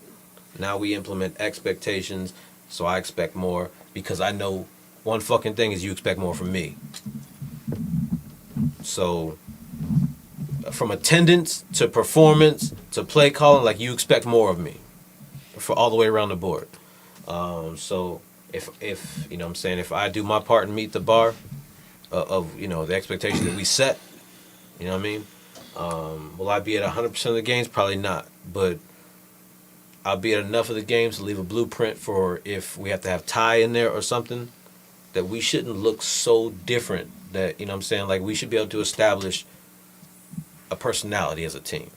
Now we implement expectations, so I expect more because I know one fucking thing is you expect more from me. So from attendance to performance to play calling, like you expect more of me for all the way around the board. So if you know what I'm saying, if I do my part and meet the bar of you know the expectation that we set, you know what I mean? Will I be at 100% of the games? Probably not, but I'll be at enough of the games to leave a blueprint for if we have to have Ty in there or something, that we shouldn't look so different that, you know what I'm saying, like we should be able to establish a personality as a team.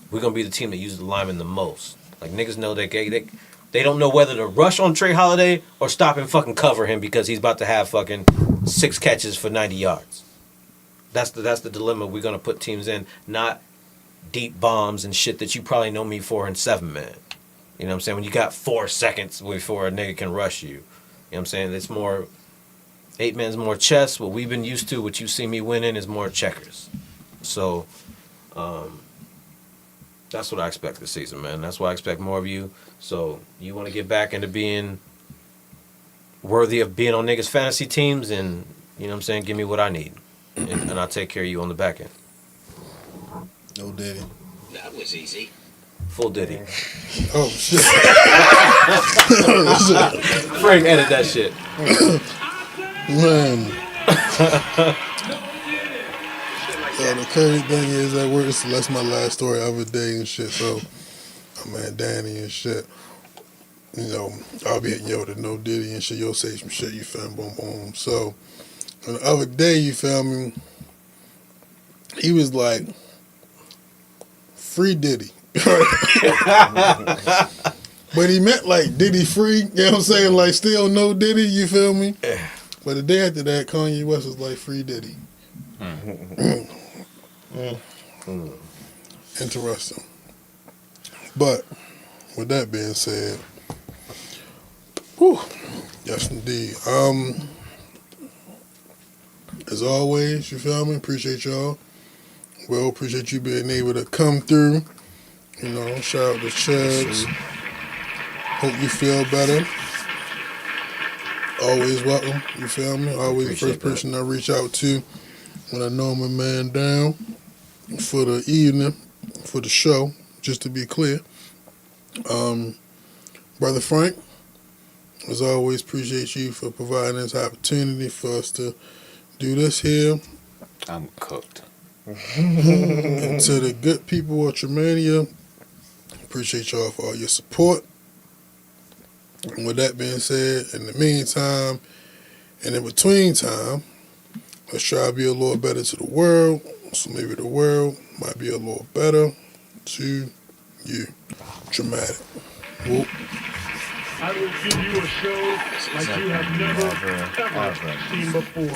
We're going to be the team that uses the lineman the most. Like niggas know that they don't know whether to rush on Trey Holiday or stop and fucking cover him because he's about to have fucking 6 catches for 90 yards. That's the dilemma we're going to put teams in, not deep bombs and shit that you probably know me for in 7-man. You know what I'm saying? When you got 4 seconds before a nigga can rush you. You know what I'm saying? It's more, 8-man's more chess. What we've been used to, what you see me winning, is more checkers. So, that's what I expect this season, man. That's why I expect more of you. So, you want to get back into being worthy of being on niggas' fantasy teams and, you know what I'm saying, give me what I need. And I'll take care of you on the back end. No Diddy. That was easy. Full Diddy. Oh, shit. Frank, edit that shit. Man. The crazy thing is that that's my last story of the day and shit. So, man, Danny and shit. You know, I'll be hitting yo to No Diddy and shit. You'll say some shit, you feel me? Boom, boom. So, the other day, you feel me? He was like, free Diddy. But he meant like Diddy free, you know what I'm saying? Like still no Diddy, you feel me? But the day after that, Kanye West was like free Diddy. Interesting. But with that being said, whew, yes indeed. As always, you feel me? Appreciate y'all. Well, appreciate you being able to come through. You know, shout out to Chubbz. Hope you feel better. Always welcome, you feel me? Always the first person I reach out to when I know I'm a man down for the evening, for the show, just to be clear. Brother Frank, as always, appreciate you for providing this opportunity for us to do this here. I'm cooked. And to the good people of Tramania, appreciate y'all for all your support. And with that being said, in the meantime, and in between time, let's try to be a little better to the world. So maybe the world might be a little better to you. Dramatic. Whoop. I will give you a show like you have never, ever seen before.